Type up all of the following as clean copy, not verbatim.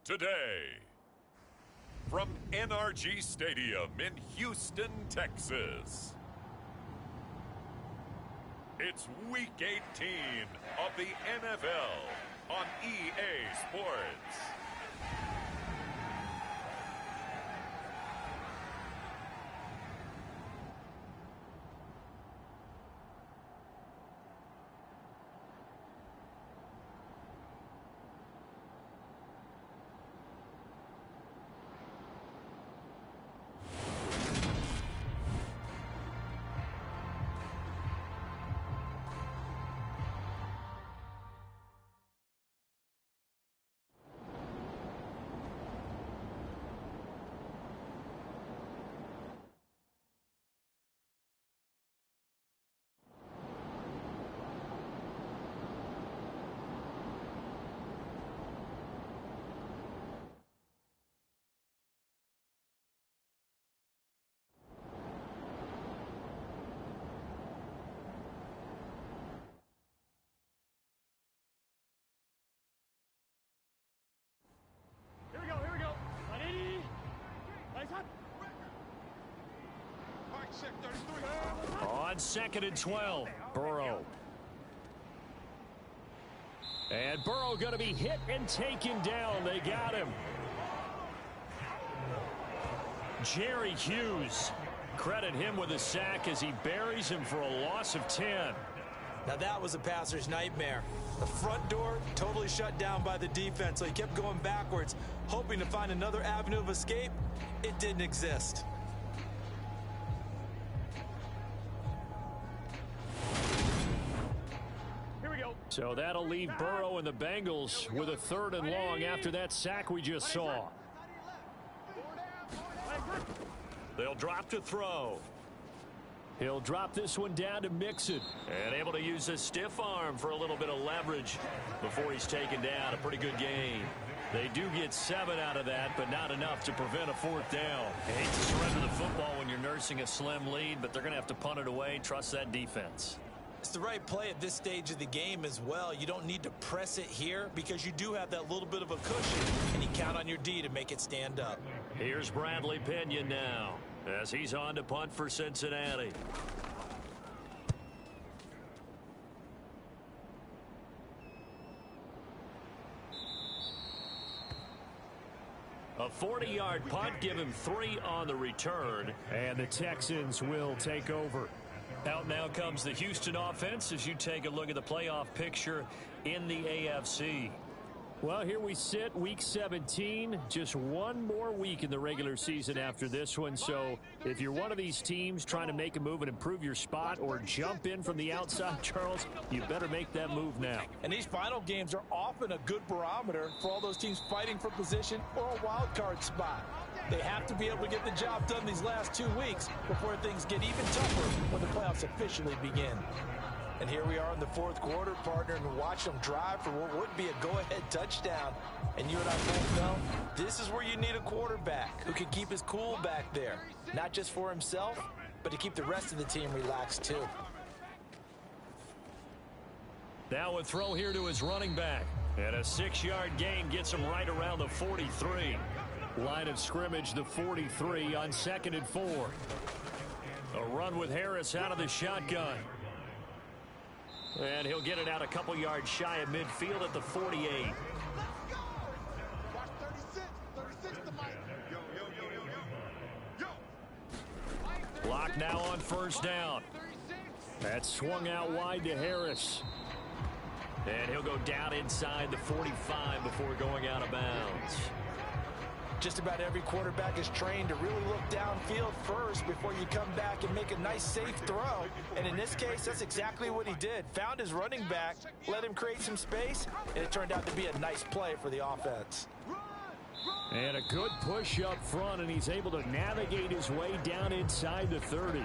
today. From NRG Stadium in Houston, Texas. It's Week 18 of the MFL on EA Sports. Here we go. 180. Nice hot. On 2nd and 12, Burrow. And Burrow going to be hit and taken down. They got him. Jerry Hughes. Credit him with a sack as he buries him for a loss of 10. Now that was a passer's nightmare. The front door totally shut down by the defense, so he kept going backwards, hoping to find another avenue of escape. It didn't exist. Here we go. So that'll leave Burrow and the Bengals with a 3rd and long after that sack we just saw. They'll drop to throw. He'll drop this one down to Mixon. And able to use a stiff arm for a little bit of leverage before he's taken down. A pretty good game. They do get 7 out of that, but not enough to prevent a 4th down. I hate to surrender the football when you're nursing a slim lead, but they're going to have to punt it away. Trust that defense. It's the right play at this stage of the game as well. You don't need to press it here because you do have that little bit of a cushion, and you count on your D to make it stand up. Here's Bradley Pinion now as he's on to punt for Cincinnati. A 40-yard punt, give him 3 on the return, and the Texans will take over. Out now comes the Houston offense as you take a look at the playoff picture in the AFC. Well, here we sit, Week 17, just one more week in the regular season after this one. So if you're one of these teams trying to make a move and improve your spot or jump in from the outside, Charles, you better make that move now. And these final games are often a good barometer for all those teams fighting for position or a wild card spot. They have to be able to get the job done these last 2 weeks before things get even tougher when the playoffs officially begin. And here we are in the 4th quarter, partner, and watch them drive for what would be a go-ahead touchdown. And you and I both know this is where you need a quarterback who can keep his cool back there. Not just for himself, but to keep the rest of the team relaxed too. Now a throw here to his running back. And a 6-yard gain gets him right around the 43. Line of scrimmage, the 43 on 2nd and 4. A run with Harris out of the shotgun. And he'll get it out a couple yards shy of midfield at the 48. Block now on 1st down. That swung out wide to Harris. And he'll go down inside the 45 before going out of bounds. Just about every quarterback is trained to really look downfield first before you come back and make a nice, safe throw. And in this case, that's exactly what he did. Found his running back, let him create some space, and it turned out to be a nice play for the offense. And a good push up front, and he's able to navigate his way down inside the 30.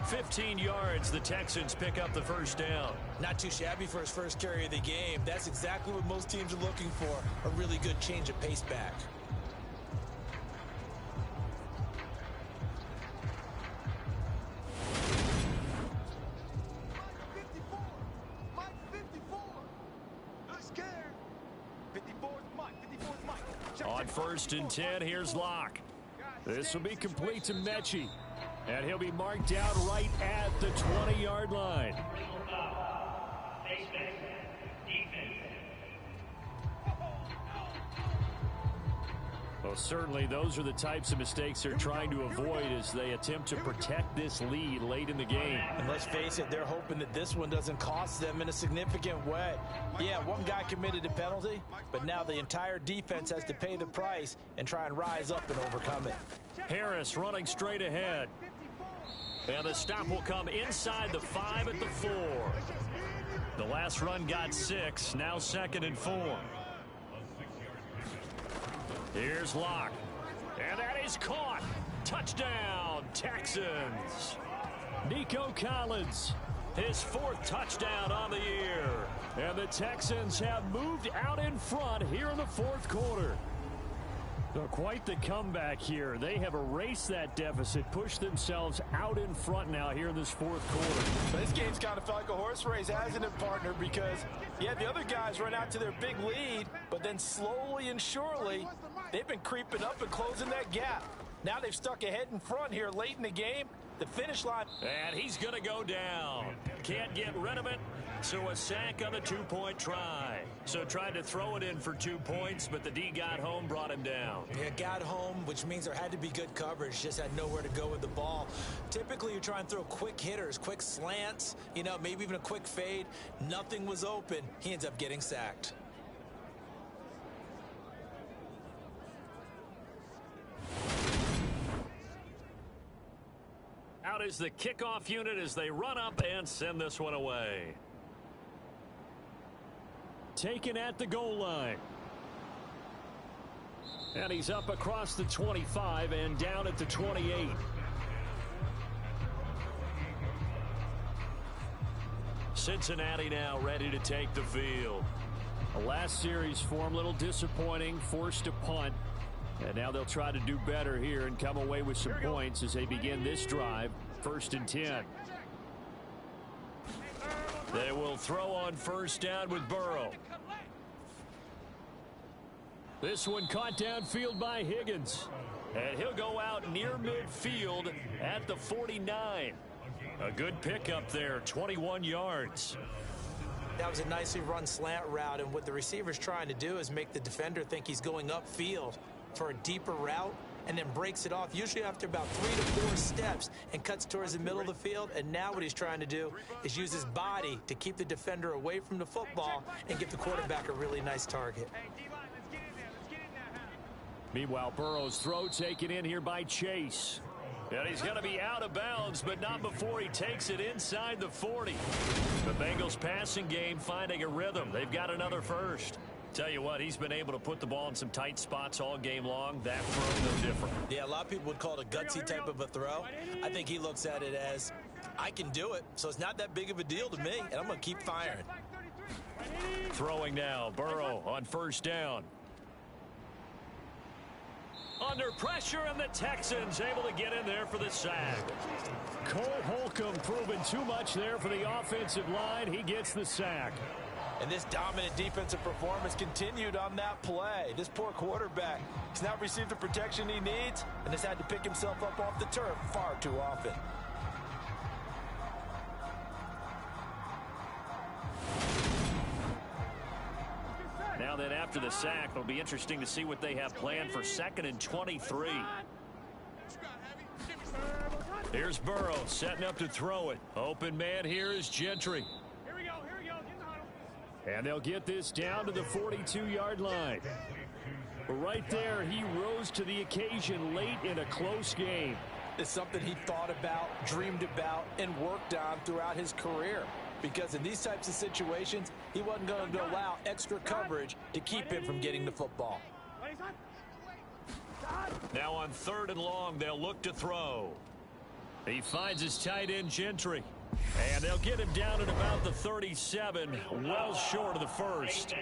15 yards, the Texans pick up the 1st down. Not too shabby for his first carry of the game. That's exactly what most teams are looking for, a really good change of pace back. Mike 54. Not scared. 54 is Mike. On 1st and 10, here's Locke. This will be complete to Mechie. And he'll be marked out right at the 20-yard line. Well, certainly those are the types of mistakes they're trying to avoid as they attempt to protect this lead late in the game. And let's face it, they're hoping that this one doesn't cost them in a significant way. Yeah, one guy committed a penalty, but now the entire defense has to pay the price and try and rise up and overcome it. Harris running straight ahead. And the stop will come inside the 5 at the 4. The last run got 6, now 2nd and 4. Here's Locke. And that is caught. Touchdown, Texans. Nico Collins, his 4th touchdown on the year. And the Texans have moved out in front here in the 4th quarter. So quite the comeback here. They have erased that deficit, pushed themselves out in front now here in this 4th quarter. This game's kind of felt like a horse race, hasn't it, partner? Because, yeah, the other guys run out to their big lead, but then slowly and surely, they've been creeping up and closing that gap. Now they've stuck ahead in front here late in the game. The finish line. And he's going to go down. Can't get rid of it. So a sack on the 2-point try. So tried to throw it in for 2 points, but the D got home, brought him down. Yeah, got home, which means there had to be good coverage. Just had nowhere to go with the ball. Typically, you try and throw quick hitters, quick slants, maybe even a quick fade. Nothing was open. He ends up getting sacked. Out is the kickoff unit as they run up and send this one away. Taken at the goal line. And he's up across the 25 and down at the 28. Cincinnati now ready to take the field. The last series form a little disappointing, forced a punt. And now they'll try to do better here and come away with some points as they begin this drive. 1st and 10. They will throw on 1st down with Burrow. This one caught downfield by Higgins. And he'll go out near midfield at the 49. A good pickup there, 21 yards. That was a nicely run slant route, and what the receiver's trying to do is make the defender think he's going upfield for a deeper route, and then breaks it off usually after about 3 to 4 steps and cuts towards the middle of the field. And now what he's trying to do is use his body to keep the defender away from the football and give the quarterback a really nice target. Meanwhile, Burrow's throw taken in here by Chase. And he's going to be out of bounds, but not before he takes it inside the 40. The Bengals passing game finding a rhythm. They've got another first. Tell you what, he's been able to put the ball in some tight spots all game long. That throw, no different. Yeah, a lot of people would call it a gutsy type of a throw. I think he looks at it as, I can do it, so it's not that big of a deal to me, and I'm going to keep firing. Throwing now, Burrow on 1st down. Under pressure, and the Texans able to get in there for the sack. Cole Holcomb proving too much there for the offensive line. He gets the sack. And this dominant defensive performance continued on that play. This poor quarterback has not received the protection he needs and has had to pick himself up off the turf far too often. Now then, after the sack, it'll be interesting to see what they have planned for 2nd and 23. Here's Burrow setting up to throw it. Open man here is Gentry. And they'll get this down to the 42-yard line. Right there, he rose to the occasion late in a close game. It's something he thought about, dreamed about, and worked on throughout his career. Because in these types of situations, he wasn't going to allow extra coverage to keep him from getting the football. Now on 3rd and long, they'll look to throw. He finds his tight end, Gentry. And they'll get him down at about the 37, well short of the first.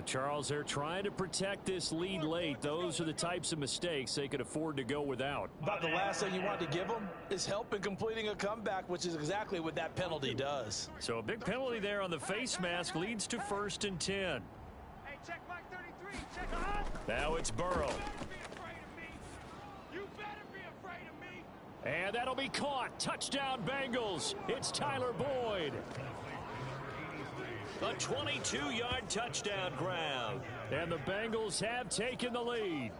Charles, they're trying to protect this lead late. Those are the types of mistakes they could afford to go without. About the last thing you want to give them is help in completing a comeback, which is exactly what that penalty does. So a big penalty there on the face mask leads to 1st and 10. Hey, check Mike 33. Check Now it's Burrow. You better be afraid of me. And that'll be caught. Touchdown Bengals. It's Tyler Boyd. A 22-yard touchdown grab. And the Bengals have taken the lead.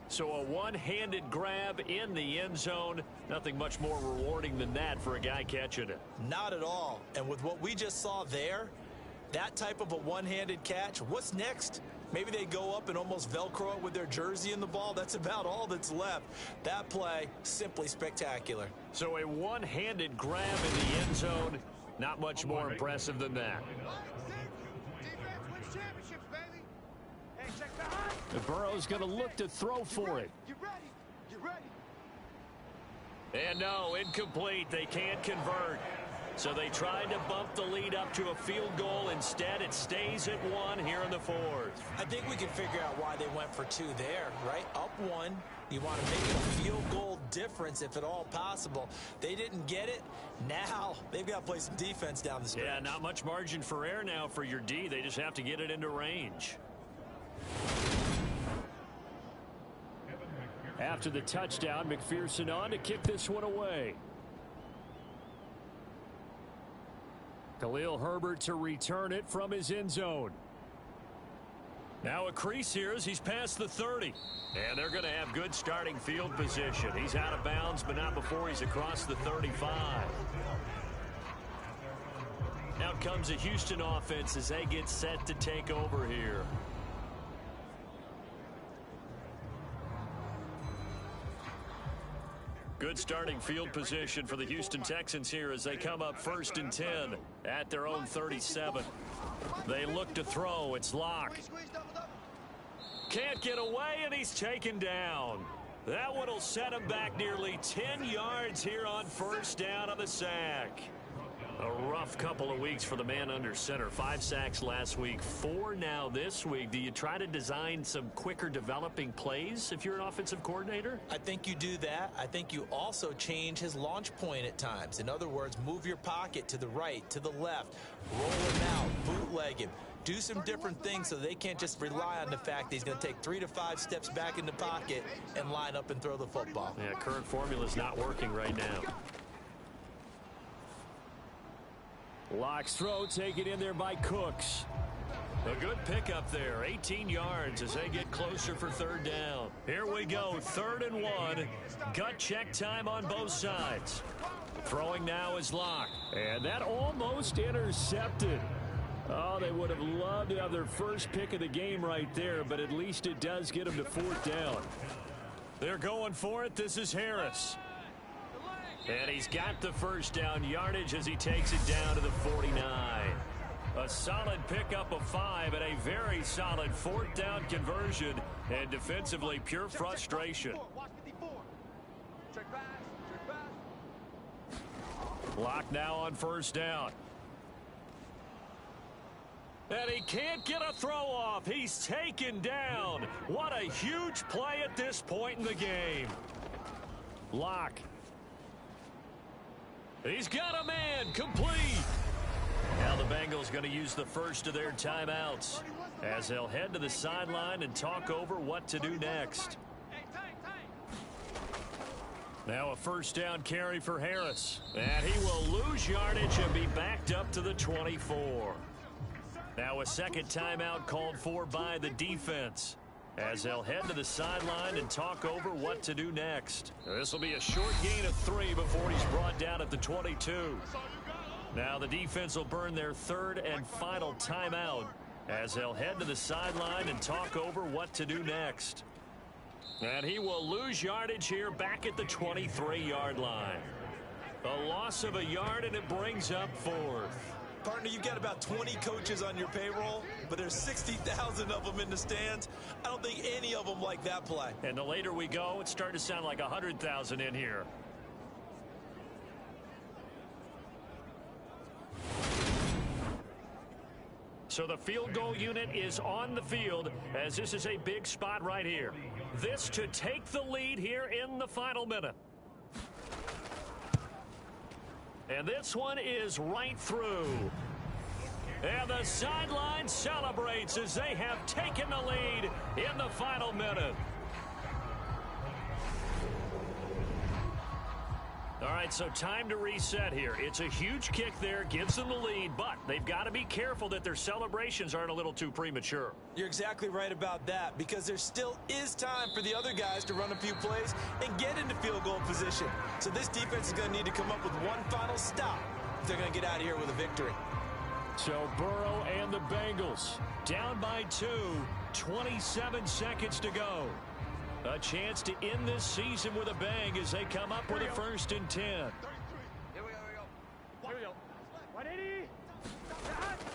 So a one-handed grab in the end zone. Nothing much more rewarding than that for a guy catching it. Not at all. And with what we just saw there, that type of a one-handed catch, what's next? Maybe they go up and almost Velcro it with their jersey in the ball. That's about all that's left. That play, simply spectacular. So a one-handed grab in the end zone. Not much more impressive than that. Defense wins championships, baby. Hey, check behind. Burrow's going to look to throw for it. You ready? You ready? And no, incomplete. They can't convert. So they tried to bump the lead up to a field goal. Instead, it stays at 1 here in the 4th. I think we can figure out why they went for 2 there, right? Up 1. You want to make it a field goal difference if at all possible. They didn't get it. Now they've got to play some defense down the stretch. Yeah, not much margin for error now for your D. They just have to get it into range. After the touchdown, McPherson on to kick this one away. Khalil Herbert to return it from his end zone. Now a crease here as he's past the 30. And they're going to have good starting field position. He's out of bounds, but not before he's across the 35. Out comes a Houston offense as they get set to take over here. Good starting field position for the Houston Texans here as they come up 1st and 10 at their own 37. They look to throw. It's Locke. Can't get away, and he's taken down. That one will set him back nearly 10 yards here on 1st down on the sack. A rough couple of weeks for the man under center. 5 sacks last week, 4 now this week. Do you try to design some quicker developing plays if you're an offensive coordinator? I think you do that. I think you also change his launch point at times. In other words, move your pocket to the right, to the left, roll him out, bootleg him. Do some different things so they can't just rely on the fact that he's going to take 3 to 5 steps back in the pocket and line up and throw the football. Yeah, current formula is not working right now. Locke's throw taken in there by Cooks. A good pickup there, 18 yards as they get closer for 3rd down. Here we go, 3rd and 1. Gut check time on both sides. Throwing now is Locke. And that almost intercepted. Oh, they would have loved to have their first pick of the game right there, but at least it does get them to 4th down. They're going for it. This is Harris. And he's got the 1st down yardage as he takes it down to the 49. A solid pickup of 5 and a very solid 4th down conversion. And defensively, pure frustration. Locke now on 1st down. And he can't get a throw off. He's taken down. What a huge play at this point in the game. Locke. He's got a man. Complete. Now the Bengals going to use the first of their timeouts as they'll head to the sideline and talk over what to do next. Now a 1st down carry for Harris. And he will lose yardage and be backed up to the 24. Now a 2nd timeout called for by the defense as they'll head to the sideline and talk over what to do next. This will be a short gain of 3 before he's brought down at the 22. Now the defense will burn their 3rd and final timeout as they'll head to the sideline and talk over what to do next. And he will lose yardage here back at the 23-yard line. A loss of a yard, and it brings up 4th. Partner, you've got about 20 coaches on your payroll, but there's 60,000 of them in the stands. I don't think any of them like that play. And the later we go, it's starting to sound like 100,000 in here. So the field goal unit is on the field as this is a big spot right here. This to take the lead here in the final minute. And this one is right through. And the sideline celebrates as they have taken the lead in the final minute. All right, so time to reset here. It's a huge kick there, gives them the lead, but they've got to be careful that their celebrations aren't a little too premature. You're exactly right about that, because there still is time for the other guys to run a few plays and get into field goal position. So this defense is going to need to come up with one final stop if they're going to get out of here with a victory. So Burrow and the Bengals down by 2, 27 seconds to go. A chance to end this season with a bang as they come up with a 1st and 10. Here we go. 180.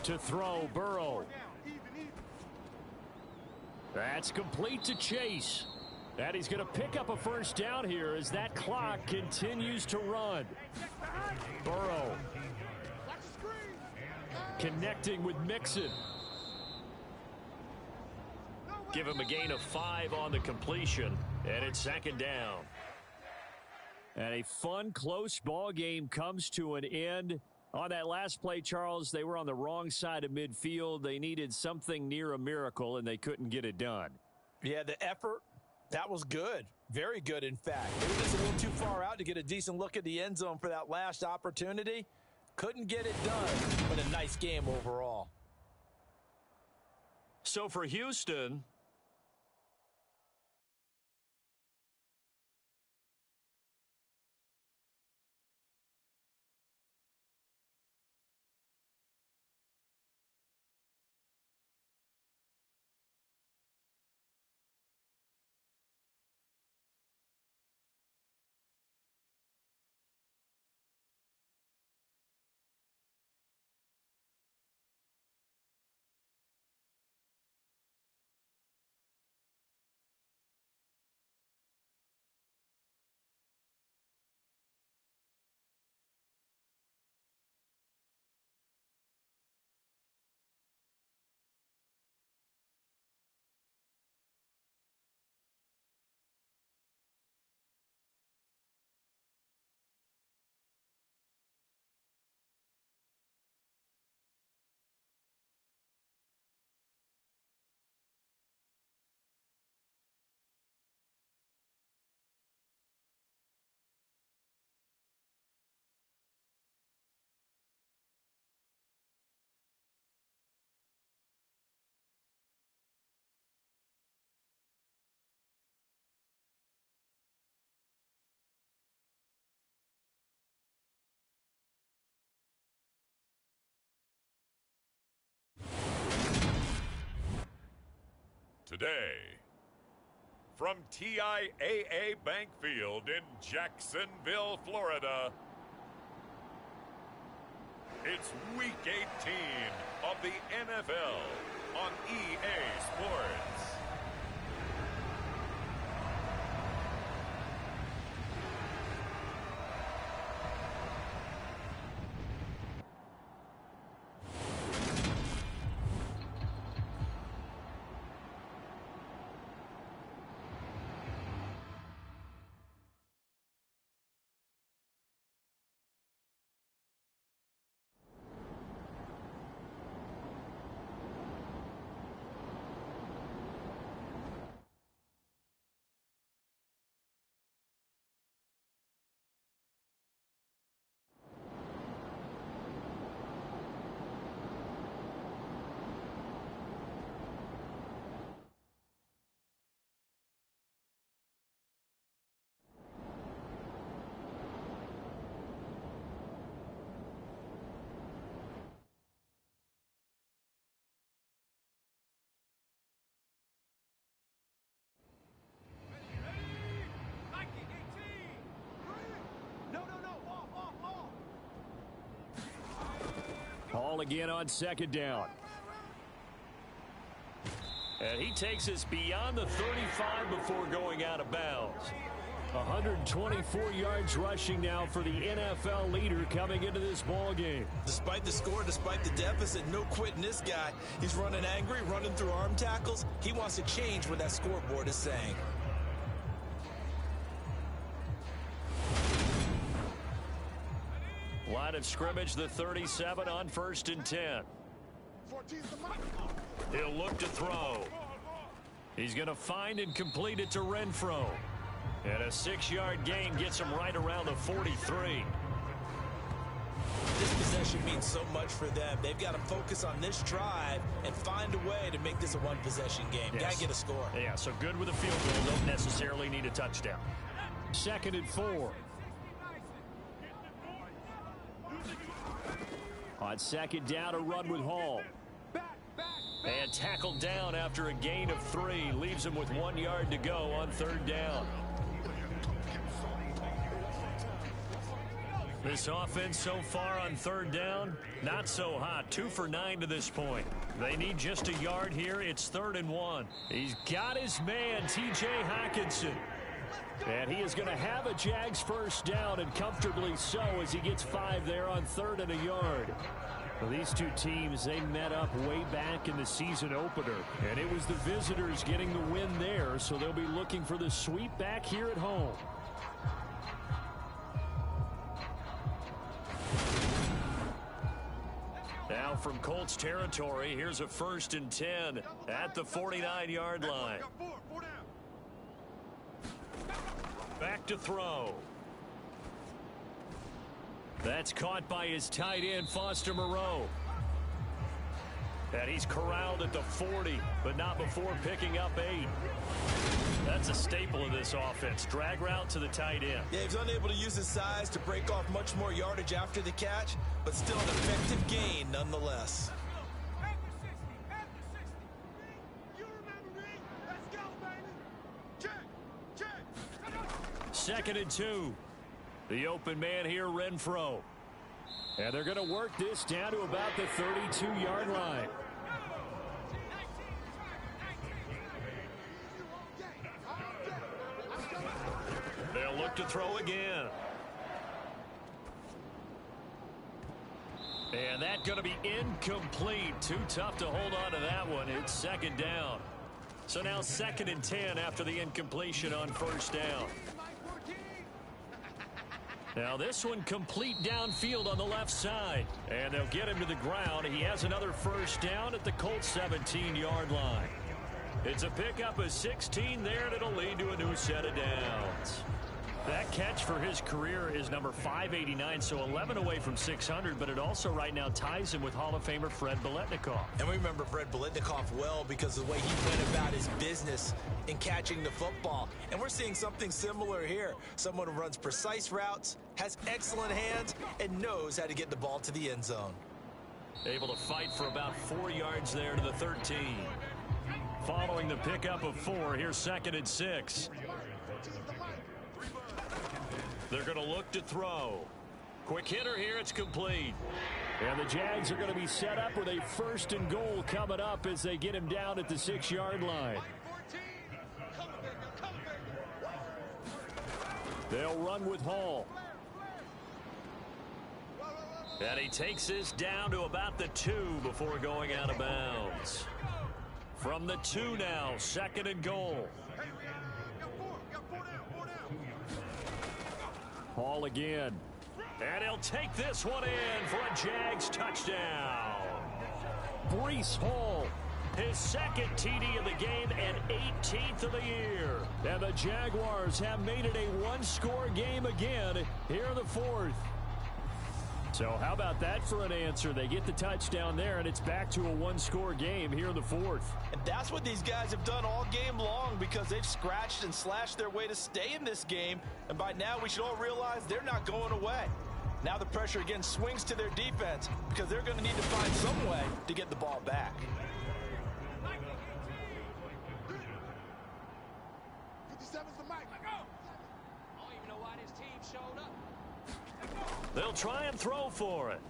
To throw, Burrow. That's complete to Chase. And he's going to pick up a 1st down here as that clock continues to run. Burrow connecting with Mixon. Give him a gain of 5 on the completion, and it's 2nd down. And a fun, close ball game comes to an end. On that last play, Charles, they were on the wrong side of midfield. They needed something near a miracle, and they couldn't get it done. Yeah, the effort, that was good. Very good, in fact. They were just a little too far out to get a decent look at the end zone for that last opportunity. Couldn't get it done, but a nice game overall. So for Houston, today, from TIAA Bank Field in Jacksonville, Florida, it's Week 18 of the NFL on EA Sports. Hall again on 2nd down. And he takes us beyond the 35 before going out of bounds. 124 yards rushing now for the NFL leader coming into this ball game. Despite the score, despite the deficit, no quitting this guy. He's running angry, running through arm tackles. He wants to change what that scoreboard is saying. Line of scrimmage, the 37 on 1st and 10. He'll look to throw. He's going to find and complete it to Renfro. And a 6-yard gain gets him right around the 43. This possession means so much for them. They've got to focus on this drive and find a way to make this a one-possession game. Yes. Got to get a score. Yeah, so good with a field goal. Don't necessarily need a touchdown. 2nd and 4. On 2nd down, a run with Hall. And tackled down after a gain of 3. Leaves him with 1 yard to go on 3rd down. This offense so far on 3rd down, not so hot. 2 for 9 to this point. They need just a yard here. It's 3rd and 1. He's got his man, T.J. Hockenson. And he is going to have a Jags first down, and comfortably so, as he gets 5 there on 3rd and a yard. Well, these two teams, they met up way back in the season opener, and it was the visitors getting the win there, so they'll be looking for the sweep back here at home. Now from Colts territory, here's a 1st and 10 at the 49-yard line. Back to throw. That's caught by his tight end, Foster Moreau. And he's corralled at the 40, but not before picking up 8. That's a staple of this offense. Drag route to the tight end. Yeah, he's unable to use his size to break off much more yardage after the catch, but still an effective gain nonetheless. Second and 2. The open man here, Renfro. And they're going to work this down to about the 32-yard line. They'll look to throw again. And that's going to be incomplete. Too tough to hold on to that one. It's 2nd down. So now 2nd and 10 after the incompletion on 1st down. Now this one complete downfield on the left side. And they'll get him to the ground. He has another first down at the Colts 17-yard line. It's a pickup of 16 there, and it'll lead to a new set of downs. That catch for his career is number 589, so 11 away from 600, but it also right now ties him with Hall of Famer Fred Biletnikoff. And we remember Fred Biletnikoff well because of the way he went about his business in catching the football. And we're seeing something similar here. Someone who runs precise routes, has excellent hands, and knows how to get the ball to the end zone. Able to fight for about 4 yards there to the 13. Following the pickup of 4, here's 2nd and 6. They're going to look to throw. Quick hitter here, it's complete. And the Jags are going to be set up with a 1st and goal coming up as they get him down at the 6-yard line. They'll run with Hall. And he takes this down to about the 2 before going out of bounds. From the 2 now, 2nd and goal. Hall again. And he'll take this one in for a Jags touchdown. Breece Hall, his 2nd TD of the game and 18th of the year. And the Jaguars have made it a one-score game again here in the 4th. So how about that for an answer? They get the touchdown there, and it's back to a one-score game here in the 4th. And that's what these guys have done all game long because they've scratched and slashed their way to stay in this game. And by now, we should all realize they're not going away. Now the pressure again swings to their defense because they're going to need to find some way to get the ball back. They'll try and throw for it.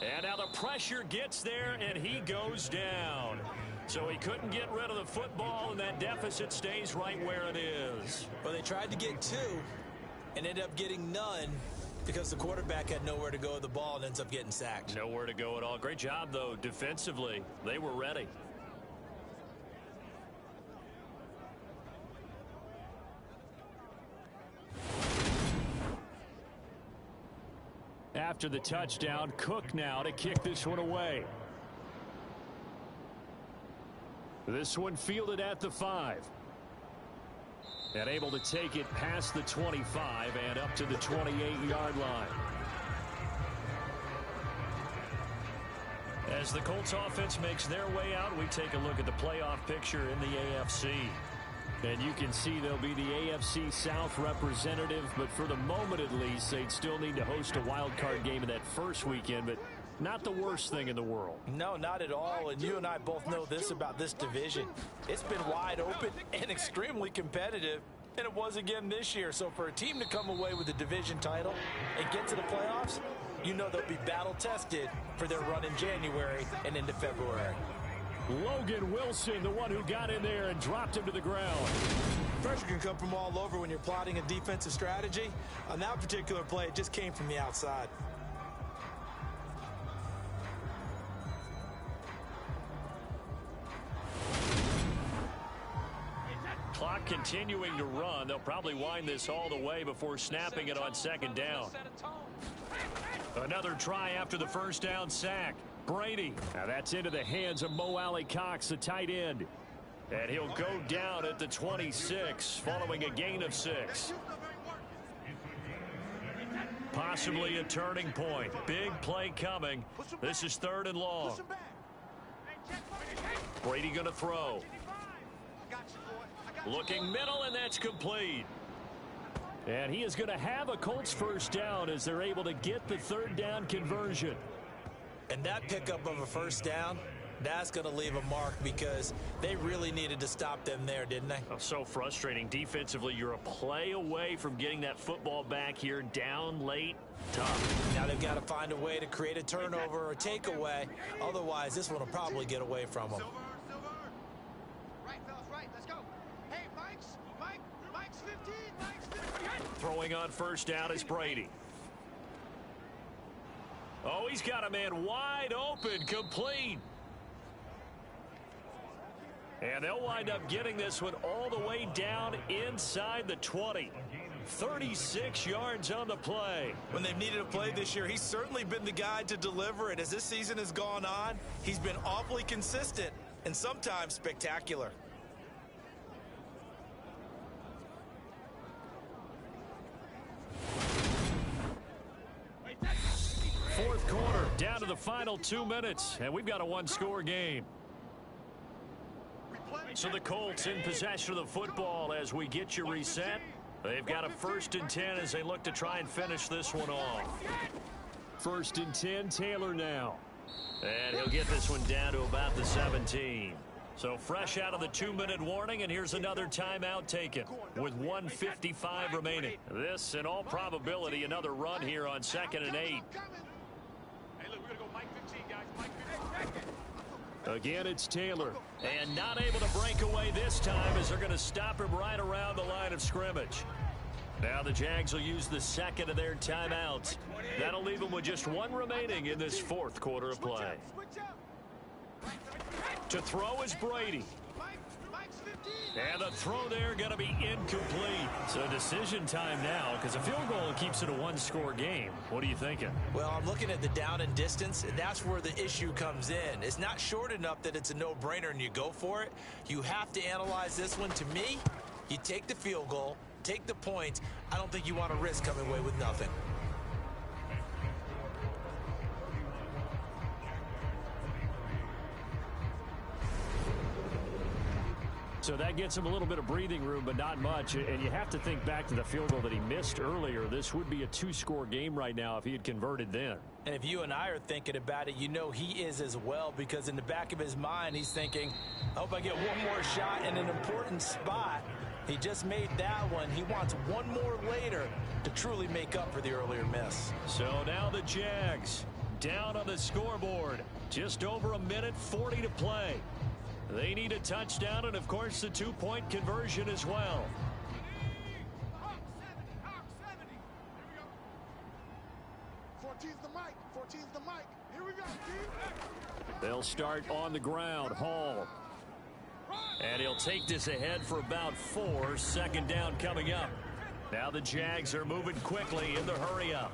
And now the pressure gets there, and he goes down. So he couldn't get rid of the football, and that deficit stays right where it is. Well, they tried to get 2 and ended up getting none because the quarterback had nowhere to go with the ball and ends up getting sacked. Nowhere to go at all. Great job, though, defensively. They were ready. After the touchdown, Cook now to kick this one away. This one fielded at the 5. And able to take it past the 25 and up to the 28-yard line. As the Colts offense makes their way out, we take a look at the playoff picture in the AFC. And you can see they'll be the AFC South representative, but for the moment at least, they'd still need to host a wild card game in that first weekend, but not the worst thing in the world. No, not at all, and you and I both know this about this division. It's been wide open and extremely competitive, and it was again this year. So for a team to come away with the division title and get to the playoffs, you know they'll be battle-tested for their run in January and into February. Logan Wilson, the one who got in there and dropped him to the ground. Pressure can come from all over when you're plotting a defensive strategy. On that particular play, it just came from the outside. Clock continuing to run. They'll probably wind this all the way before snapping it on second down. Another try after the first down sack. Brady. Now that's into the hands of Mo Alley-Cox, the tight end. And he'll go down at the 26 following a gain of 6. Possibly a turning point. Big play coming. This is 3rd and long. Brady going to throw. Looking middle, and that's complete. And he is going to have a Colts first down as they're able to get the 3rd down conversion. And that pickup of a first down, that's going to leave a mark because they really needed to stop them there, didn't they? Oh, so frustrating. Defensively, you're a play away from getting that football back here, down late. Tough. Now they've got to find a way to create a turnover or takeaway. Otherwise, this one will probably get away from them. Right, fellas, right. Let's go. Hey, Mike's 15. Mike's 15. Throwing on first down is Brady. Oh, he's got a man wide open, complete. And they'll wind up getting this one all the way down inside the 20. 36 yards on the play. When they've needed a play this year, he's certainly been the guy to deliver it. As this season has gone on, he's been awfully consistent and sometimes spectacular. Fourth quarter, down to the final 2 minutes, and we've got a one-score game. So the Colts in possession of the football as we get you reset. They've got a 1st and 10 as they look to try and finish this one off. 1st and 10, Taylor now. And he'll get this one down to about the 17. So fresh out of the 2-minute warning, and here's another timeout taken with 1:55 remaining. This, in all probability, another run here on 2nd and 8. Hey, look, we're going to go Mike 15, guys. Mike 15. Again, it's Taylor. And not able to break away this time as they're going to stop him right around the line of scrimmage. Now the Jags will use the 2nd of their timeouts. That'll leave them with just 1 remaining in this 4th quarter of play. To throw is Brady. Mike's 15. And the throw there going to be incomplete. So decision time now because a field goal keeps it a 1-score game. What are you thinking? Well, I'm looking at the down and distance, and that's where the issue comes in. It's not short enough that it's a no-brainer and you go for it. You have to analyze this one. To me, you take the field goal, take the points. I don't think you want to risk coming away with nothing. So that gets him a little bit of breathing room, but not much. And you have to think back to the field goal that he missed earlier. This would be a 2-score game right now if he had converted then. And if you and I are thinking about it, you know he is as well, because in the back of his mind, he's thinking, I hope I get one more shot in an important spot. He just made that one. He wants one more later to truly make up for the earlier miss. So now the Jags down on the scoreboard. Just over 1:40 to play. They need a touchdown and, of course, the two-point conversion as well. Hawk 70. Here we go. 14's the mic. 14's the mic. Here we go, team. They'll start on the ground. Hall. And he'll take this ahead for about 4. Second down coming up. Now the Jags are moving quickly in the hurry-up.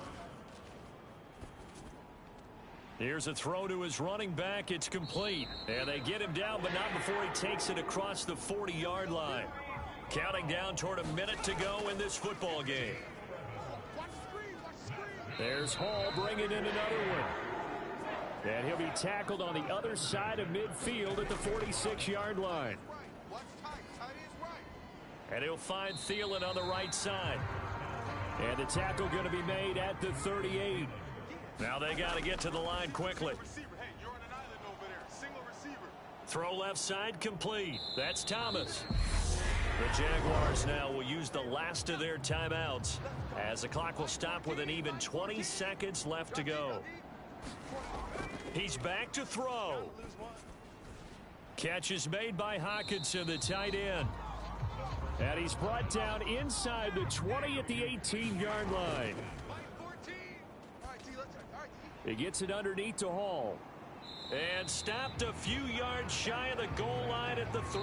Here's a throw to his running back. It's complete. And they get him down, but not before he takes it across the 40-yard line. Counting down toward a minute to go in this football game. There's Hall bringing in another one. And he'll be tackled on the other side of midfield at the 46-yard line. And he'll find Thielen on the right side. And the tackle going to be made at the 38. Now they got to get to the line quickly. Throw left side complete. That's Thomas. The Jaguars now will use the last of their timeouts as the clock will stop with an even 20 seconds left to go. He's back to throw. Catch is made by Hockenson, the tight end. And he's brought down inside the 20 at the 18-yard line. He gets it underneath to Hall. And stopped a few yards shy of the goal line at the 3.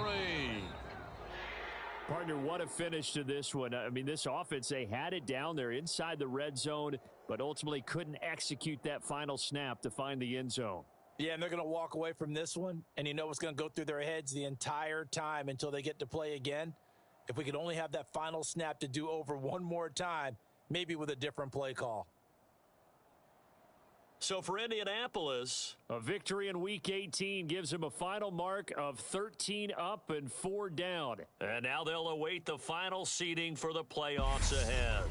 Partner, what a finish to this one. I mean, this offense, they had it down there inside the red zone, but ultimately couldn't execute that final snap to find the end zone. Yeah, and they're going to walk away from this one, and you know what's going to go through their heads the entire time until they get to play again. If we could only have that final snap to do over one more time, maybe with a different play call. So for Indianapolis, a victory in Week 18 gives them a final mark of 13 up and 4 down. And now they'll await the final seeding for the playoffs ahead.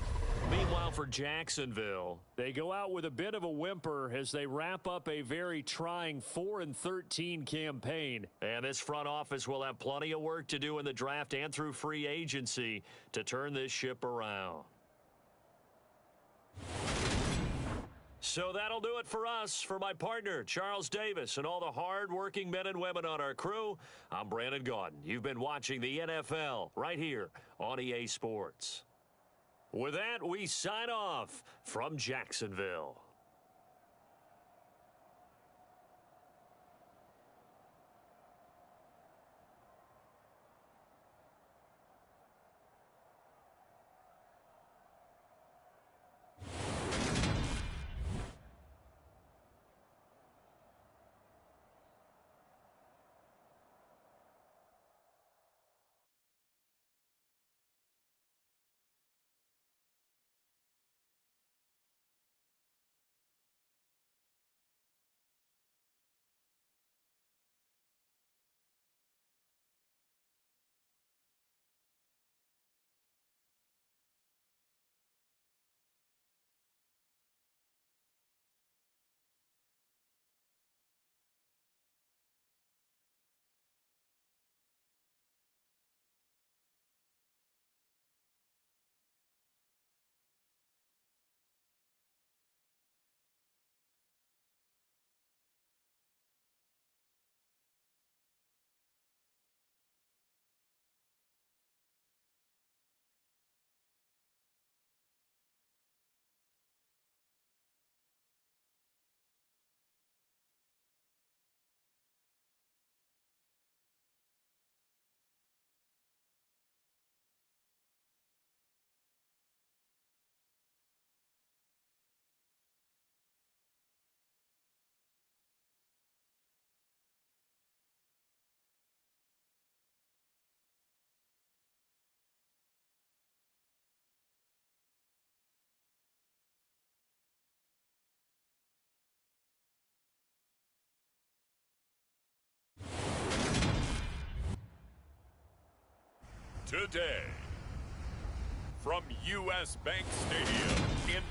Meanwhile, for Jacksonville, they go out with a bit of a whimper as they wrap up a very trying 4-13 campaign. And this front office will have plenty of work to do in the draft and through free agency to turn this ship around. So that'll do it for us. For my partner, Charles Davis, and all the hard-working men and women on our crew, I'm Brandon Gaudin. You've been watching the NFL right here on EA Sports. With that, we sign off from Jacksonville. Today, from U.S. Bank Stadium in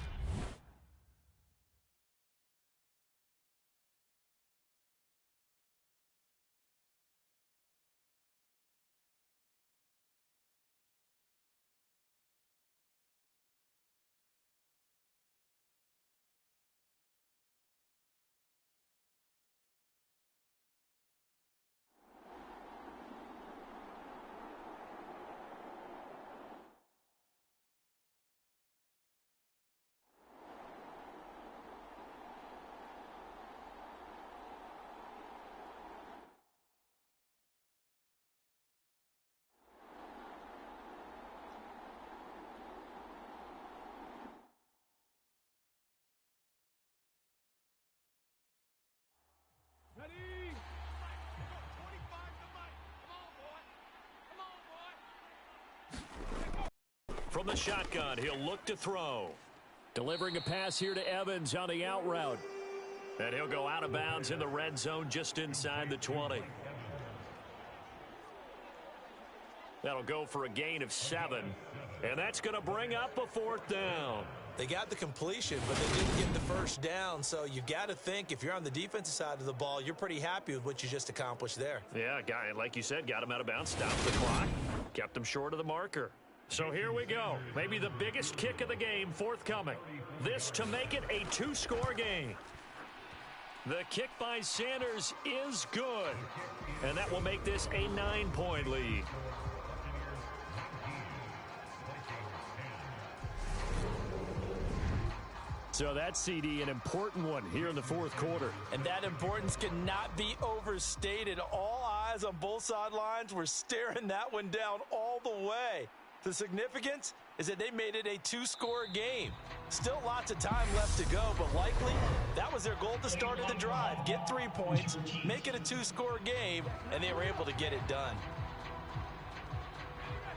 From the shotgun, he'll look to throw. Delivering a pass here to Evans on the out route. And he'll go out of bounds in the red zone just inside the 20. That'll go for a gain of 7. And that's going to bring up a 4th down. They got the completion, but they didn't get the first down. So you've got to think if you're on the defensive side of the ball, you're pretty happy with what you just accomplished there. Yeah, guy, like you said, got him out of bounds, stopped the clock, kept him short of the marker. So here we go. Maybe the biggest kick of the game forthcoming. This to make it a 2-score game. The kick by Sanders is good. And that will make this a 9-point lead. So that CD, an important one here in the 4th quarter. And that importance cannot be overstated. All eyes on both sidelines were staring that one down all the way. The significance is that they made it a 2-score game. Still lots of time left to go, but likely that was their goal at the start of the drive. Get 3 points, make it a 2-score game, and they were able to get it done.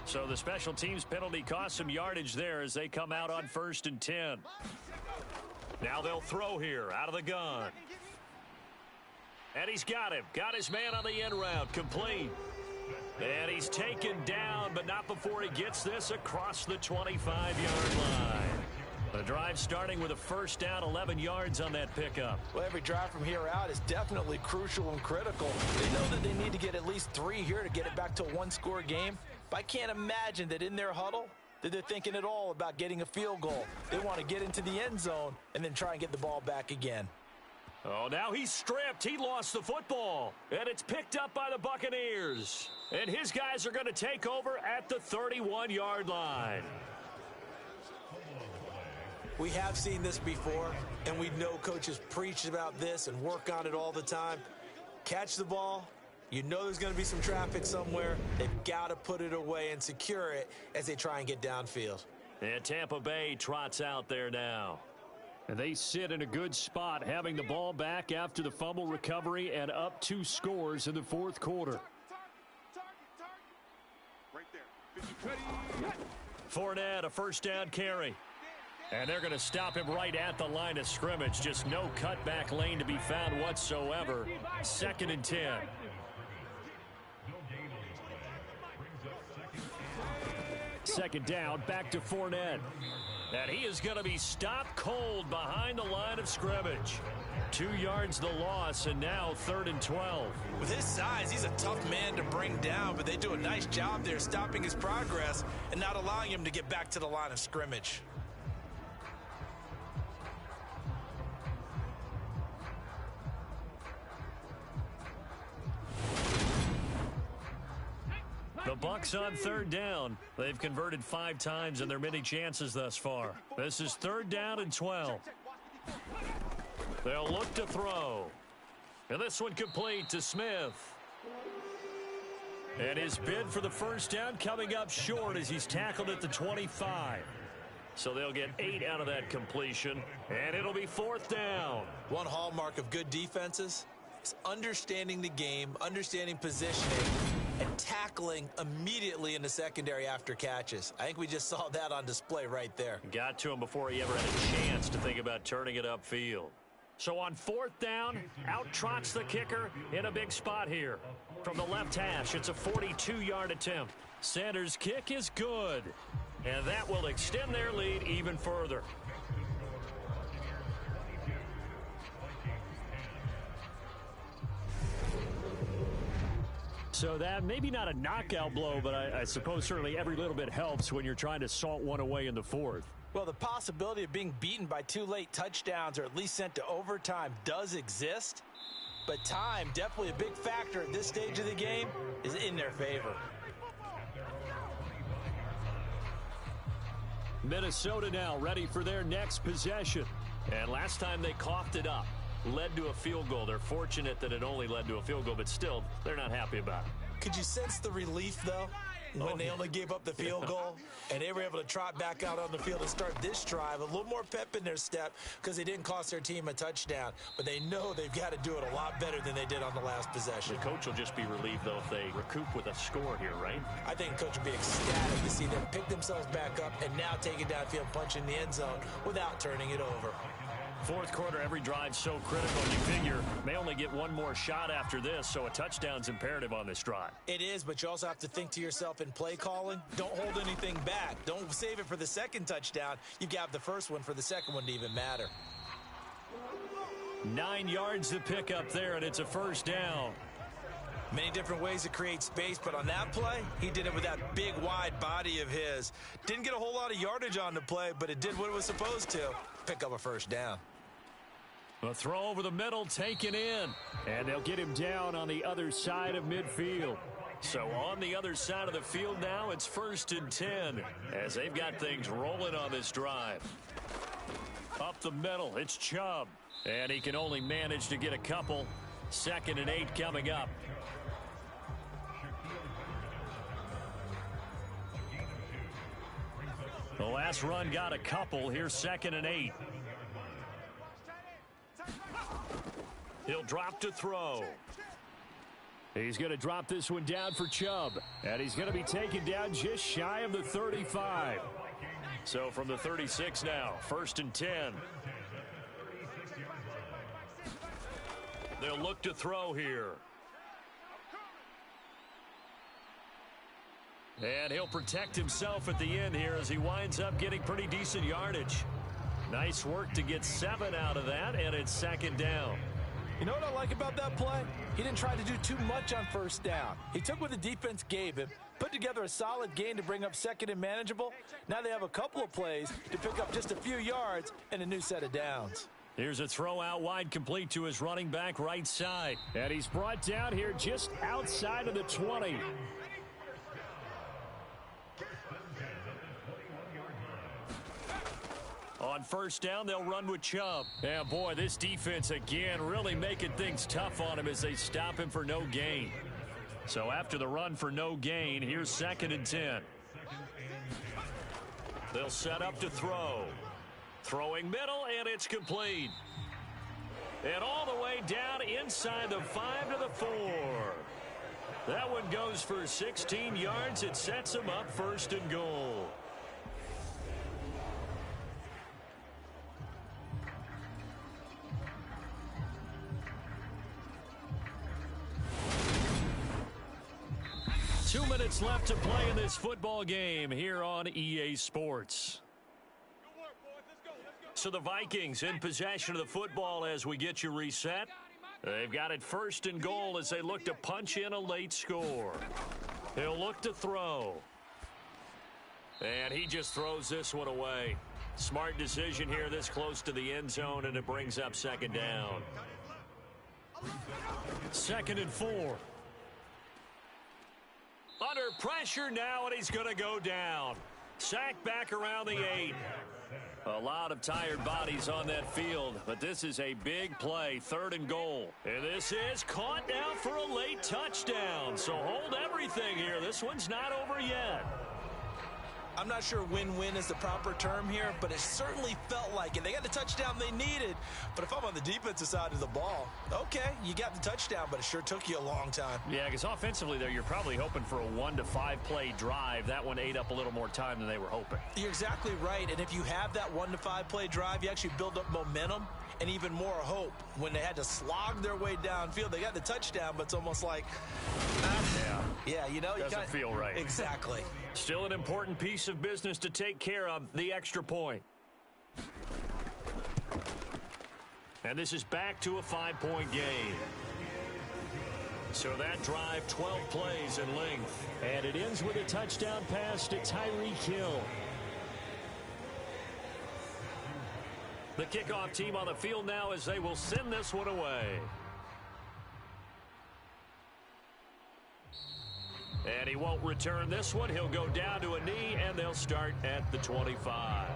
So the special teams penalty cost some yardage there as they come out on 1st and 10. Now they'll throw here out of the gun. And he's got him. Got his man on the end route. Complete. And he's taken down, but not before he gets this across the 25-yard line. The drive starting with a 1st down, 11 yards on that pickup. Well, every drive from here out is definitely crucial and critical. They know that they need to get at least 3 here to get it back to a 1-score game. But I can't imagine that in their huddle that they're thinking at all about getting a field goal. They want to get into the end zone and then try and get the ball back again. Oh, now he's stripped. He lost the football. And it's picked up by the Buccaneers. And his guys are going to take over at the 31-yard line. We have seen this before, and we know coaches preach about this and work on it all the time. Catch the ball. You know there's going to be some traffic somewhere. They've got to put it away and secure it as they try and get downfield. And Tampa Bay trots out there now. And they sit in a good spot, having the ball back after the fumble recovery and up 2 scores in the 4th quarter. Right there. Fournette, a 1st down carry. And they're going to stop him right at the line of scrimmage. Just no cutback lane to be found whatsoever. 2nd and 10. Second down, back to Fournette. And he is going to be stopped cold behind the line of scrimmage. 2 yards the loss, and now 3rd and 12. With his size, he's a tough man to bring down, but they do a nice job there stopping his progress and not allowing him to get back to the line of scrimmage. The Bucs on 3rd down. They've converted 5 times in their many chances thus far. This is 3rd down and 12. They'll look to throw. And this one complete to Smith. And his bid for the 1st down coming up short as he's tackled at the 25. So they'll get 8 out of that completion, and it'll be 4th down. One hallmark of good defenses is understanding the game, understanding positioning, and tackling immediately in the secondary after catches. I think we just saw that on display right there. Got to him before he ever had a chance to think about turning it upfield. So on 4th down, out trots the kicker in a big spot here. From the left hash, it's a 42-yard attempt. Sanders' kick is good. And that will extend their lead even further. So that maybe not a knockout blow, but I suppose certainly every little bit helps when you're trying to salt one away in the 4th. Well, the possibility of being beaten by 2 late touchdowns or at least sent to overtime does exist. But time, definitely a big factor at this stage of the game, is in their favor. Minnesota now ready for their next possession. And last time they coughed it up, led to a field goal. They're fortunate that it only led to a field goal, but still, they're not happy about it. Could you sense the relief, though? when they only gave up the field goal, and they were able to trot back out on the field and start this drive. A little more pep in their step because they didn't cost their team a touchdown. But they know they've got to do it a lot better than they did on the last possession. The coach will just be relieved, though, if they recoup with a score here, right? I think the coach will be ecstatic to see them pick themselves back up and now take it downfield, punch in the end zone without turning it over. Fourth quarter, every drive so critical. You figure may only get one more shot after this, so a touchdown's imperative on this drive. It is, but you also have to think to yourself in play calling, don't hold anything back. Don't save it for the second touchdown. You've got the first one for the second one to even matter. 9 yards to pick up there, and it's a first down. Many different ways to create space, but on that play, he did it with that big, wide body of his. Didn't get a whole lot of yardage on the play, but it did what it was supposed to. Pick up a first down. A throw over the middle, taken in. And they'll get him down on the other side of midfield. So on the other side of the field now, it's 1st and 10 as they've got things rolling on this drive. Up the middle, it's Chubb. And he can only manage to get a couple. 2nd and 8 coming up. The last run got a couple. Here's 2nd and 8. He'll drop to throw. He's going to drop this one down for Chubb. And he's going to be taken down just shy of the 35. So from the 36 now, 1st and 10. They'll look to throw here. And he'll protect himself at the end here as he winds up getting pretty decent yardage. Nice work to get 7 out of that, and it's 2nd down. You know what I like about that play? He didn't try to do too much on first down. He took what the defense gave him, put together a solid gain to bring up 2nd and manageable. Now they have a couple of plays to pick up just a few yards and a new set of downs. Here's a throw out wide, complete to his running back right side. And he's brought down here just outside of the 20. On first down, they'll run with Chubb. And boy, this defense again really making things tough on him as they stop him for no gain. So after the run for no gain, here's 2nd and 10. They'll set up to throw. Throwing middle, and it's complete. And all the way down inside the 5 to the 4. That one goes for 16 yards. It sets him up 1st and goal. Two minutes left to play in this football game here on EA Sports. So the Vikings in possession of the football as we get you reset. They've got it 1st and goal as they look to punch in a late score. He'll look to throw. And he just throws this one away. Smart decision here this close to the end zone, and it brings up 2nd down. 2nd and 4. Under pressure now, and he's going to go down. Sacked back around the 8. A lot of tired bodies on that field, but this is a big play, 3rd and goal. And this is caught now for a late touchdown. So hold everything here. This one's not over yet. I'm not sure win-win is the proper term here, but it certainly felt like it. They got the touchdown they needed, but if I'm on the defensive side of the ball, okay, you got the touchdown, but it sure took you a long time. Yeah, because offensively there, you're probably hoping for a 1 to 5 play drive. That one ate up a little more time than they were hoping. You're exactly right, and if you have that 1 to 5 play drive, you actually build up momentum and even more hope. When they had to slog their way downfield, they got the touchdown, but it's almost like, yeah, you know, doesn't feel right. Exactly. Still an important piece of business to take care of, the extra point. And this is back to a 5-point game. So that drive, 12 plays in length. And it ends with a touchdown pass to Tyreek Hill. The kickoff team on the field now as they will send this one away. And he won't return this one. He'll go down to a knee, and they'll start at the 25.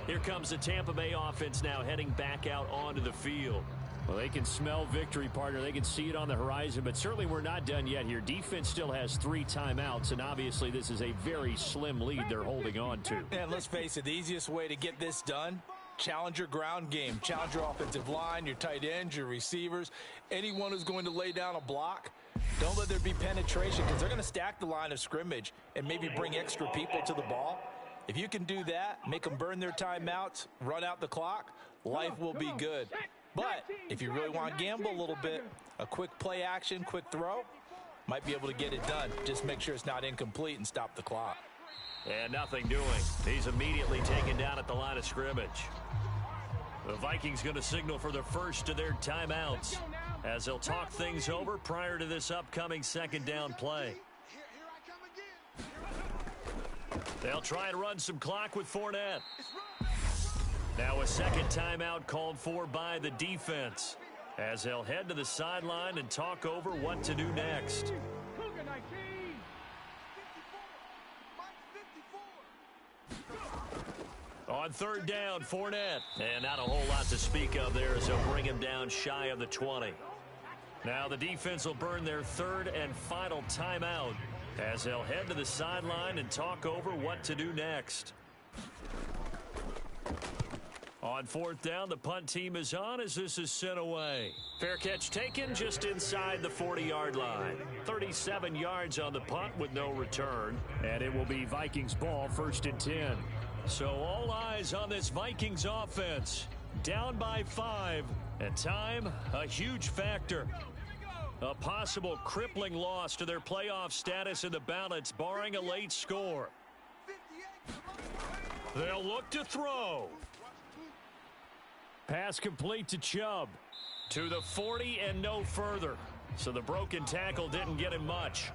Here comes the Tampa Bay offense now heading back out onto the field. Well, they can smell victory, partner. They can see it on the horizon, but certainly we're not done yet here. Defense still has 3 timeouts, and obviously this is a very slim lead they're holding on to. And let's face it, the easiest way to get this done, challenge your ground game. Challenge your offensive line, your tight ends, your receivers, anyone who's going to lay down a block. Don't let there be penetration because they're going to stack the line of scrimmage and maybe bring extra people to the ball. If you can do that, make them burn their timeouts, run out the clock, life will be good. But if you really want to gamble a little bit, a quick play action, quick throw, might be able to get it done. Just make sure it's not incomplete and stop the clock. And nothing doing. He's immediately taken down at the line of scrimmage. The Vikings going to signal for the first of their timeouts as they'll talk things over prior to this upcoming second down play. They'll try and run some clock with Fournette. Now a second timeout called for by the defense as they'll head to the sideline and talk over what to do next. On third down, Fournette. And not a whole lot to speak of there as they'll bring him down shy of the 20. Now the defense will burn their third and final timeout as they'll head to the sideline and talk over what to do next. On fourth down, the punt team is on as this is sent away. Fair catch taken just inside the 40-yard line. 37 yards on the punt with no return. And it will be Vikings ball, 1st and 10. So all eyes on this Vikings offense. Down by 5. And time, a huge factor. A possible crippling loss to their playoff status in the balance, barring a late score. They'll look to throw. Pass complete to Chubb. To the 40 and no further. So the broken tackle didn't get him much.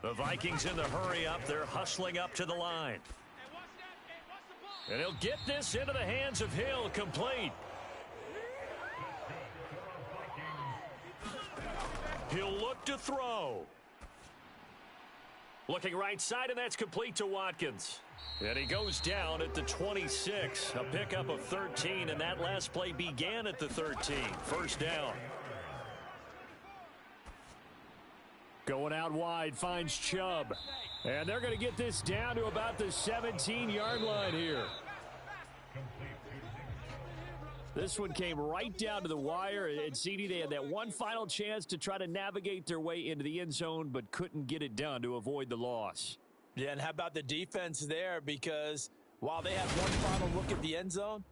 The Vikings in the hurry up. They're hustling up to the line. And he'll get this into the hands of Hill, complete. He'll look to throw. Looking right side, and that's complete to Watkins. And he goes down at the 26. A pickup of 13, and that last play began at the 13. First down. Going out wide, finds Chubb. And they're going to get this down to about the 17-yard line here. This one came right down to the wire. And CD, they had that one final chance to try to navigate their way into the end zone, but couldn't get it done to avoid the loss. Yeah, and how about the defense there? Because while they had one final look at the end zone,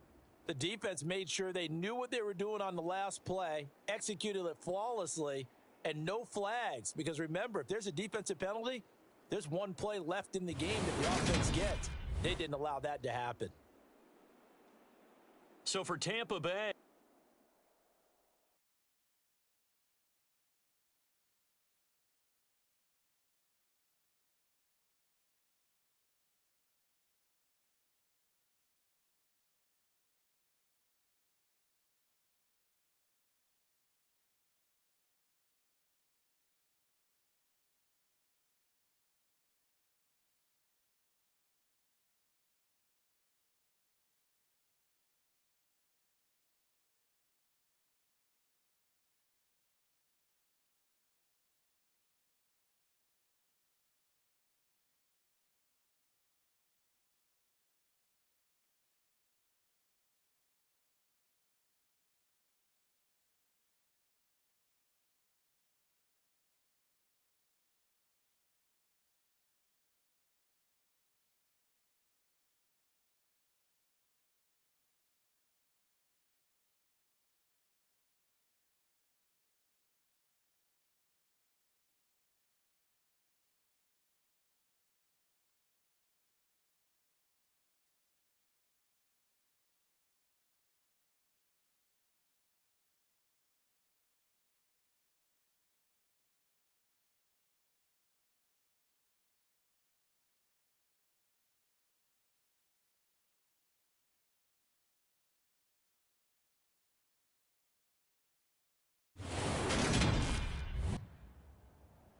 the defense made sure they knew what they were doing on the last play, executed it flawlessly, and no flags. Because remember, if there's a defensive penalty, there's one play left in the game that the offense gets. They didn't allow that to happen. So for Tampa Bay,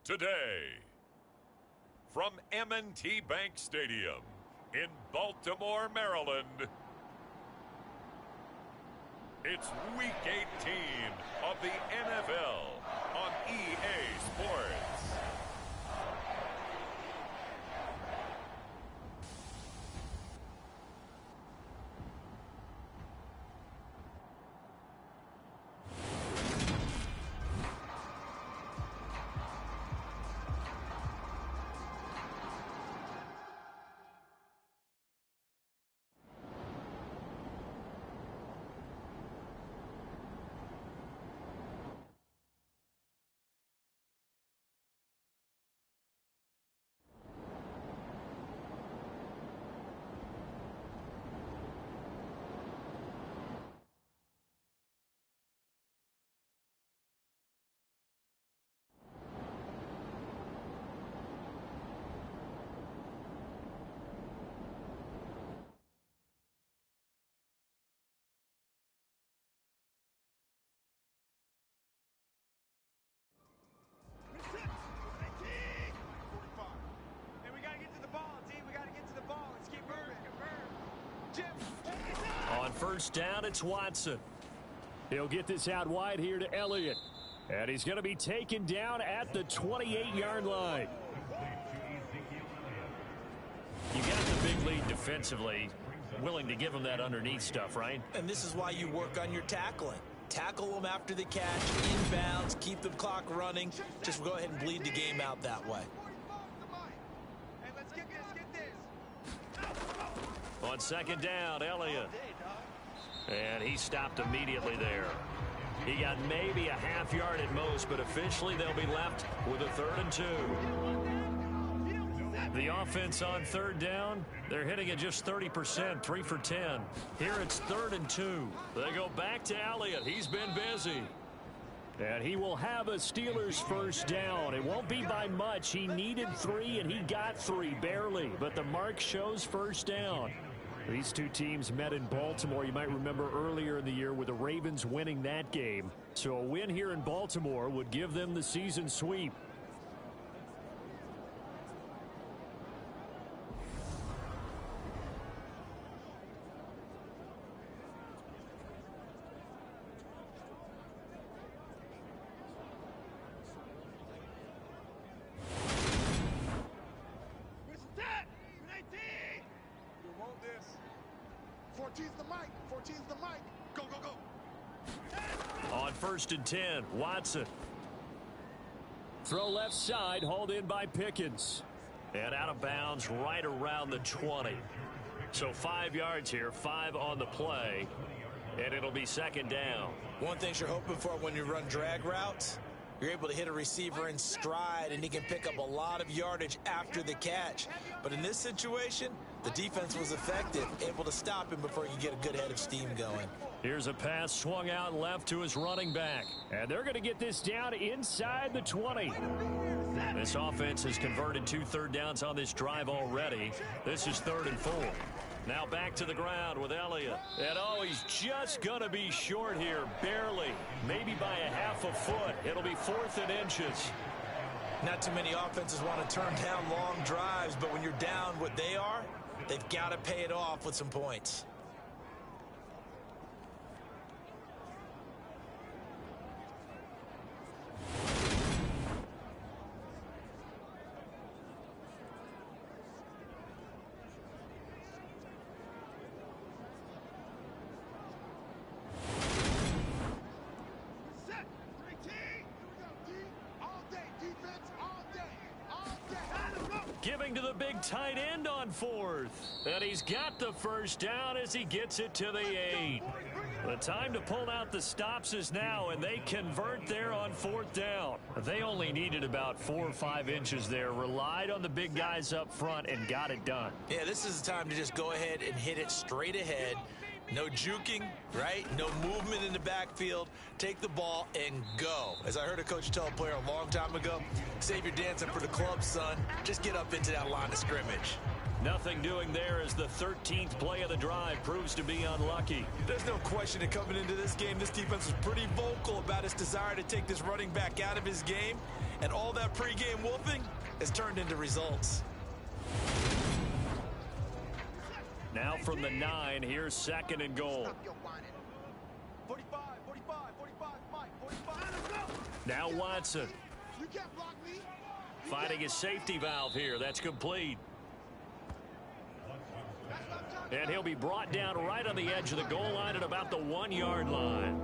today, from M&T Bank Stadium in Baltimore, Maryland, It's Week 18 of the MFL on EA Sports. On first down, it's Watson. He'll get this out wide here to Elliott. And he's going to be taken down at the 28-yard line. You got the big lead defensively. Willing to give him that underneath stuff, right? And this is why you work on your tackling. Tackle them after the catch, inbounds, keep the clock running. Just go ahead and bleed the game out that way. On second down, Elliott. And he stopped immediately there. He got maybe a half yard at most, but officially they'll be left with a 3rd and 2. The offense on third down, they're hitting it just 30%, 3 for 10. Here it's 3rd and 2. They go back to Elliott. He's been busy. And he will have a Steelers first down. It won't be by much. He needed 3, and he got 3, barely. But the mark shows first down. These two teams met in Baltimore. You might remember earlier in the year with the Ravens winning that game. So a win here in Baltimore would give them the season sweep. On 1st and 10, Watson. Throw left side, hauled in by Pickens. And out of bounds right around the 20. So 5 yards here, 5 on the play. And it'll be 2nd down. One thing you're hoping for when you run drag routes, you're able to hit a receiver in stride, and he can pick up a lot of yardage after the catch. But in this situation, the defense was effective, able to stop him before he could get a good head of steam going. Here's a pass swung out left to his running back. And they're going to get this down inside the 20. This offense has converted 2 third downs on this drive already. This is 3rd and 4. Now back to the ground with Elliott. And oh, he's just going to be short here, barely. Maybe by a half a foot. It'll be 4th and inches. Not too many offenses want to turn down long drives, but when you're down what they are, they've got to pay it off with some points. Giving to the big tight end on 4th. And he's got the first down as he gets it to the 8. The time to pull out the stops is now, and they convert there on 4th down. They only needed about 4 or 5 inches there, relied on the big guys up front, and got it done. Yeah, this is the time to just go ahead and hit it straight ahead. No juking, right? No movement in the backfield. Take the ball and go. As I heard a coach tell a player a long time ago, save your dancing for the club, son. Just get up into that line of scrimmage. Nothing doing there as the 13th play of the drive proves to be unlucky. There's no question that coming into this game, this defense was pretty vocal about its desire to take this running back out of his game. And all that pregame wolfing has turned into results. Now from the 9, here's 2nd and goal. 45, 45, 45, Mike, 45. Let's go. Now Watson. You can't block me. Finding his safety valve here. That's complete. And he'll be brought down right on the edge of the goal line at about the 1-yard line.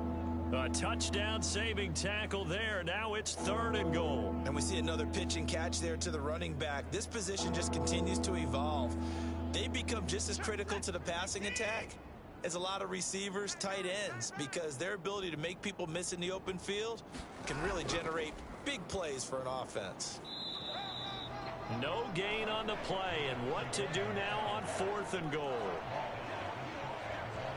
A touchdown saving tackle there. Now it's 3rd and goal. And we see another pitch and catch there to the running back. This position just continues to evolve. They become just as critical to the passing attack as a lot of receivers, tight ends, because their ability to make people miss in the open field can really generate big plays for an offense. No gain on the play, and what to do now on 4th and goal.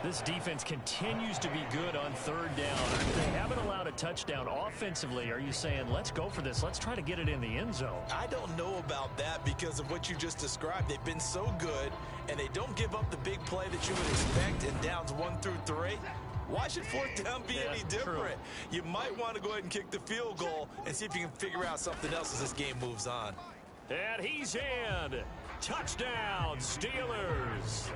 This defense continues to be good on 3rd down. They haven't allowed a touchdown offensively. Are you saying, let's go for this, let's try to get it in the end zone? I don't know about that because of what you just described. They've been so good, and they don't give up the big play that you would expect in downs 1 through 3. Why should 4th down be any different? True. You might want to go ahead and kick the field goal and see if you can figure out something else as this game moves on. And he's in. Touchdown, Steelers.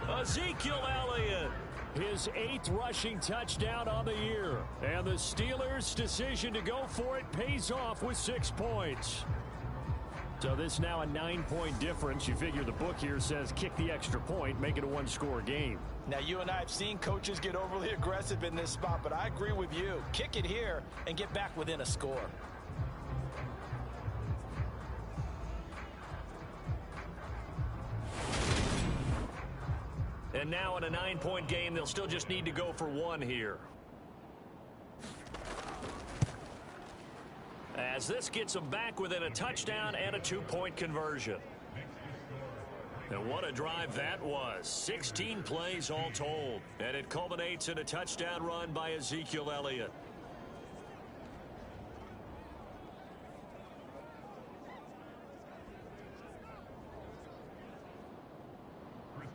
Ezekiel Elliott, his 8th rushing touchdown on the year. And the Steelers' decision to go for it pays off with 6 points. So this now a 9-point difference. You figure the book here says kick the extra point, make it a 1-score game. Now, you and I have seen coaches get overly aggressive in this spot, but I agree with you. Kick it here and get back within a score. And now in a 9-point game, they'll still just need to go for 1 here. As this gets them back within a touchdown and a 2-point conversion. And what a drive that was. 16 plays all told. And it culminates in a touchdown run by Ezekiel Elliott.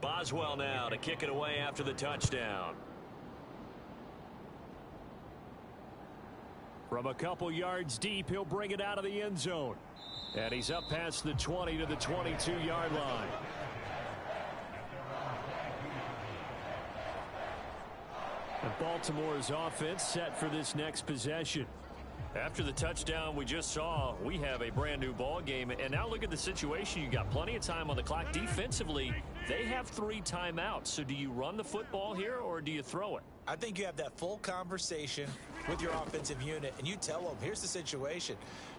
Boswell now to kick it away after the touchdown. From a couple yards deep, he'll bring it out of the end zone. And he's up past the 20 to the 22-yard line. And Baltimore's offense set for this next possession. After the touchdown we just saw, we have a brand new ball game. And now look at the situation. You got plenty of time on the clock. Defensively, they have 3 timeouts. So do you run the football here or do you throw it? I think you have that full conversation with your offensive unit, and you tell them, here's the situation.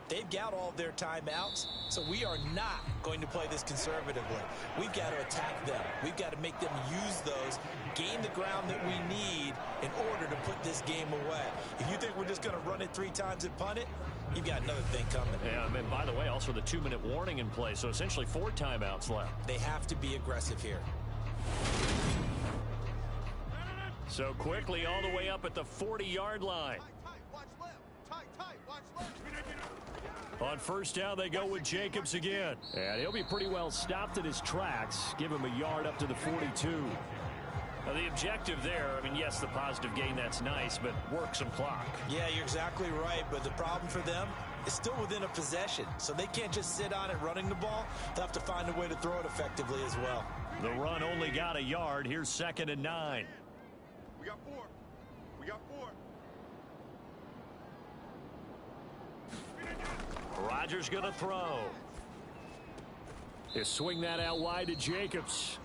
They've got all of their timeouts, so we are not going to play this conservatively. We've got to attack them. We've got to make them use those, gain the ground that we need in order to put this game away. If you think we're just going to run it 3 times and punt it, you've got another thing coming. Yeah, and by the way, also the 2-minute warning in play, so essentially 4 timeouts left. They have to be aggressive here. So quickly all the way up at the 40-yard line. Watch left. Tight, watch left. On 1st down, they go with Jacobs again. And he'll be pretty well stopped in his tracks. Give him a yard up to the 42. Now, the objective there, I mean, yes, the positive gain, that's nice, but work some clock. Yeah, you're exactly right, but the problem for them is still within a possession, so they can't just sit on it running the ball. They'll have to find a way to throw it effectively as well. The run only got a yard. Here's 2nd and 9. We got 4. We got 4. Rodgers going to throw. He'll swing that out wide to Jacobs.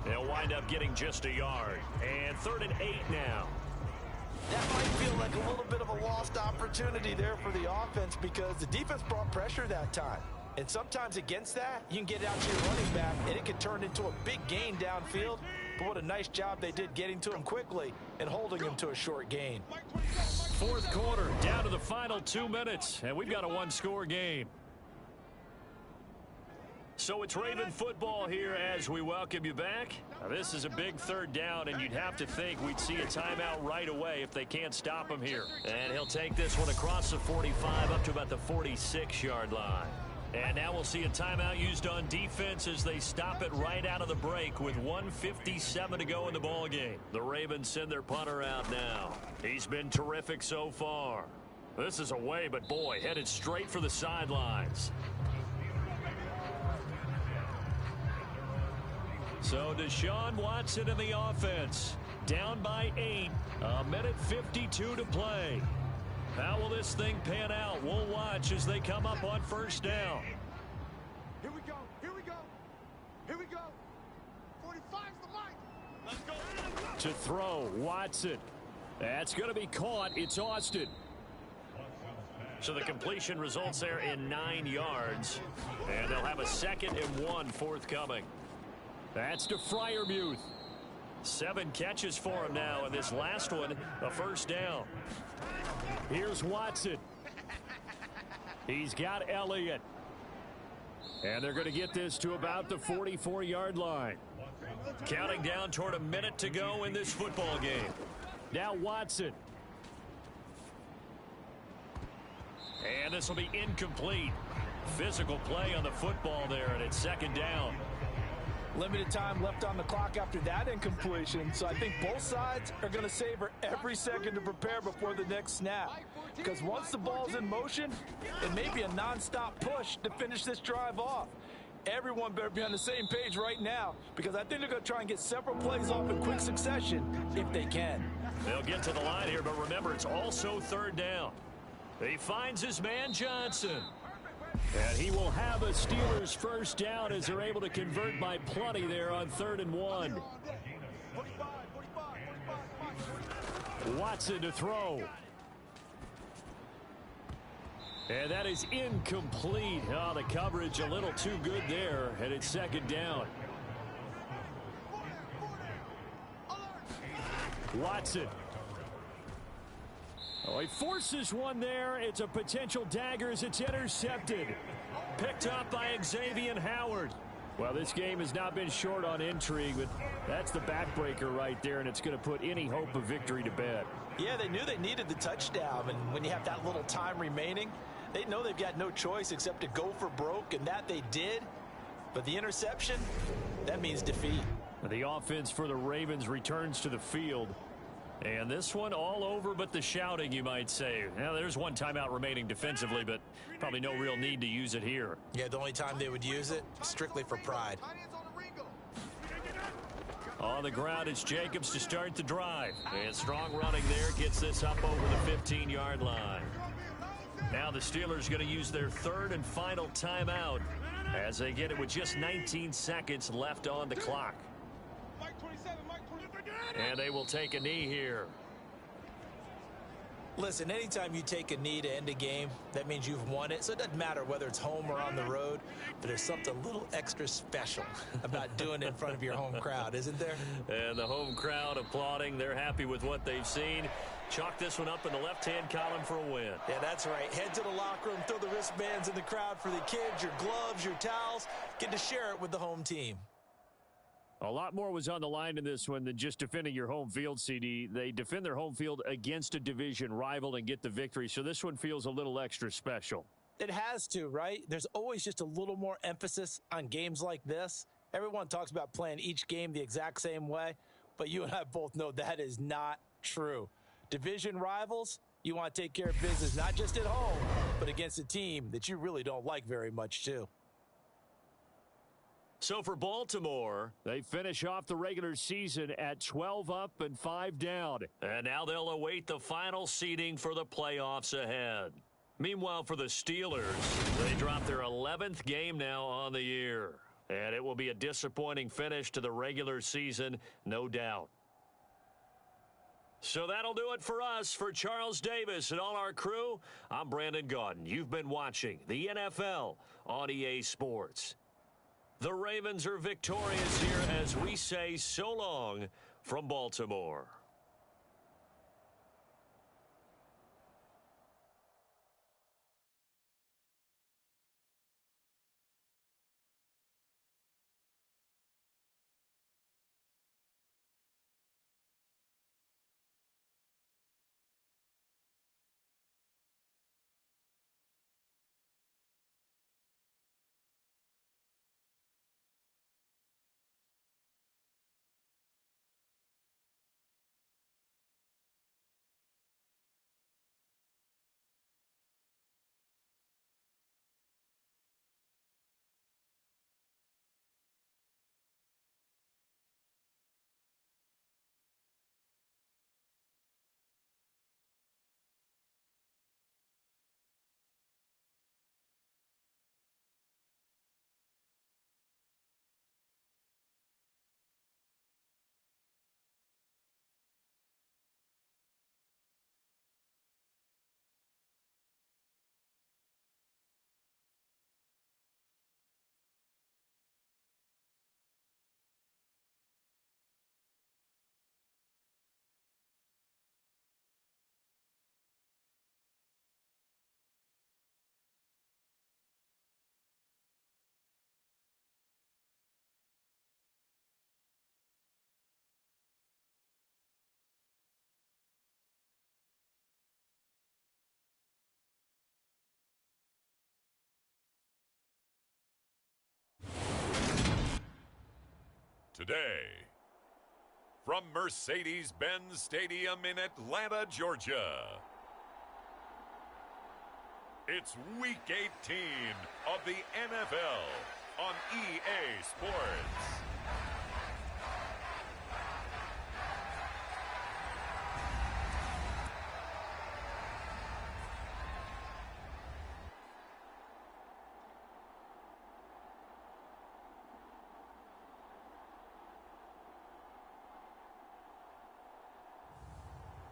They'll wind up getting just a yard. And 3rd and 8 now. That might feel like a little bit of a lost opportunity there for the offense because the defense brought pressure that time. And sometimes against that, you can get out to your running back, and it can turn into a big gain downfield. But what a nice job they did getting to him quickly and holding him to a short gain. 4th quarter, down to the final 2 minutes, and we've got a 1-score game. So it's Raven football here as we welcome you back. Now, this is a big 3rd down, and you'd have to think we'd see a timeout right away if they can't stop him here. And he'll take this one across the 45 up to about the 46-yard line. And now we'll see a timeout used on defense as they stop it right out of the break with 1:57 to go in the ballgame. The Ravens send their punter out now. He's been terrific so far. This is away, but boy, headed straight for the sidelines. So Deshaun Watson in the offense. Down by 8. 1:52 to play. How will this thing pan out? We'll watch as they come up on first down. Here we go. Here we go. Here we go. 45's the mic. Let's go. To throw, Watson. That's going to be caught. It's Austin. So the completion results there in 9 yards. And they'll have a 2nd and 1 forthcoming. That's to Freiermuth. 7 catches for him now, and this last one, a first down. Here's Watson. He's got Elliott. And they're going to get this to about the 44-yard line. Counting down toward a minute to go in this football game. Now Watson. And this will be incomplete. Physical play on the football there, and it's 2nd down. Limited time left on the clock after that incompletion, so I think both sides are going to savor every second to prepare before the next snap. Because once the ball's in motion, it may be a nonstop push to finish this drive off. Everyone better be on the same page right now, because I think they're going to try and get several plays off in quick succession if they can. They'll get to the line here, but remember, it's also 3rd down. He finds his man Johnson. And he will have a Steelers first down as they're able to convert by plenty there on 3rd and 1. Watson to throw. And that is incomplete. Oh, the coverage a little too good there, and it's 2nd down. Watson. Oh, he forces one there. It's a potential dagger as it's intercepted. Picked up by Xavier Howard. Well, this game has not been short on intrigue, but that's the backbreaker right there, and it's going to put any hope of victory to bed. Yeah, they knew they needed the touchdown, and when you have that little time remaining, they know they've got no choice except to go for broke, and that they did. But the interception, that means defeat. The offense for the Ravens returns to the field. And this one all over but the shouting, you might say. Now, there's one timeout remaining defensively, but probably no real need to use it here. Yeah, the only time they would use it, strictly for pride. On the ground, it's Jacobs to start the drive. And strong running there gets this up over the 15-yard line. Now the Steelers going to use their 3rd and final timeout as they get it with just 19 seconds left on the clock. And they will take a knee here. Listen, anytime you take a knee to end a game, that means you've won it. So it doesn't matter whether it's home or on the road, but there's something a little extra special about doing it in front of your home crowd, isn't there? And the home crowd applauding. They're happy with what they've seen. Chalk this one up in the left-hand column for a win. Yeah, that's right. Head to the locker room, throw the wristbands in the crowd for the kids, your gloves, your towels. Get to share it with the home team. A lot more was on the line in this one than just defending your home field, CD. They defend their home field against a division rival and get the victory, so this one feels a little extra special. It has to, right? There's always just a little more emphasis on games like this. Everyone talks about playing each game the exact same way, but you and I both know that is not true. Division rivals, you want to take care of business not just at home, but against a team that you really don't like very much, too. So for Baltimore, they finish off the regular season at 12 up and 5 down. And now they'll await the final seeding for the playoffs ahead. Meanwhile, for the Steelers, they drop their 11th game now on the year. And it will be a disappointing finish to the regular season, no doubt. So that'll do it for us. For Charles Davis and all our crew, I'm Brandon Gaudin. You've been watching the NFL on EA Sports. The Ravens are victorious here as we say so long from Baltimore. day. From Mercedes-Benz Stadium in Atlanta, Georgia, it's Week 18 of the NFL on EA Sports.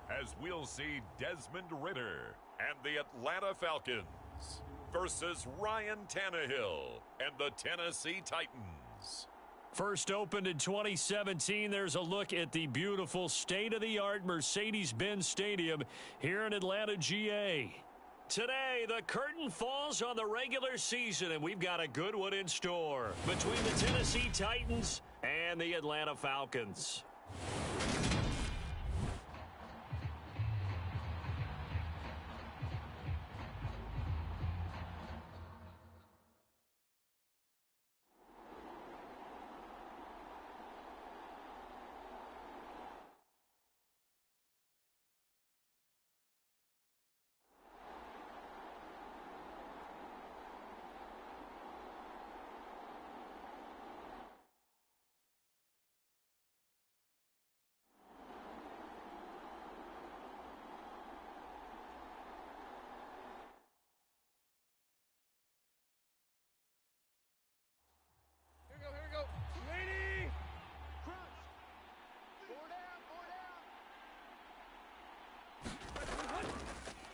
As we'll see Desmond Ridder and the Atlanta Falcons versus Ryan Tannehill and the Tennessee Titans. First opened in 2017, there's a look at the beautiful state-of-the-art Mercedes-Benz Stadium here in Atlanta, GA. Today, the curtain falls on the regular season, and we've got a good one in store between the Tennessee Titans and the Atlanta Falcons.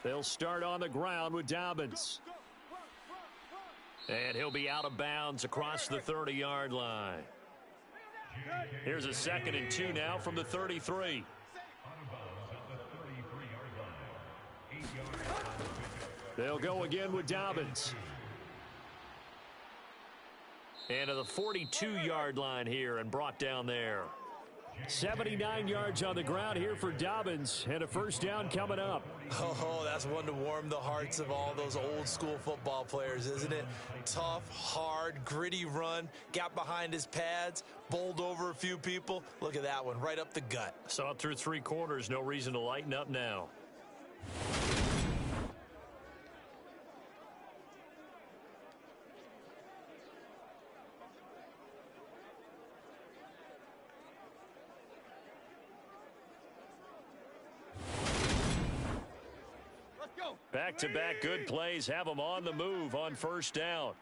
They'll start on the ground with Dobbins. And he'll be out of bounds across the 30-yard line. Here's a 2nd and 2 now from the 33. They'll go again with Dobbins. And to the 42-yard line here and brought down there. 79 yards on the ground here for Dobbins, and a first down coming up. Oh, that's one to warm the hearts of all those old school football players, isn't it? Tough, hard, gritty run, got behind his pads, bowled over a few people. Look at that one, right up the gut. Saw it through 3 quarters, no reason to lighten up now. Back-to-back good plays have them on the move on first down.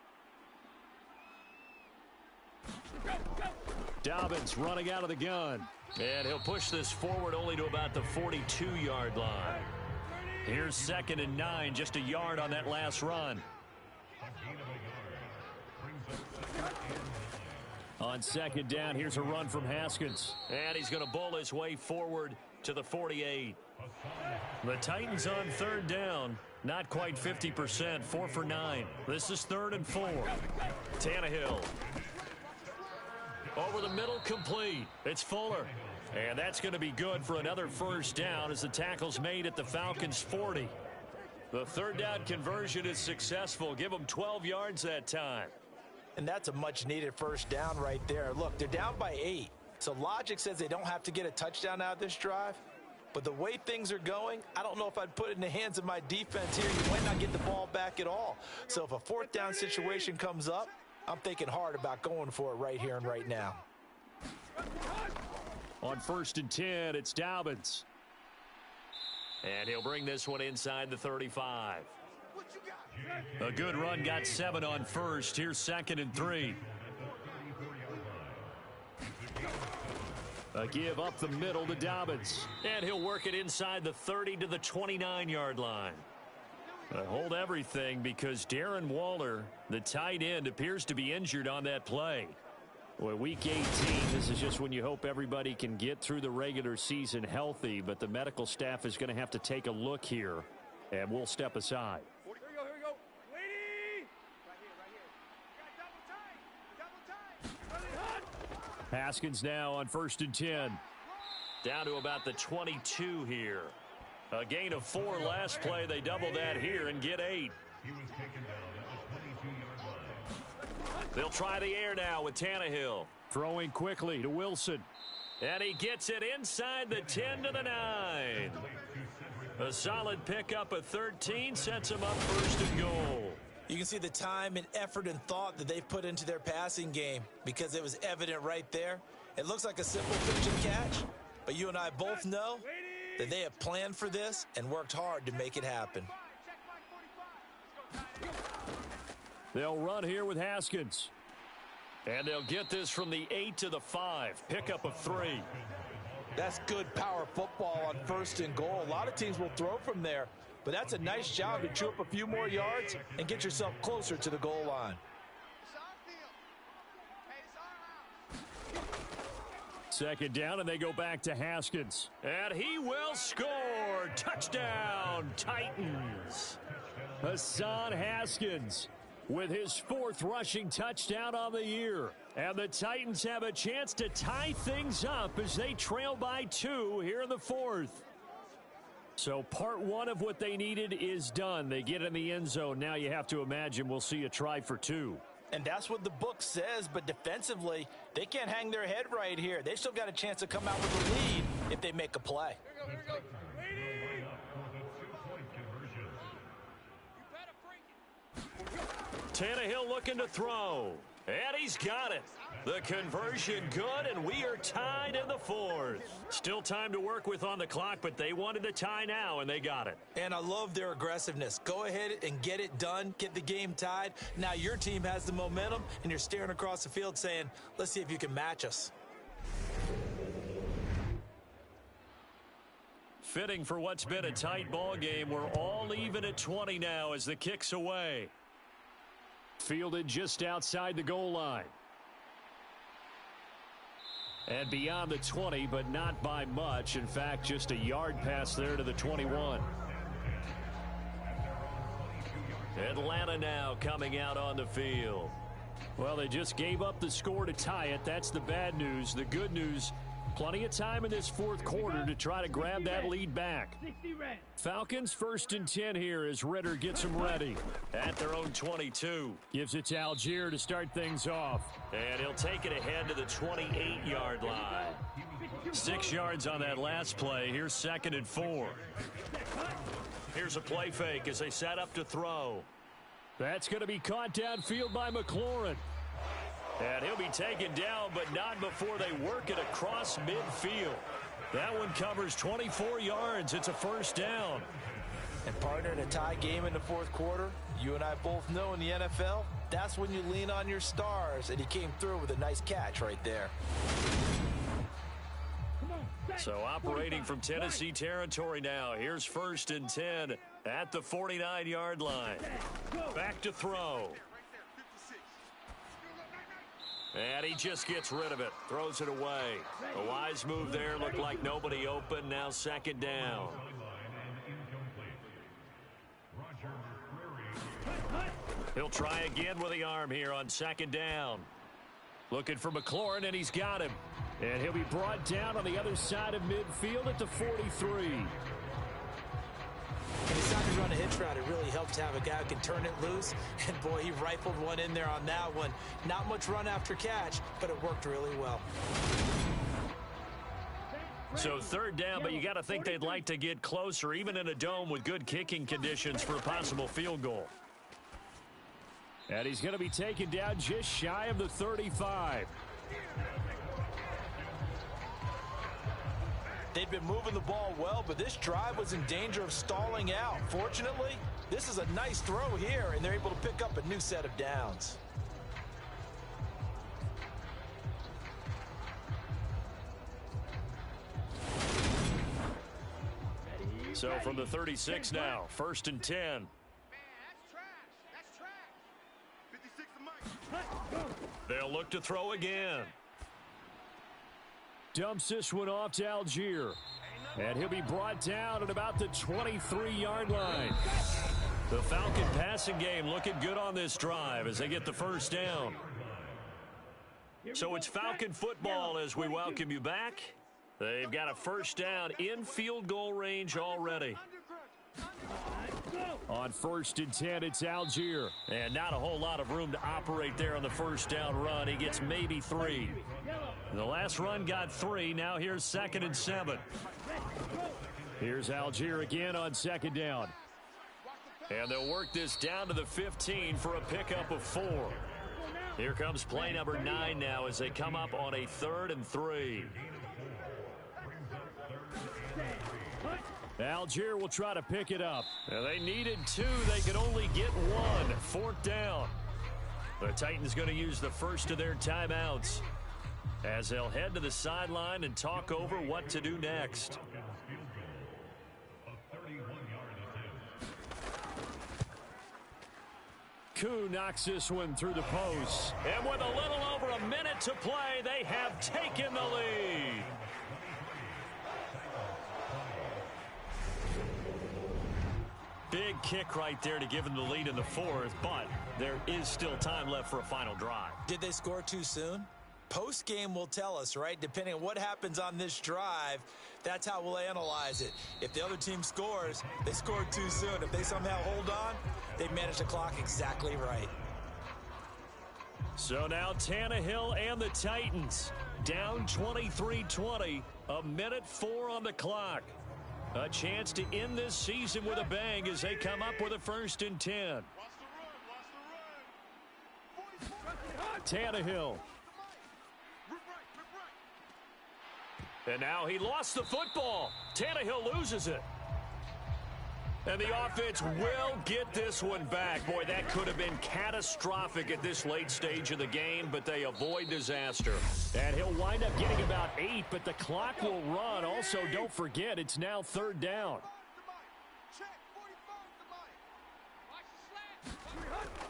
Dobbins running out of the gun. And he'll push this forward only to about the 42-yard line. Here's 2nd and 9, just a yard on that last run. On 2nd down, here's a run from Haskins. And he's going to bowl his way forward to the 48. The Titans on 3rd down, not quite 50%, 4 for 9. This is 3rd and 4. Tannehill. Over the middle, complete. It's Fuller. And that's going to be good for another first down as the tackle's made at the Falcons' 40. The 3rd down conversion is successful. Give them 12 yards that time. And that's a much-needed first down right there. Look, they're down by 8. So logic says they don't have to get a touchdown out of this drive. But the way things are going, I don't know if I'd put it in the hands of my defense here. You might not get the ball back at all. So if a 4th down situation comes up, I'm thinking hard about going for it right here and right now. On 1st and 10, it's Dobbins. And he'll bring this one inside the 35. A good run, got 7 on first. Here's 2nd and 3. A give up the middle to Dobbins. And he'll work it inside the 30 to the 29-yard line. Hold everything because Darren Waller, the tight end, appears to be injured on that play. Well, Week 18, this is just when you hope everybody can get through the regular season healthy, but the medical staff is going to have to take a look here, and we'll step aside. Here we go. Lady! Right here. Double time. Haskins now on 1st and 10. Down to about the 22 here. A gain of 4 last play. They double that here and get 8. He was taken down at the 22-yard line. They'll try the air now with Tannehill. Throwing quickly to Wilson. And he gets it inside the 10 to the 9. A solid pickup of 13 sets him up first and goal. You can see the time and effort and thought that they've put into their passing game because it was evident right there. It looks like a simple pitch and catch, but you and I both know that they have planned for this and worked hard to make it happen. They'll run here with Haskins. And they'll get this from the 8 to the 5. Pickup of 3. That's good power football on first and goal. A lot of teams will throw from there, but that's a nice job to chew up a few more yards and get yourself closer to the goal line. Second down, and they go back to Haskins. And he will score. Touchdown, Titans. Hassan Haskins with his 4th rushing touchdown on the year. And the Titans have a chance to tie things up as they trail by 2 here in the 4th. So part 1 of what they needed is done. They get in the end zone. Now you have to imagine we'll see a try for 2. And that's what the book says, but defensively, they can't hang their head right here. They've still got a chance to come out with a lead if they make a play. Here we go. Tannehill looking to throw. And he's got it. The conversion good, and we are tied in the 4th. Still time to work with on the clock, but they wanted the tie now, and they got it. And I love their aggressiveness. Go ahead and get it done. Get the game tied. Now your team has the momentum, and you're staring across the field saying, let's see if you can match us. Fitting for what's been a tight ball game. We're all even at 20 now as the kick's away. Fielded just outside the goal line. And beyond the 20, but not by much. In fact, just a yard pass there to the 21. Atlanta now coming out on the field. Well, they just gave up the score to tie it. That's the bad news. The good news, plenty of time in this 4th quarter to try to grab that lead back. Falcons 1st and 10 here as Ritter gets them ready. At their own 22. Gives it to Algier to start things off. And he'll take it ahead to the 28-yard line. 6 yards on that last play. Here's 2nd and 4. Here's a play fake as they set up to throw. That's going to be caught downfield by McLaurin. And he'll be taken down, but not before they work it across midfield. That one covers 24 yards. It's a 1st down. And partner, in a tie game in the 4th quarter, you and I both know in the NFL, that's when you lean on your stars, and he came through with a nice catch right there. So operating from Tennessee territory now. Here's 1st and 10 at the 49-yard line. Back to throw. And he just gets rid of it. Throws it away. A wise move there. Looked like nobody open. Now 2nd down. He'll try again with the arm here on 2nd down. Looking for McLaurin, and he's got him. And he'll be brought down on the other side of midfield at the 43. He decided to run a hitch route. It really helps to have a guy who can turn it loose. And, boy, he rifled one in there on that one. Not much run after catch, but it worked really well. So 3rd down, but you got to think they'd like to get closer, even in a dome with good kicking conditions for a possible field goal. And he's going to be taken down just shy of the 35. They'd been moving the ball well, but this drive was in danger of stalling out. Fortunately, this is a nice throw here, and they're able to pick up a new set of downs. So from the 36 now, 1st and 10. Man, that's trash. That's trash. 56 to Mike. They'll look to throw again. Dumps this one off to Algier. And he'll be brought down at about the 23-yard line. The Falcon passing game looking good on this drive as they get the 1st down. So it's Falcon football as we welcome you back. They've got a 1st down in field goal range already. On 1st and 10, it's Algier. And not a whole lot of room to operate there on the first down run. He gets maybe 3. The last run got 3. Now here's 2nd and 7. Here's Algier again on 2nd down. And they'll work this down to the 15 for a pickup of 4. Here comes play number 9 now as they come up on a 3rd and 3. Algier will try to pick it up. Now they needed 2. They could only get 1. 4th down. The Titans going to use the first of their timeouts as they'll head to the sideline and talk over what to do next. Koo knocks this one through the post. And with a little over a minute to play, they have taken the lead. Big kick right there to give them the lead in the 4th, but there is still time left for a final drive. Did they score too soon? Post-game will tell us, right? Depending on what happens on this drive, that's how we'll analyze it. If the other team scores, they scored too soon. If they somehow hold on, they managed the clock exactly right. So now Tannehill and the Titans down 23-20, a minute 4 on the clock. A chance to end this season with a bang as they come up with a 1st and 10. Tannehill. And now he lost the football. Tannehill loses it. And the offense will get this one back. Boy, that could have been catastrophic at this late stage of the game, but they avoid disaster. And he'll wind up getting about 8, but the clock will run. Also, don't forget, it's now 3rd down.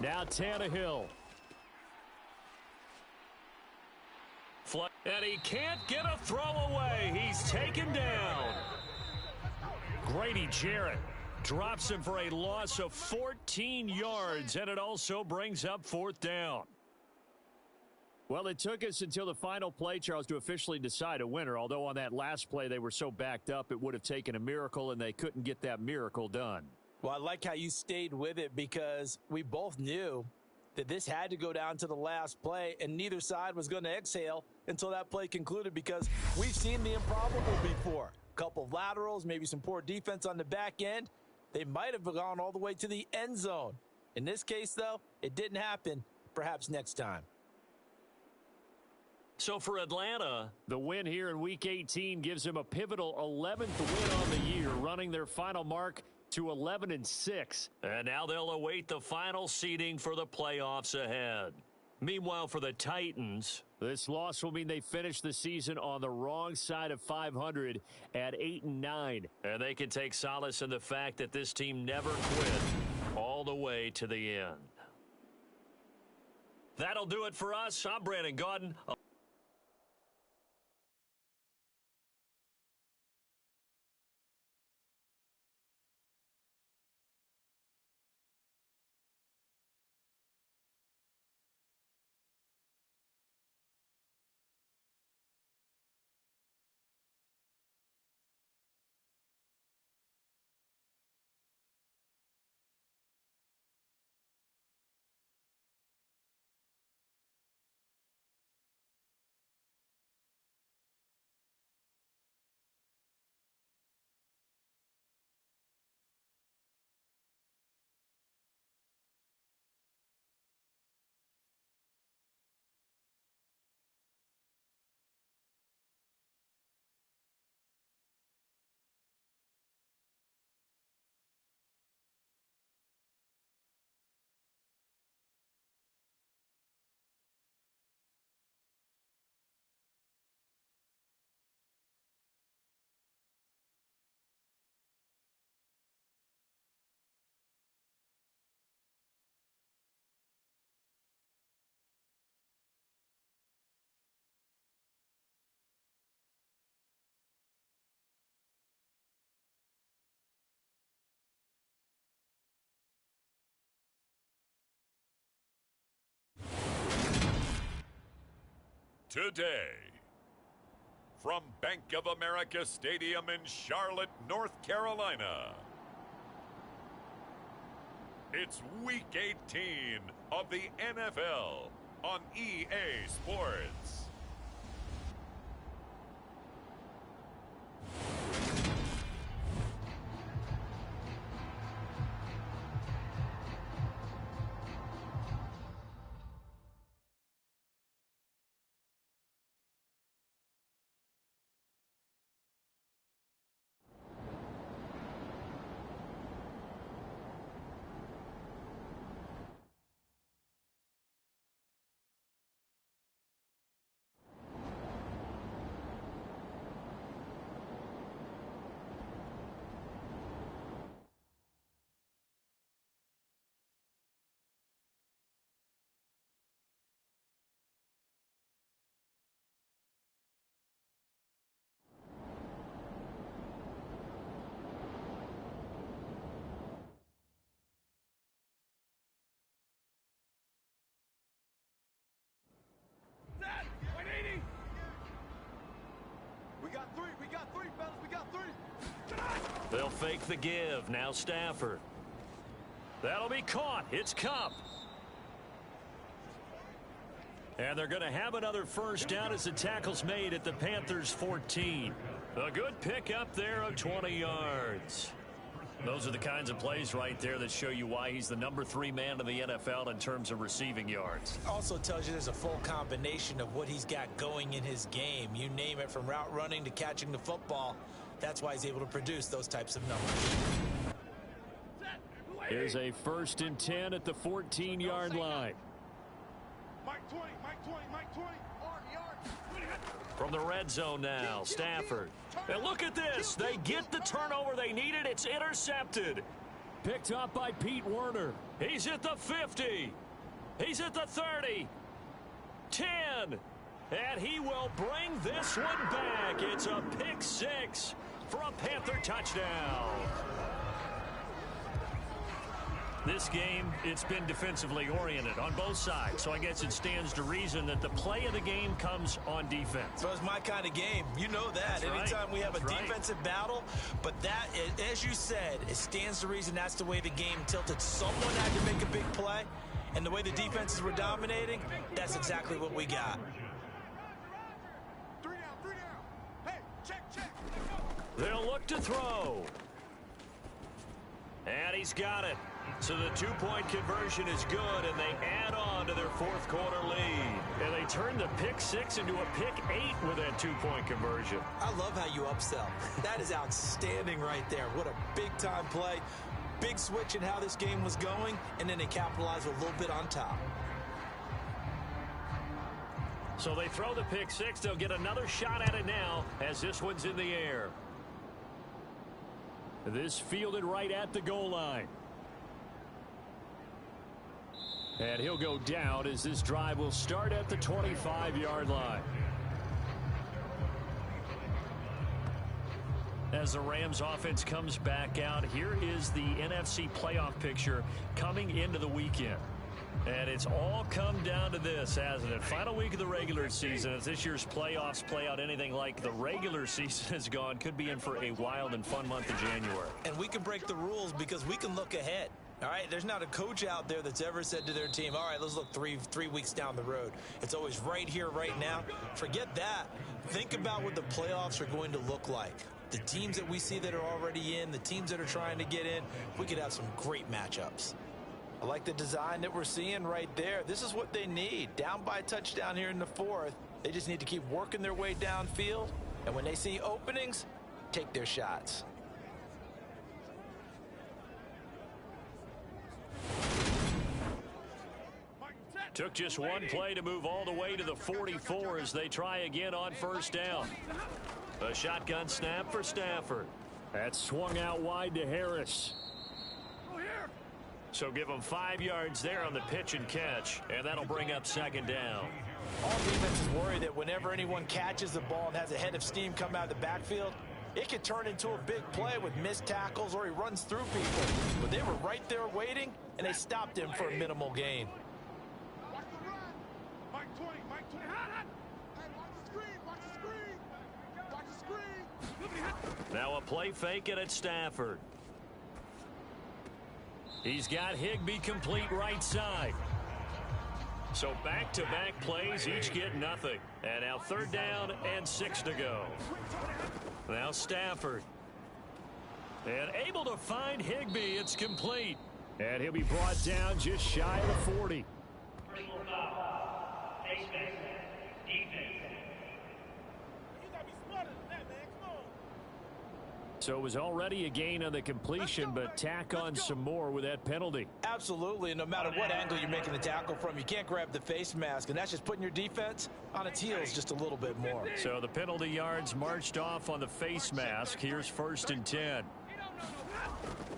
Now Tannehill. And he can't get a throw away. He's taken down. Grady Jarrett drops him for a loss of 14 yards, and it also brings up 4th down. Well, it took us until the final play, Charles, to officially decide a winner, although on that last play they were so backed up it would have taken a miracle, and they couldn't get that miracle done. Well, I like how you stayed with it because we both knew that this had to go down to the last play, and neither side was going to exhale until that play concluded because we've seen the improbable before. A couple of laterals, maybe some poor defense on the back end. They might have gone all the way to the end zone. In this case, though, it didn't happen. Perhaps next time. So for Atlanta, the win here in Week 18 gives them a pivotal 11th win on the year, running their final mark to 11-6. And now they'll await the final seeding for the playoffs ahead. Meanwhile, for the Titans, this loss will mean they finish the season on the wrong side of 500 at 8-9. And they can take solace in the fact that this team never quit all the way to the end. That'll do it for us. I'm Brandon Gaudin. Today, from Bank of America Stadium in Charlotte, North Carolina, It's Week 18 of the NFL on EA Sports. We got three, fellas. We got three. They'll fake the give. Now Stafford. That'll be caught. It's Cup. And they're going to have another first down as the tackle's made at the Panthers' 14. A good pick up there of 20 yards. Those are the kinds of plays right there that show you why he's the number 3 man in the NFL in terms of receiving yards. Also tells you there's a full combination of what he's got going in his game. You name it, from route running to catching the football. That's why he's able to produce those types of numbers. Here's a 1st and 10 at the 14-yard line. Mike 20, Mike 20, Mike 20. From the red zone now, Stafford. And look at this. They get the turnover they needed. It's intercepted. Picked up by Pete Werner. He's at the 50. He's at the 30. 10. And he will bring this one back. It's a pick 6 for a Panther touchdown. This game, it's been defensively oriented on both sides, so I guess it stands to reason that the play of the game comes on defense. So it's my kind of game. You know that. That's Anytime right. we have a That's defensive battle, but that, as you said, it stands to reason that's the way the game tilted. Someone had to make a big play, and the way the defenses were dominating, that's exactly what we got. Three down. Hey, check. They'll look to throw. And he's got it. So the 2-point conversion is good, and they add on to their 4th quarter lead. And they turn the pick 6 into a pick 8 with that 2-point conversion. I love how you upsell. That is outstanding right there. What a big-time play. Big switch in how this game was going, and then they capitalized a little bit on top. So they throw the pick 6. They'll get another shot at it now as this one's in the air. This fielded right at the goal line. And he'll go down as this drive will start at the 25-yard line. As the Rams offense comes back out, here is the NFC playoff picture coming into the weekend. And it's all come down to this, hasn't it? Final week of the regular season. As this year's playoffs play out anything like the regular season has gone, could be in for a wild and fun month of January. And we can break the rules because we can look ahead. All right, there's not a coach out there that's ever said to their team, all right, let's look three weeks down the road. It's always right here, right now. Forget that. Think about what the playoffs are going to look like. The teams that we see that are already in, the teams that are trying to get in, we could have some great matchups. I like the design that we're seeing right there. This is what they need. Down by a touchdown here in the 4th. They just need to keep working their way downfield. And when they see openings, take their shots. Took just one play to move all the way to the 44 as they try again on 1st down. A shotgun snap for Stafford. That's swung out wide to Harris. So give them 5 yards there on the pitch and catch, and that'll bring up 2nd down. All defenses worry that whenever anyone catches the ball and has a head of steam come out of the backfield, it could turn into a big play with missed tackles or he runs through people. But they were right there waiting, and they stopped him for a minimal gain. Watch the run. Mike 20, Mike 20. Hey, watch the screen. Now a play fake, and it's Stafford. He's got Higbee complete right side. So back-to-back plays, each get nothing. And now 3rd down and 6 to go. Now Stafford. And able to find Higbee. It's complete. And he'll be brought down just shy of the 40. So it was already a gain on the completion, but tack on some more with that penalty. Absolutely, and no matter what angle you're making the tackle from, you can't grab the face mask, and that's just putting your defense on its heels just a little bit more. So the penalty yards marched off on the face mask. Here's 1st and 10.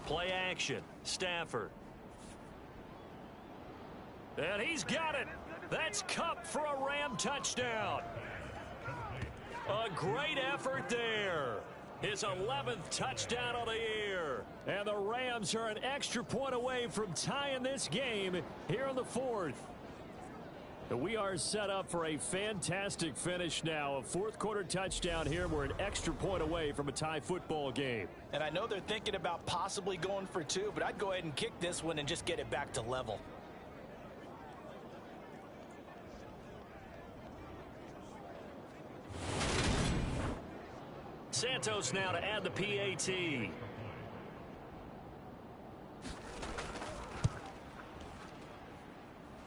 Play action. Stafford. And he's got it. That's Kupp for a Ram touchdown. A great effort there. His 11th touchdown of the year. And the Rams are an extra point away from tying this game here in the 4th. We are set up for a fantastic finish now. A 4th quarter touchdown here. We're an extra point away from a tie football game. And I know they're thinking about possibly going for 2, but I'd go ahead and kick this one and just get it back to level. Santos now to add the PAT.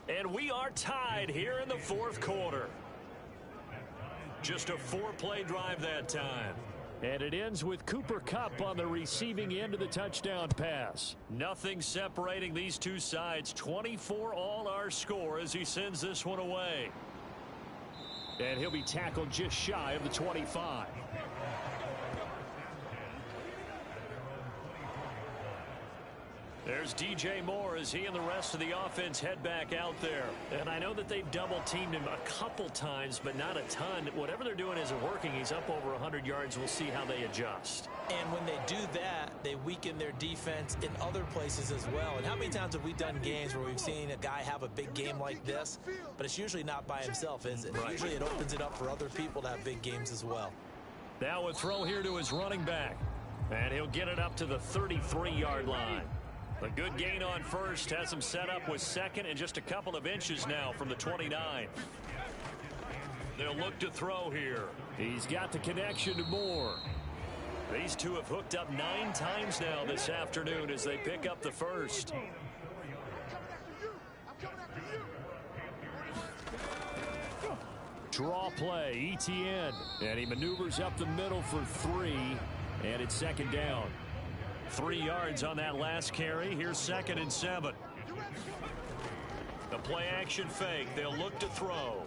And we are tied here in the 4th quarter. Just a 4-play drive that time. And it ends with Cooper Kupp on the receiving end of the touchdown pass. Nothing separating these two sides. 24 all our score as he sends this one away. And he'll be tackled just shy of the 25. There's DJ Moore as he and the rest of the offense head back out there. And I know that they've double-teamed him a couple times, but not a ton. Whatever they're doing isn't working. He's up over 100 yards. We'll see how they adjust. And when they do that, they weaken their defense in other places as well. And how many times have we done games where we've seen a guy have a big game like this, but it's usually not by himself, is it? Right. Usually it opens it up for other people to have big games as well. Now a throw here to his running back. And he'll get it up to the 33-yard line. A good gain on first has him set up with 2nd and just a couple of inches now from the 29. They'll look to throw here. He's got the connection to Moore. These two have hooked up 9 times now this afternoon as they pick up the first. Draw play, Etienne. And he maneuvers up the middle for 3. And it's 2nd down. 3 yards on that last carry. Here's 2nd and 7. The play action fake. They'll look to throw.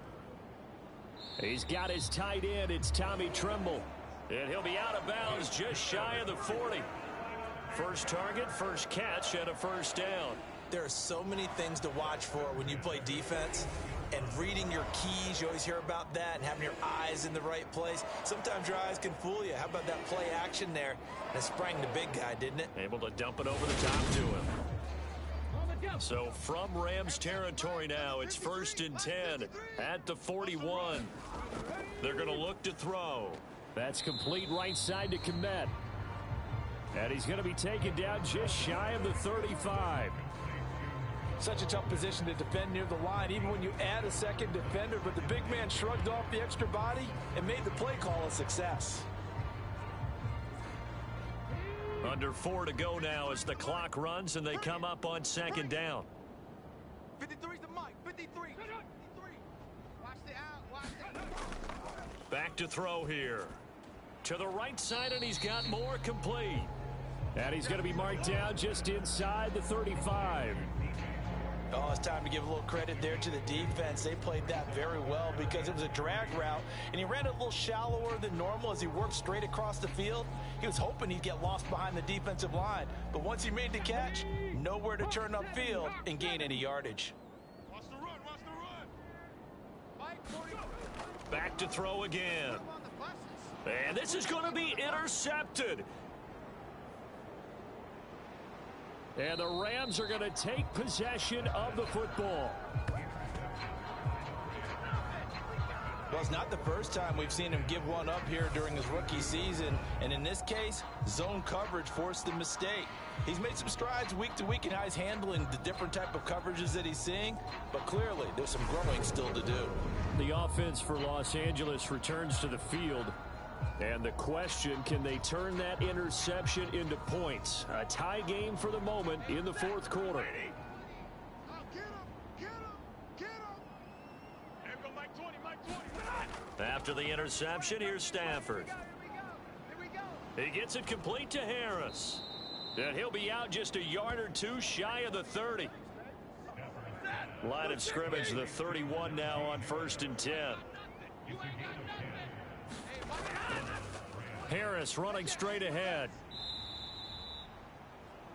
He's got his tight end. It's Tommy Tremble. And he'll be out of bounds just shy of the 40. First target, first catch, and a 1st down. There are so many things to watch for when you play defense. And reading your keys, you always hear about that, and having your eyes in the right place. Sometimes your eyes can fool you. How about that play action there? That sprang the big guy, didn't it? Able to dump it over the top to him. So from Rams territory now, it's 1st and 10 at the 41. They're going to look to throw. That's complete right side to Kmet. And he's going to be taken down just shy of the 35. Such a tough position to defend near the line, even when you add a 2nd defender, but the big man shrugged off the extra body and made the play call a success. Under 4 to go now as the clock runs and they come up on 2nd down. 53's the mic. 53. 53. Watch the out. Watch the... Back to throw here. To the right side, and he's got Moore complete. And he's going to be marked down just inside the 35. Oh, it's time to give a little credit there to the defense. They played that very well because it was a drag route, and he ran it a little shallower than normal as he worked straight across the field. He was hoping he'd get lost behind the defensive line, but once he made the catch, nowhere to turn upfield and gain any yardage. Watch the run. Watch the run. Back to throw again. And this is going to be intercepted. And the Rams are going to take possession of the football. Well, it's not the first time we've seen him give one up here during his rookie season. And in this case, zone coverage forced the mistake. He's made some strides week to week in how he's handling the different type of coverages that he's seeing. But clearly, there's some growing still to do. The offense for Los Angeles returns to the field. And the question, can they turn that interception into points? A tie game for the moment in the fourth quarter. After the interception, here's Stafford. He gets it complete to Harris. And he'll be out just a yard or two shy of the 30. Line of scrimmage, the 31 now on 1st and 10. Harris running straight ahead.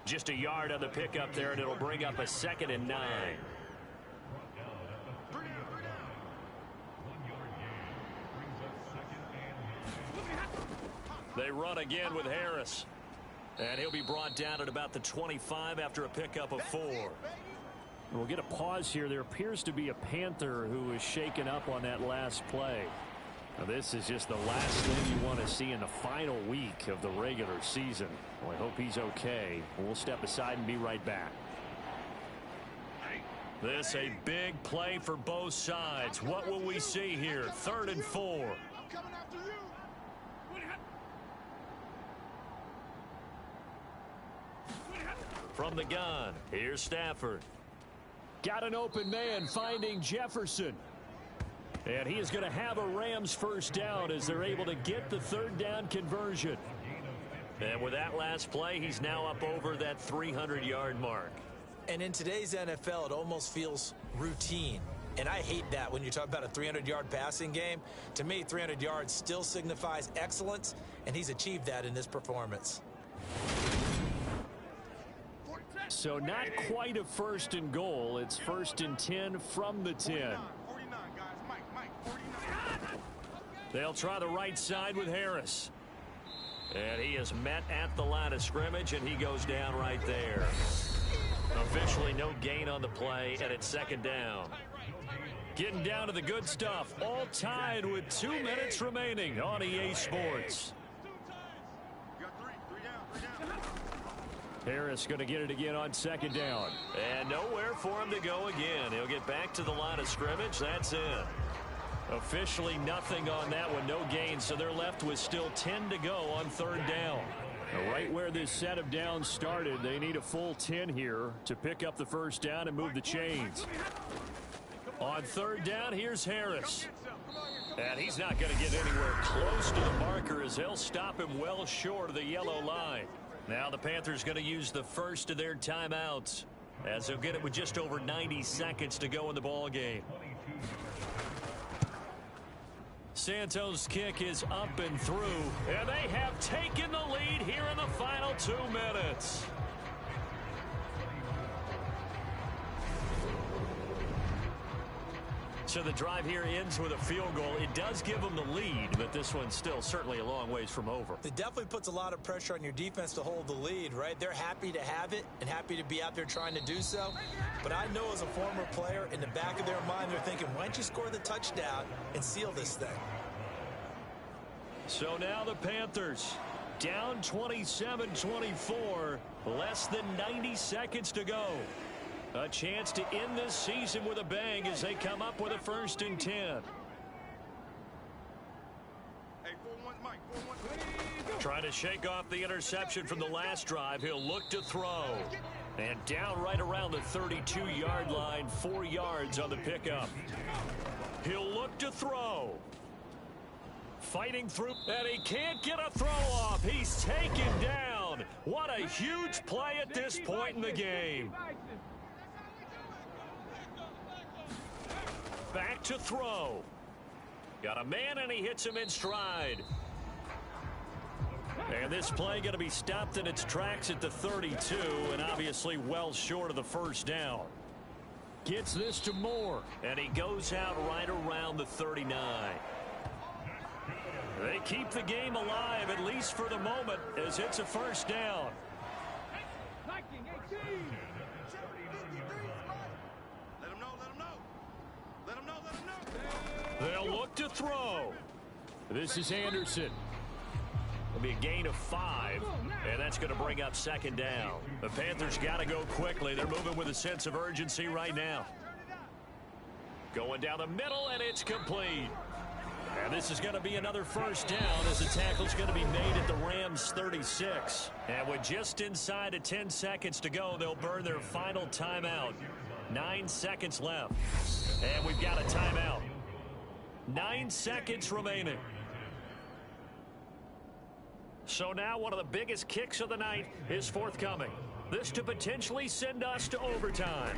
Just a yard on the pickup there, and it'll bring up a 2nd and 9. They run again with Harris. And he'll be brought down at about the 25 after a pickup of 4. We'll get a pause here. There appears to be a Panther who is shaken up on that last play. Now, this is just the last thing you want to see in the final week of the regular season. Well, I hope he's okay. We'll step aside and be right back. This a big play for both sides. What will we see here? 3rd and 4. I'm coming after you. From the gun, here's Stafford. Got an open man finding Jefferson. And he is going to have a Rams first down as they're able to get the 3rd down conversion. And with that last play, he's now up over that 300-yard mark. And in today's NFL, it almost feels routine. And I hate that when you talk about a 300-yard passing game. To me, 300 yards still signifies excellence, and he's achieved that in this performance. So not quite a 1st and goal. It's 1st and 10 from the 10. 49, guys. Mike, 49. They'll try the right side with Harris. And he is met at the line of scrimmage, and he goes down right there. Officially no gain on the play, and it's 2nd down. Getting down to the good stuff. All tied with 2 minutes remaining on EA Sports. Harris going to get it again on 2nd down. And nowhere for him to go again. He'll get back to the line of scrimmage. That's it. Officially nothing on that one. No gain. So they're left with still 10 to go on 3rd down. Right where this set of downs started, they need a full 10 here to pick up the 1st down and move the chains. On 3rd down, here's Harris. And he's not going to get anywhere close to the marker as they'll stop him well short of the yellow line. Now the Panthers going to use the first of their timeouts as they'll get it with just over 90 seconds to go in the ball game. Santos' kick is up and through, and they have taken the lead here in the final 2 minutes. So the drive here ends with a field goal. It does give them the lead, but this one's still certainly a long ways from over. It definitely puts a lot of pressure on your defense to hold the lead, right? They're happy to have it and happy to be out there trying to do so. But I know as a former player, in the back of their mind, they're thinking, why don't you score the touchdown and seal this thing? So now the Panthers down 27-24, less than 90 seconds to go. A chance to end this season with a bang as they come up with a 1st and 10. Hey, 4-1, Mike, 4-1. Trying to shake off the interception from the last drive. He'll look to throw. And down right around the 32-yard line, 4 yards on the pickup. He'll look to throw. Fighting through, and he can't get a throw off. He's taken down. What a huge play at this point in the game. Back to throw. Got a man, and he hits him in stride. And this play going to be stopped in its tracks at the 32, and obviously well short of the 1st down. Gets this to Moore, and he goes out right around the 39. They keep the game alive, at least for the moment, as it's a 1st down. They'll look to throw. This is Anderson. It'll be a gain of 5, and that's going to bring up second down. The Panthers got to go quickly. They're moving with a sense of urgency right now. Going down the middle, and it's complete. And this is going to be another first down as the tackle's going to be made at the Rams' 36. And with just inside of 10 seconds to go, they'll burn their final timeout. 9 seconds left. And we've got a timeout. 9 seconds remaining. So now one of the biggest kicks of the night is forthcoming. This to potentially send us to overtime.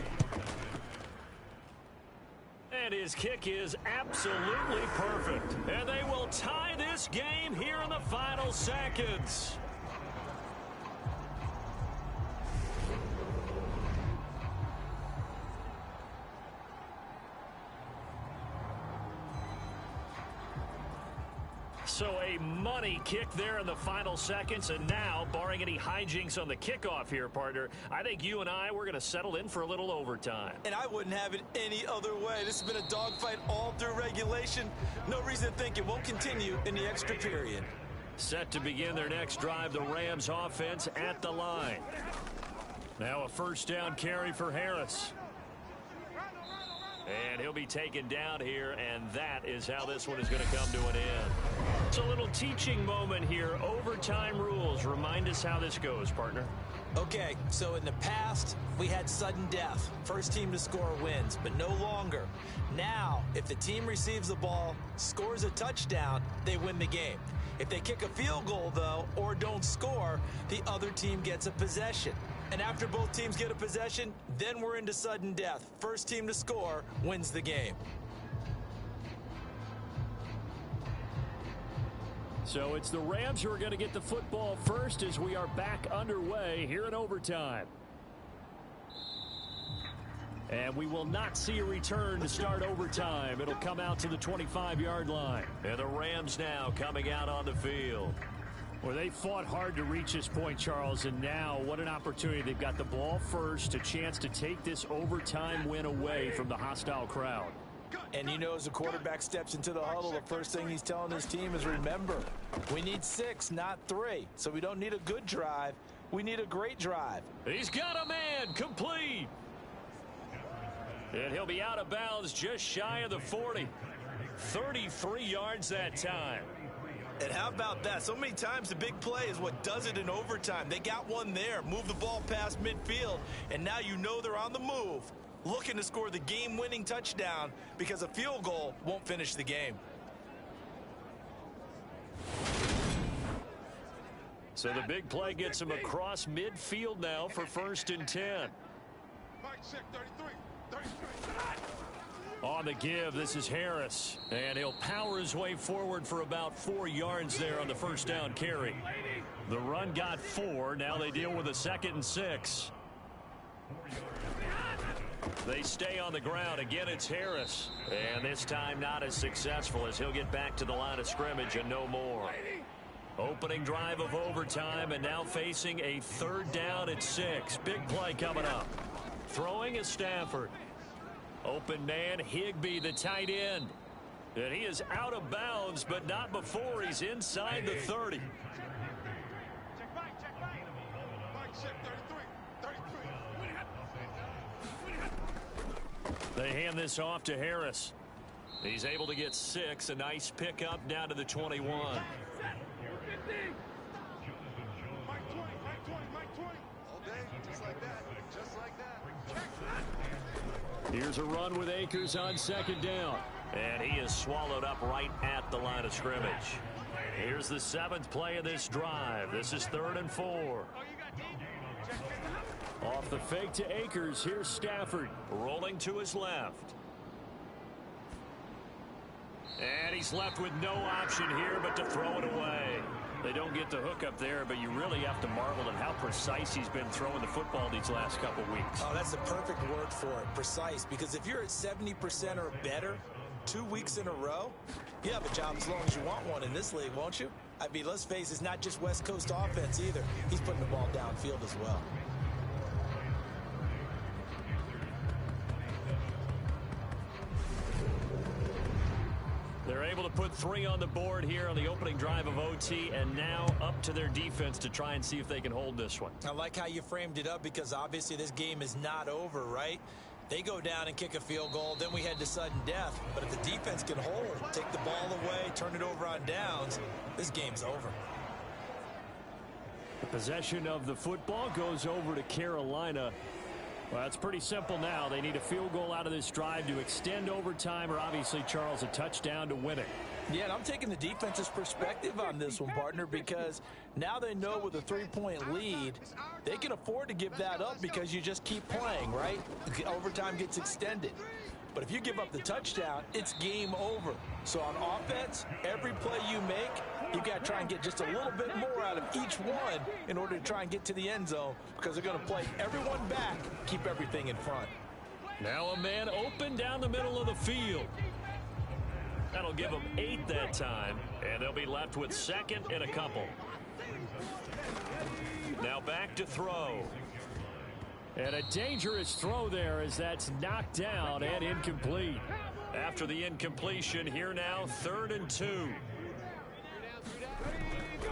And his kick is absolutely perfect. And they will tie this game here in the final seconds. So a money kick there in the final seconds. And now, barring any hijinks on the kickoff here, partner, I think you and I, we're going to settle in for a little overtime. And I wouldn't have it any other way. This has been a dogfight all through regulation. No reason to think it won't continue in the extra period. Set to begin their next drive, the Rams offense at the line. Now a first down carry for Harris. And he'll be taken down here, and that is how this one is going to come to an end. It's a little teaching moment here. Overtime rules. Remind us how this goes, partner. Okay, so in the past, we had sudden death. First team to score wins, but no longer. Now, if the team receives the ball, scores a touchdown, they win the game. If they kick a field goal, though, or don't score, the other team gets a possession. And after both teams get a possession, then we're into sudden death. First team to score wins the game. So it's the Rams who are going to get the football first as we are back underway here in overtime. And we will not see a return to start overtime. It'll come out to the 25-yard line. And the Rams now coming out on the field. Well, they fought hard to reach this point, Charles, and now what an opportunity. They've got the ball first, a chance to take this overtime win away from the hostile crowd. And you know, as the quarterback steps into the huddle, the first thing he's telling his team is, remember, we need 6, not 3. So we don't need a good drive. We need a great drive. He's got a man complete. And he'll be out of bounds just shy of the 40. 33 yards that time. And how about that? So many times the big play is what does it in overtime. They got one there, move the ball past midfield, and now you know they're on the move, looking to score the game-winning touchdown because a field goal won't finish the game. So the big play gets him across midfield now for 1st and 10. Mike, check 33. On the give, this is Harris. And he'll power his way forward for about 4 yards there on the first down carry. The run got 4. Now they deal with a 2nd and 6. They stay on the ground. Again, it's Harris. And this time not as successful as he'll get back to the line of scrimmage and no more. Opening drive of overtime and now facing a 3rd down at 6. Big play coming up. Throwing is Stafford. Open man, Higbee, the tight end. And he is out of bounds, but not before he's inside the 30. Check Mike, check Mike. Mike, check 33. They hand this off to Harris. He's able to get 6. A nice pickup down to the 21. Mike 20, Mike 20, Mike 20. All day, just like that, just like that. Here's a run with Akers on 2nd down. And he is swallowed up right at the line of scrimmage. Here's the 7th play of this drive. This is 3rd and 4. Off the fake to Akers. Here's Stafford rolling to his left. And he's left with no option here but to throw it away. They don't get the hook up there, but you really have to marvel at how precise he's been throwing the football these last couple weeks. Oh, that's the perfect word for it, precise, because if you're at 70% or better 2 weeks in a row, you have a job as long as you want one in this league, won't you? I mean, let's face it, it's not just West Coast offense either. He's putting the ball downfield as well. able to put 3 on the board here on the opening drive of OT, and now up to their defense to try and see if they can hold this one. I like how you framed it up because obviously this game is not over, right? They go down and kick a field goal, then we head to sudden death. But if the defense can hold, take the ball away, turn it over on downs, this game's over. The possession of the football goes over to Carolina. Well, it's pretty simple now. They need a field goal out of this drive to extend overtime, or obviously, Charles, a touchdown to win it. Yeah, and I'm taking the defense's perspective on this one, partner, because now they know with a 3-point lead, they can afford to give that up because you just keep playing, right? Overtime gets extended. But if you give up the touchdown, it's game over. So on offense, every play you make, you've got to try and get just a little bit more out of each one in order to try and get to the end zone because they're going to play everyone back, keep everything in front. Now a man open down the middle of the field. That'll give them 8 that time, and they'll be left with second and a couple. Now back to throw. And a dangerous throw there as that's knocked down and incomplete. After the incompletion, here now, 3rd and 2.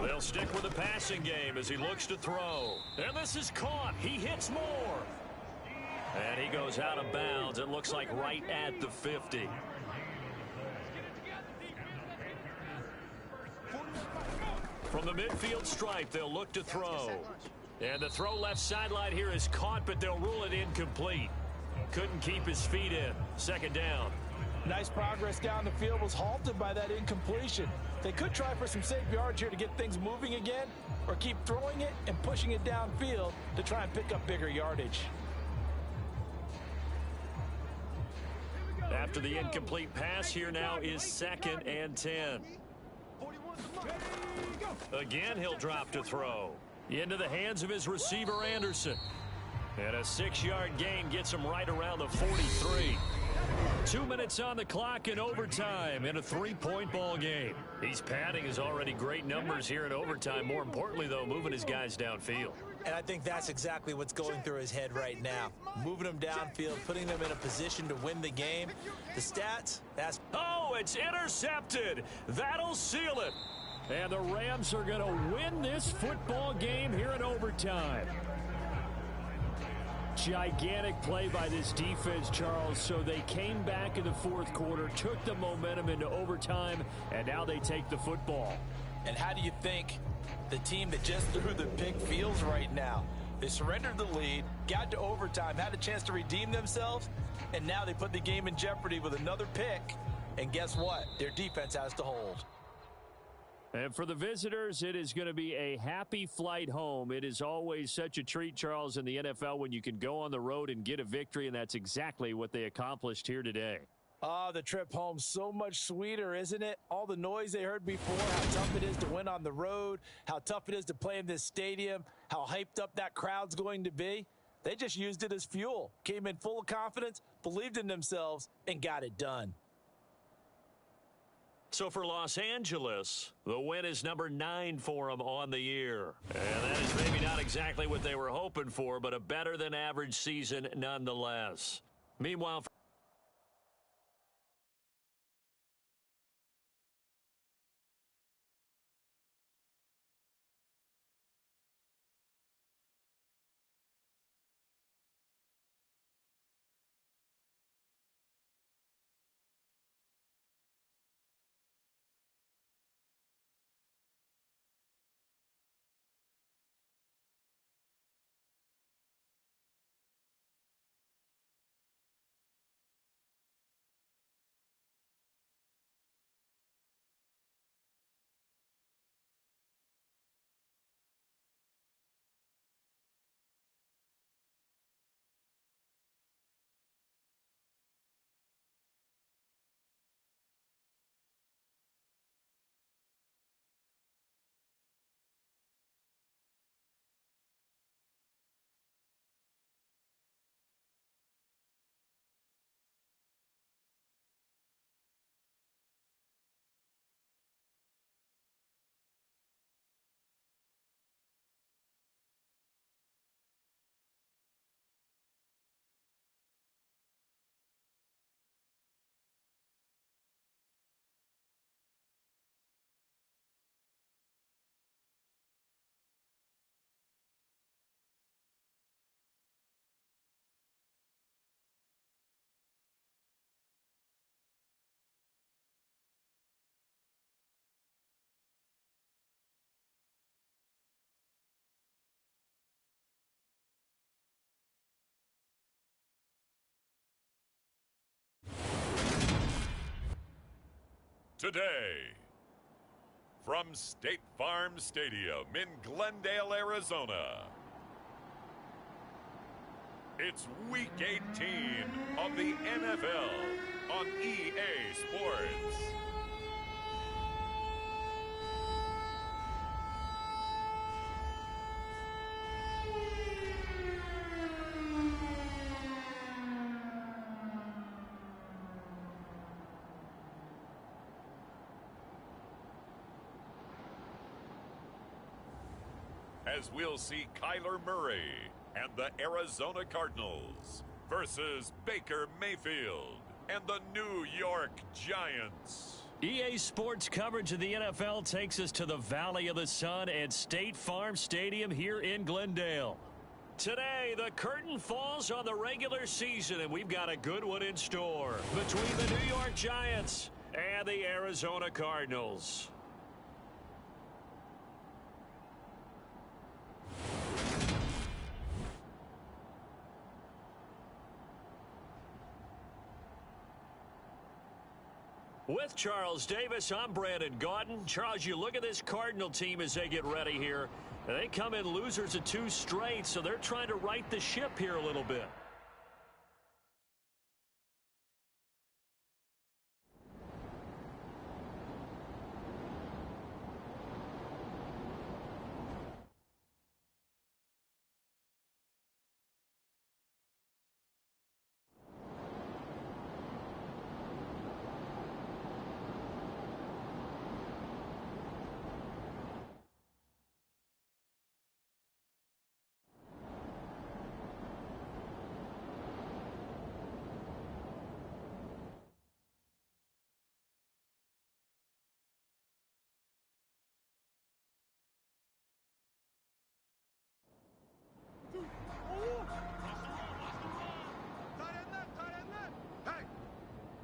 They'll stick with the passing game as he looks to throw. And this is caught. He hits more. And he goes out of bounds. It looks like right at the 50. From the midfield stripe, they'll look to throw. And the throw left sideline here is caught, but they'll rule it incomplete. Couldn't keep his feet in. 2nd down. Nice progress down the field was halted by that incompletion. They could try for some safe yards here to get things moving again, or keep throwing it and pushing it downfield to try and pick up bigger yardage. After the incomplete pass, here now is 2nd and 10. Again, he'll drop to throw. Into the hands of his receiver, Anderson. And a 6-yard gain gets him right around the 43. 2 minutes on the clock in overtime in a 3-point ball game. He's padding his already great numbers here in overtime. More importantly, though, moving his guys downfield. And I think that's exactly what's going through his head right now. Moving them downfield, putting them in a position to win the game. The stats, that's... Oh, it's intercepted. That'll seal it. And the Rams are going to win this football game here in overtime. Gigantic play by this defense, Charles. So they came back in the 4th quarter, took the momentum into overtime, and now they take the football. And how do you think the team that just threw the pick feels right now? They surrendered the lead, got to overtime, had a chance to redeem themselves, and now they put the game in jeopardy with another pick. And guess what? Their defense has to hold. And for the visitors, it is going to be a happy flight home. It is always such a treat, Charles, in the NFL when you can go on the road and get a victory, and that's exactly what they accomplished here today. Oh, the trip home, so much sweeter, isn't it? All the noise they heard before, how tough it is to win on the road, how tough it is to play in this stadium, how hyped up that crowd's going to be. They just used it as fuel, came in full of confidence, believed in themselves, and got it done. So for Los Angeles, the win is number 9 for them on the year. And that is maybe not exactly what they were hoping for, but a better than average season nonetheless. Meanwhile, today. From State Farm Stadium in Glendale, Arizona, it's Week 18 of the MFL on EA Sports. As we'll see Kyler Murray and the Arizona Cardinals versus Baker Mayfield and the New York Giants. EA Sports coverage of the NFL takes us to the Valley of the Sun at State Farm Stadium here in Glendale. Today, the curtain falls on the regular season, and we've got a good one in store between the New York Giants and the Arizona Cardinals. With Charles Davis, I'm Brandon Gaudin. Charles, you look at this Cardinal team as they get ready here. They come in losers of 2 straight, so they're trying to right the ship here a little bit.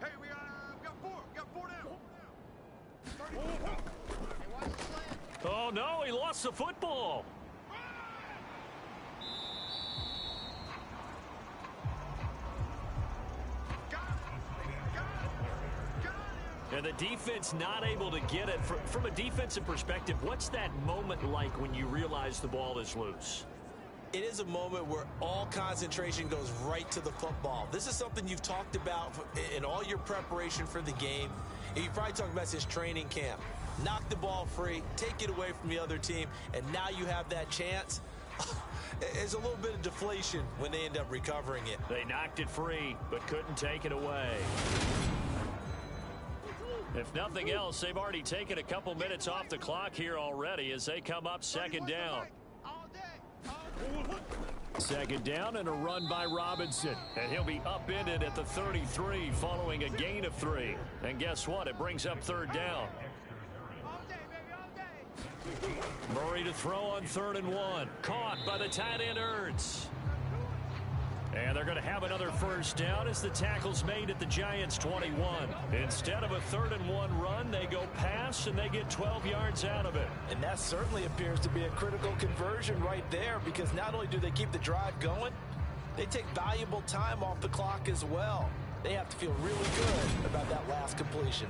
Hey, we got 4. We got 4 down. Oh, no, he lost the football. And the defense not able to get it. From a defensive perspective, what's that moment like when you realize the ball is loose? It is a moment where all concentration goes right to the football. This is something you've talked about in all your preparation for the game. And you probably talked about this training camp. Knock the ball free, take it away from the other team, and now you have that chance. There's a little bit of deflation when they end up recovering it. They knocked it free, but couldn't take it away. If nothing else, they've already taken a couple minutes off the clock here already as they come up second down. Second down and a run by Robinson. And he'll be upended at the 33 following a gain of 3. And guess what? It brings up third down. Murray to throw on 3rd and 1. Caught by the tight end Ertz. And they're going to have another first down as the tackle's made at the Giants' 21. Instead of a 3rd and 1 run, they go pass and they get 12 yards out of it. And that certainly appears to be a critical conversion right there, because not only do they keep the drive going, they take valuable time off the clock as well. They have to feel really good about that last completion.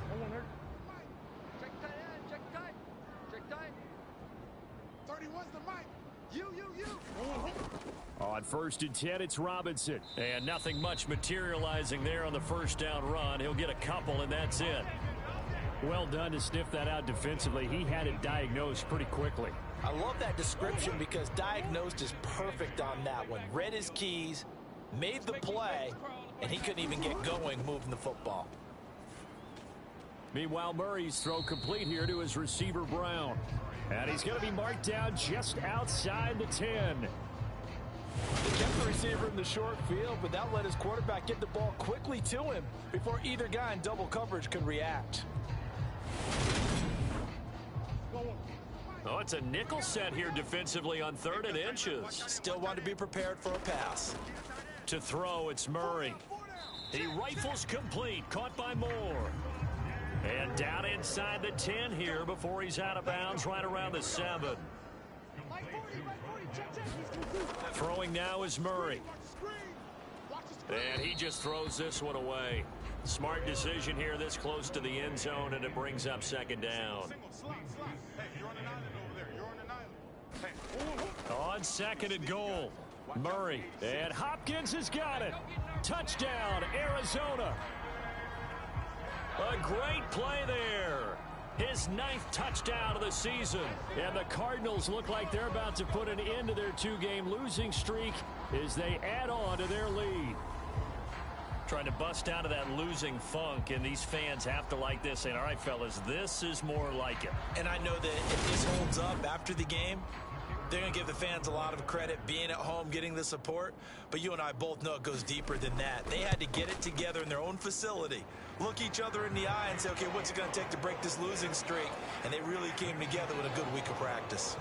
Check tight. 31's the mic. You. On 1st and 10, it's Robinson. And nothing much materializing there on the first down run. He'll get a couple, and that's it. Well done to sniff that out defensively. He had it diagnosed pretty quickly. I love that description because diagnosed is perfect on that one. Read his keys, made the play, and he couldn't even get going moving the football. Meanwhile, Murray's throw complete here to his receiver, Brown. And he's going to be marked down just outside the 10. They kept the receiver in the short field, but that let his quarterback get the ball quickly to him before either guy in double coverage could react. Oh, it's a nickel set here defensively on 3rd and inches. Still want to be prepared for a pass. To throw, it's Murray. He rifles complete, caught by Moore. And down inside the 10 here before he's out of bounds right around the 7. Throwing now is Murray. And he just throws this one away. Smart decision here this close to the end zone, and it brings up second down. On second and goal, Murray, and Hopkins has got it. Touchdown, Arizona. A great play there. His 9th touchdown of the season. And the Cardinals look like they're about to put an end to their 2-game losing streak as they add on to their lead. Trying to bust out of that losing funk, and these fans have to like this, saying, all right, fellas, this is more like it. And I know that if this holds up after the game, they're going to give the fans a lot of credit being at home, getting the support. But you and I both know it goes deeper than that. They had to get it together in their own facility, look each other in the eye and say, okay, what's it going to take to break this losing streak? And they really came together with a good week of practice.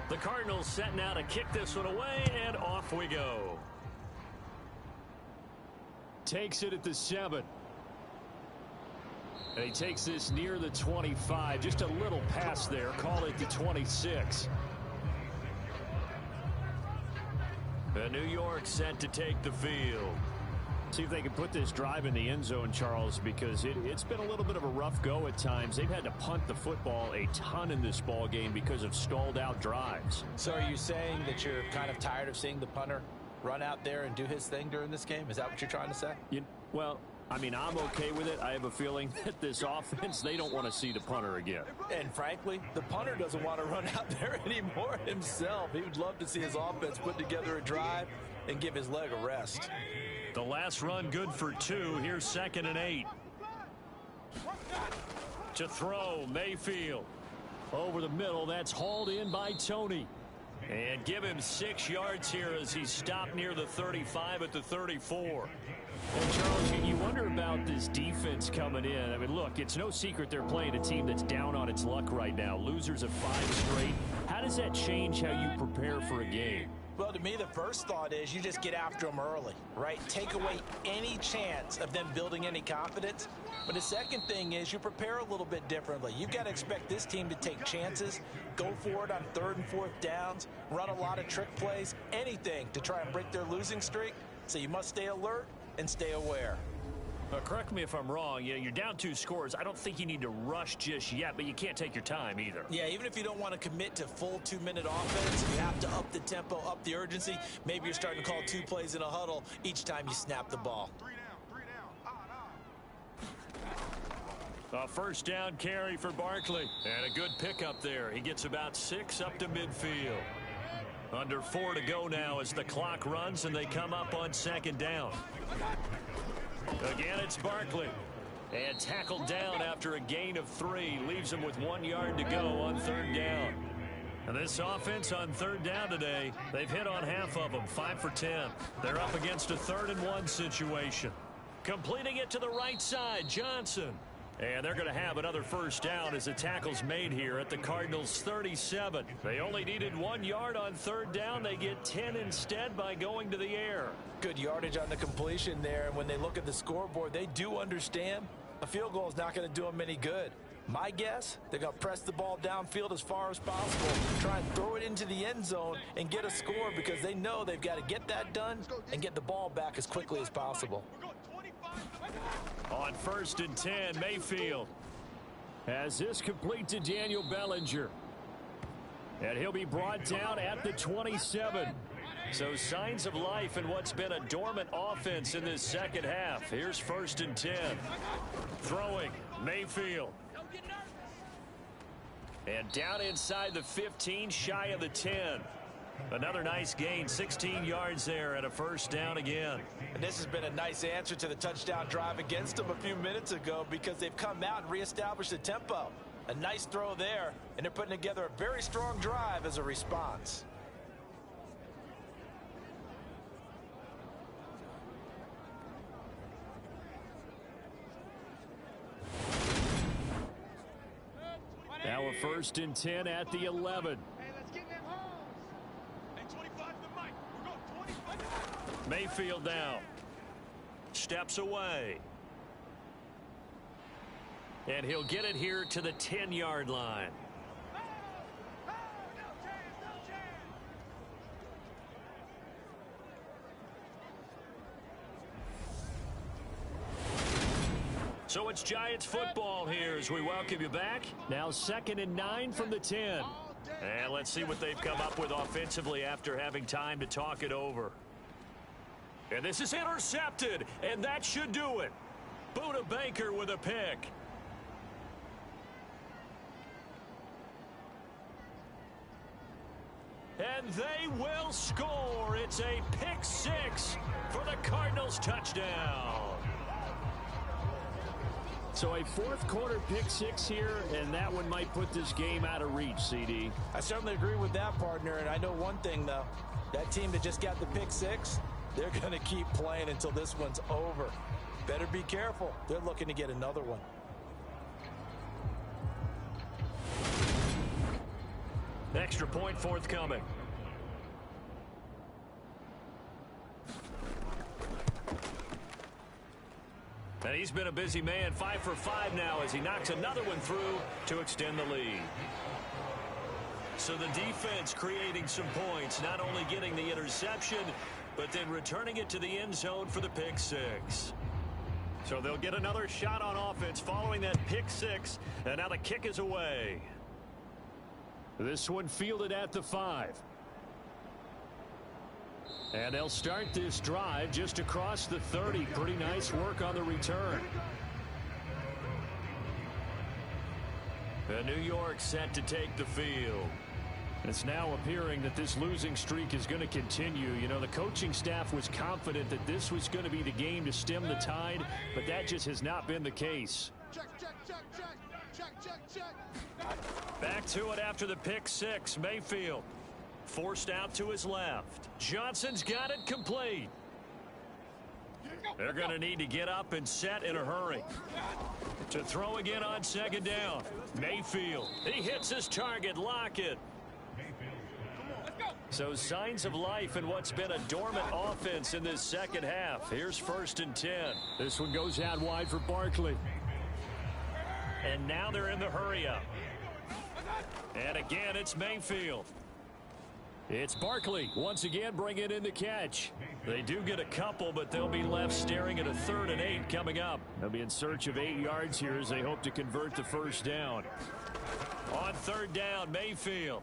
The Cardinals setting out to kick this one away, and off we go. Takes it at the 7. And he takes this near the 25. Just a little pass there. Call it the 26. And New York set to take the field. See if they can put this drive in the end zone, Charles, because it's been a little bit of a rough go at times. They've had to punt the football a ton in this ball game because of stalled out drives. So are you saying that you're kind of tired of seeing the punter run out there and do his thing during this game? Is that what you're trying to say? Well, I mean, I'm okay with it. I have a feeling that this offense, they don't want to see the punter again. And frankly, the punter doesn't want to run out there anymore himself. He would love to see his offense put together a drive and give his leg a rest. The last run good for 2. Here's 2nd and 8. To throw, Mayfield. Over the middle, that's hauled in by Tony. And give him 6 yards here as he's stopped near the 35 at the 34. And Charles, you wonder about this defense coming in. I mean, look, it's no secret they're playing a team that's down on its luck right now. Losers of 5 straight. How does that change how you prepare for a game? Well, to me, the first thought is you just get after them early, right? Take away any chance of them building any confidence. But the second thing is you prepare a little bit differently. You've got to expect this team to take chances, go for it on 3rd and 4th downs, run a lot of trick plays, anything to try and break their losing streak. So you must stay alert and stay aware. Correct me if I'm wrong. You're down 2 scores. I don't think you need to rush just yet, but you can't take your time either. Yeah, even if you don't want to commit to full 2-minute offense, you have to up the tempo, up the urgency. Maybe you're starting to call 2 plays in a huddle each time you snap the ball. 3 down. A first down carry for Barkley. And a good pickup there. He gets about 6 up to midfield. Under 4 to go now as the clock runs and they come up on 2nd down. Again, it's Barkley. And tackled down after a gain of 3. Leaves him with 1 yard to go on 3rd down. And this offense on 3rd down today, they've hit on half of them, 5 for 10. They're up against a 3rd and 1 situation. Completing it to the right side, Johnson. And they're going to have another first down as the tackle's made here at the Cardinals' 37. They only needed 1 yard on 3rd down. They get 10 instead by going to the air. Good yardage on the completion there. And when they look at the scoreboard, they do understand a field goal is not going to do them any good. My guess, they're going to press the ball downfield as far as possible, try and throw it into the end zone and get a score because they know they've got to get that done and get the ball back as quickly as possible. On 1st and 10, Mayfield has this complete to Daniel Bellinger. And he'll be brought down at the 27. So signs of life in what's been a dormant offense in this second half. Here's 1st and 10. Throwing, Mayfield. And down inside the 15, shy of the 10. Another nice gain, 16 yards there and a first down again. And this has been a nice answer to the touchdown drive against them a few minutes ago because they've come out and reestablished the tempo. A nice throw there, and they're putting together a very strong drive as a response. Now a 1st and 10 at the 11. Mayfield now. Steps away. And he'll get it here to the 10-yard line. So it's Giants football here as we welcome you back. Now 2nd and 9 from the 10. And let's see what they've come up with offensively after having time to talk it over. And this is intercepted, and that should do it. Buda Baker with a pick. And they will score. It's a pick six for the Cardinals touchdown. So a fourth quarter pick six here, and that one might put this game out of reach, CD. I certainly agree with that, partner, and I know one thing, though. That team that just got the pick six, they're going to keep playing until this one's over. Better be careful. They're looking to get another one. Extra point forthcoming. And he's been a busy man, 5 for 5 now as he knocks another one through to extend the lead. So the defense creating some points, not only getting the interception, but then returning it to the end zone for the pick six. So they'll get another shot on offense following that pick six, and now the kick is away. This one fielded at the 5. And they'll start this drive just across the 30. Pretty nice work on the return. And New York set to take the field. It's now appearing that this losing streak is going to continue. You know, the coaching staff was confident that this was going to be the game to stem the tide, but that just has not been the case. Back to it after the pick six. Mayfield forced out to his left. Johnson's got it complete. They're going to need to get up and set in a hurry. To throw again on second down. Mayfield. He hits his target. Lockett. So signs of life in what's been a dormant offense in this second half. Here's 1st and 10. This one goes out wide for Barkley. And now they're in the hurry up. And again, it's Mayfield. It's Barkley once again bringing in the catch. They do get a couple, but they'll be left staring at a 3rd and 8 coming up. They'll be in search of 8 yards here as they hope to convert the first down. On 3rd down, Mayfield.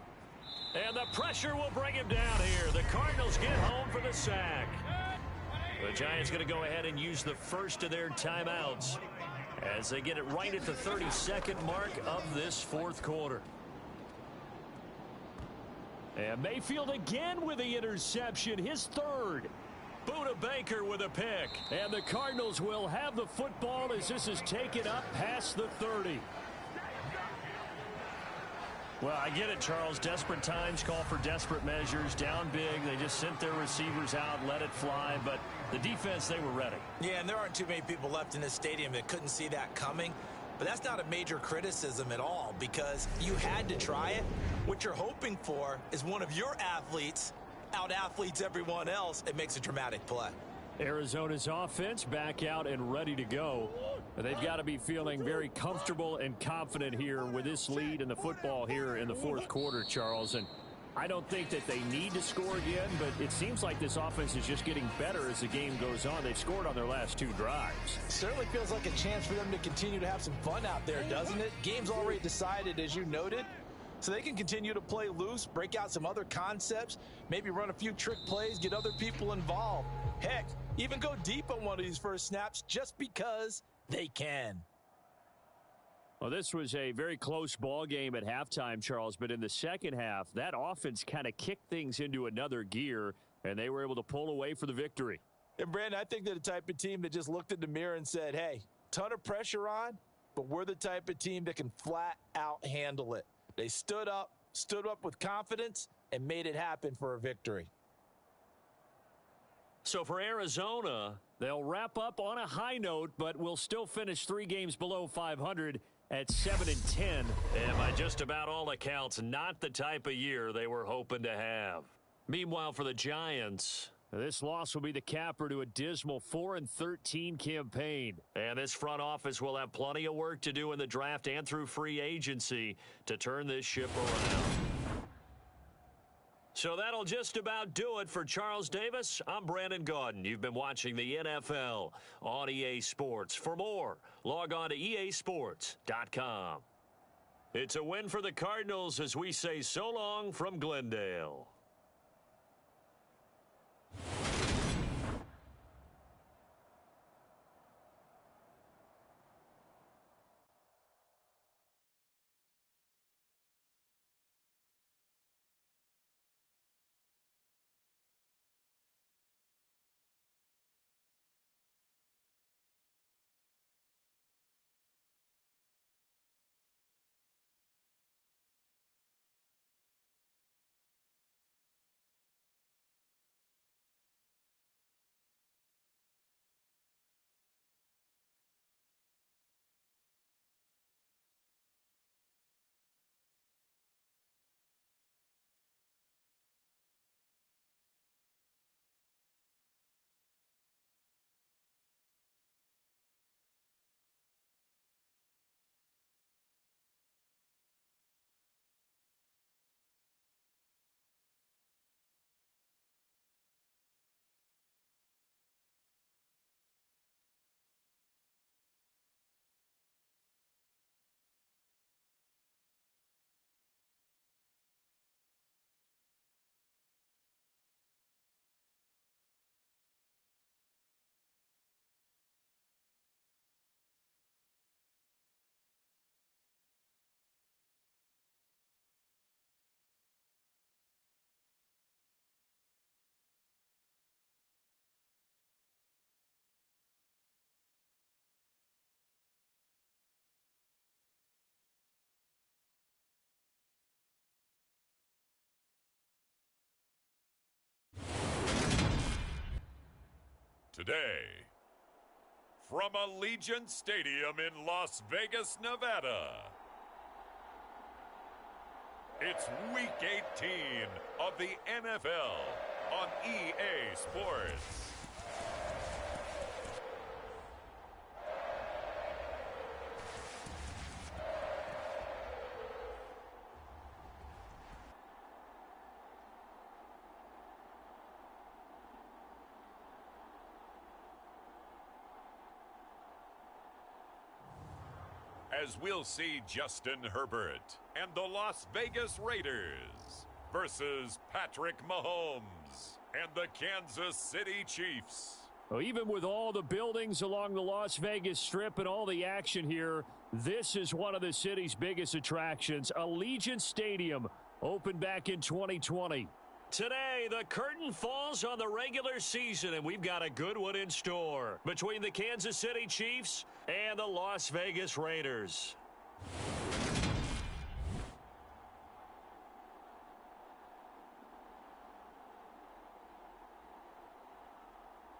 And the pressure will bring him down here. The Cardinals get home for the sack. The Giants going to go ahead and use the first of their timeouts as they get it right at the 32nd mark of this 4th quarter. And Mayfield again with the interception, his 3rd. Buda Baker with a pick. And the Cardinals will have the football as this is taken up past the 30. Well, I get it, Charles. Desperate times call for desperate measures. Down big. They just sent their receivers out, let it fly. But the defense, they were ready. Yeah, and there aren't too many people left in this stadium that couldn't see that coming. But that's not a major criticism at all because you had to try it. What you're hoping for is one of your athletes out-athletes everyone else and makes a dramatic play. Arizona's offense back out and ready to go. They've got to be feeling very comfortable and confident here with this lead in the football here in the 4th quarter, Charles. And I don't think that they need to score again, but it seems like this offense is just getting better as the game goes on. They've scored on their last 2 drives. Certainly feels like a chance for them to continue to have some fun out there, doesn't it? Game's already decided, as you noted. So they can continue to play loose, break out some other concepts, maybe run a few trick plays, get other people involved. Heck, even go deep on one of these first snaps just because they can. Well, this was a very close ball game at halftime, Charles, but in the second half, that offense kind of kicked things into another gear, and they were able to pull away for the victory. And, Brandon, I think they're the type of team that just looked in the mirror and said, hey, ton of pressure on, but we're the type of team that can flat out handle it. They stood up with confidence, and made it happen for a victory. So for Arizona, they'll wrap up on a high note, but will still finish 3 games below 500 at 7-10. And by just about all accounts, not the type of year they were hoping to have. Meanwhile, for the Giants, This loss will be the capper to a dismal 4-13 campaign. And this front office will have plenty of work to do in the draft and through free agency to turn this ship around. So that'll just about do it for Charles Davis. I'm Brandon Gaudin. You've been watching the NFL on EA Sports. For more, log on to easports.com. It's a win for the Cardinals as we say so long from Glendale. Today, from Allegiant Stadium in Las Vegas, Nevada, it's Week 18 of the NFL on EA Sports. As we'll see Justin Herbert and the Las Vegas Raiders versus Patrick Mahomes and the Kansas City Chiefs. Well, even with all the buildings along the Las Vegas Strip and all the action here, this is one of the city's biggest attractions. Allegiant Stadium opened back in 2020. Today, the curtain falls on the regular season, and we've got a good one in store between the Kansas City Chiefs and the Las Vegas Raiders.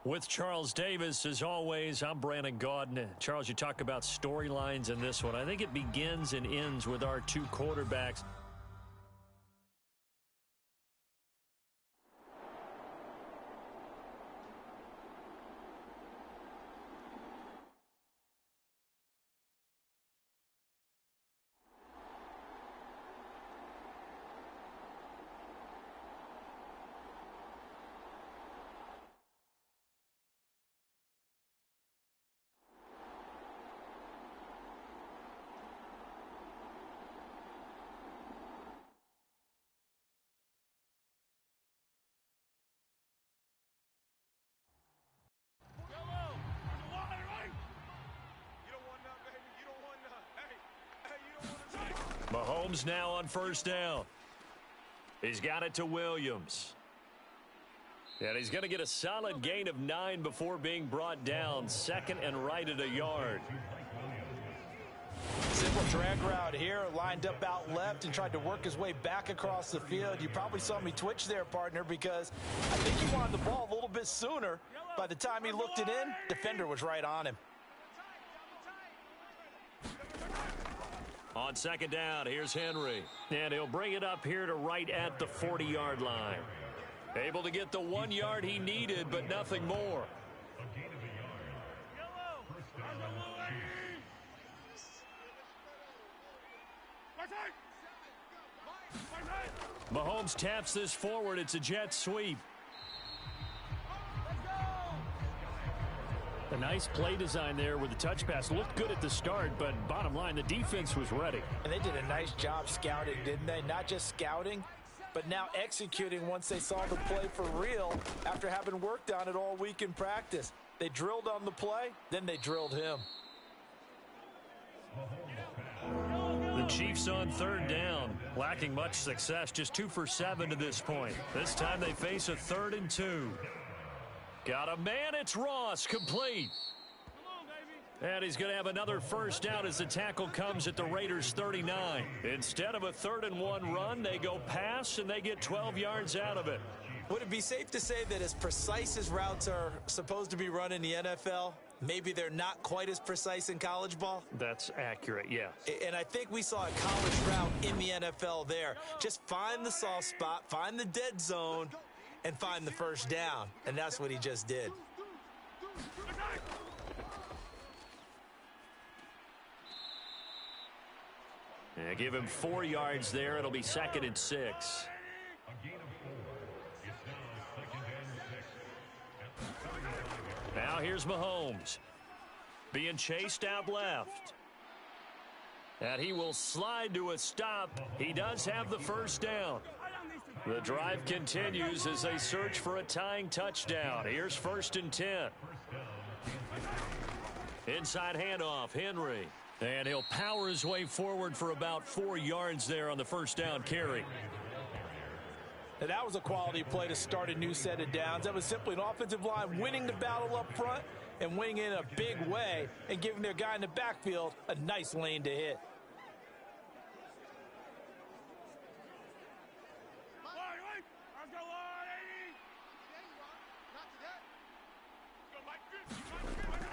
With Charles Davis, as always, I'm Brandon Gaudin. Charles, you talk about storylines in this one. I think it begins and ends with our two quarterbacks. Mahomes now on first down. He's got it to Williams. And he's going to get a solid gain of 9 before being brought down. Second and right at a yard. Simple drag route here, lined up out left and tried to work his way back across the field. You probably saw me twitch there, partner, because I think he wanted the ball a little bit sooner. By the time he looked it in, defender was right on him. On second down, here's Henry. And he'll bring it up here to right at the 40-yard line. Able to get the 1 yard he needed, but nothing more. Mahomes taps this forward. It's a jet sweep. A nice play design there with the touch pass. Looked good at the start, but bottom line, the defense was ready. And they did a nice job scouting, didn't they? Not just scouting, but now executing once they saw the play for real after having worked on it all week in practice. They drilled on the play, then they drilled him. The Chiefs on third down, lacking much success, just 2 for 7 to this point. This time they face a 3rd and 2. Got a man, it's Ross, complete. And he's going to have another first down as the tackle comes at the Raiders' 39. Instead of a 3rd and 1 run, they go pass and they get 12 yards out of it. Would it be safe to say that as precise as routes are supposed to be run in the NFL, maybe they're not quite as precise in college ball? That's accurate, yeah. And I think we saw a college route in the NFL there. Just find the soft spot, find the dead zone, and find the first down. And that's what he just did. Yeah, give him 4 yards there. It'll be 2nd and 6. Now here's Mahomes. Being chased out left. And he will slide to a stop. He does have the first down. The drive continues as they search for a tying touchdown. Here's 1st and 10. Inside handoff, Henry. And he'll power his way forward for about 4 yards there on the first down carry. Now, that was a quality play to start a new set of downs. That was simply an offensive line winning the battle up front and winning in a big way and giving their guy in the backfield a nice lane to hit.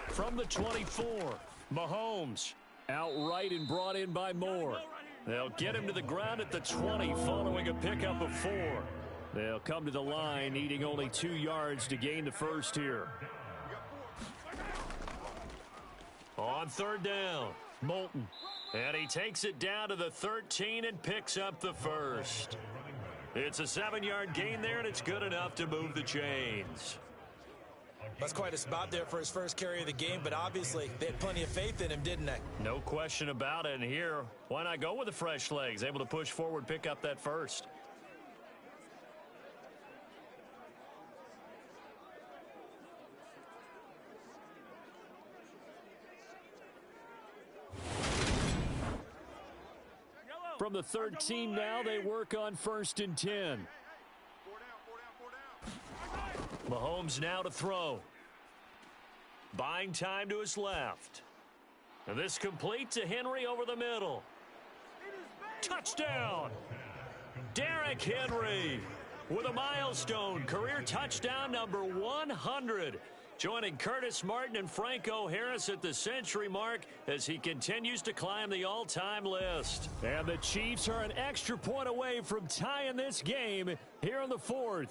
From the 24, Mahomes outright and brought in by Moore. They'll get him to the ground at the 20 following a pickup of 4. They'll come to the line needing only 2 yards to gain the first here. On third down, Moulton. And he takes it down to the 13 and picks up the first. It's a 7-yard gain there, and it's good enough to move the chains. That's quite a spot there for his first carry of the game, but obviously they had plenty of faith in him, didn't they? No question about it. And here, why not go with the fresh legs? Able to push forward, pick up that first. From the 13 now, they work on 1st and 10. Mahomes now to throw. Buying time to his left. And this complete to Henry over the middle. Touchdown! Derrick Henry with a milestone. Career touchdown number 100. Joining Curtis Martin and Franco Harris at the century mark as he continues to climb the all-time list. And the Chiefs are an extra point away from tying this game here in the 4th.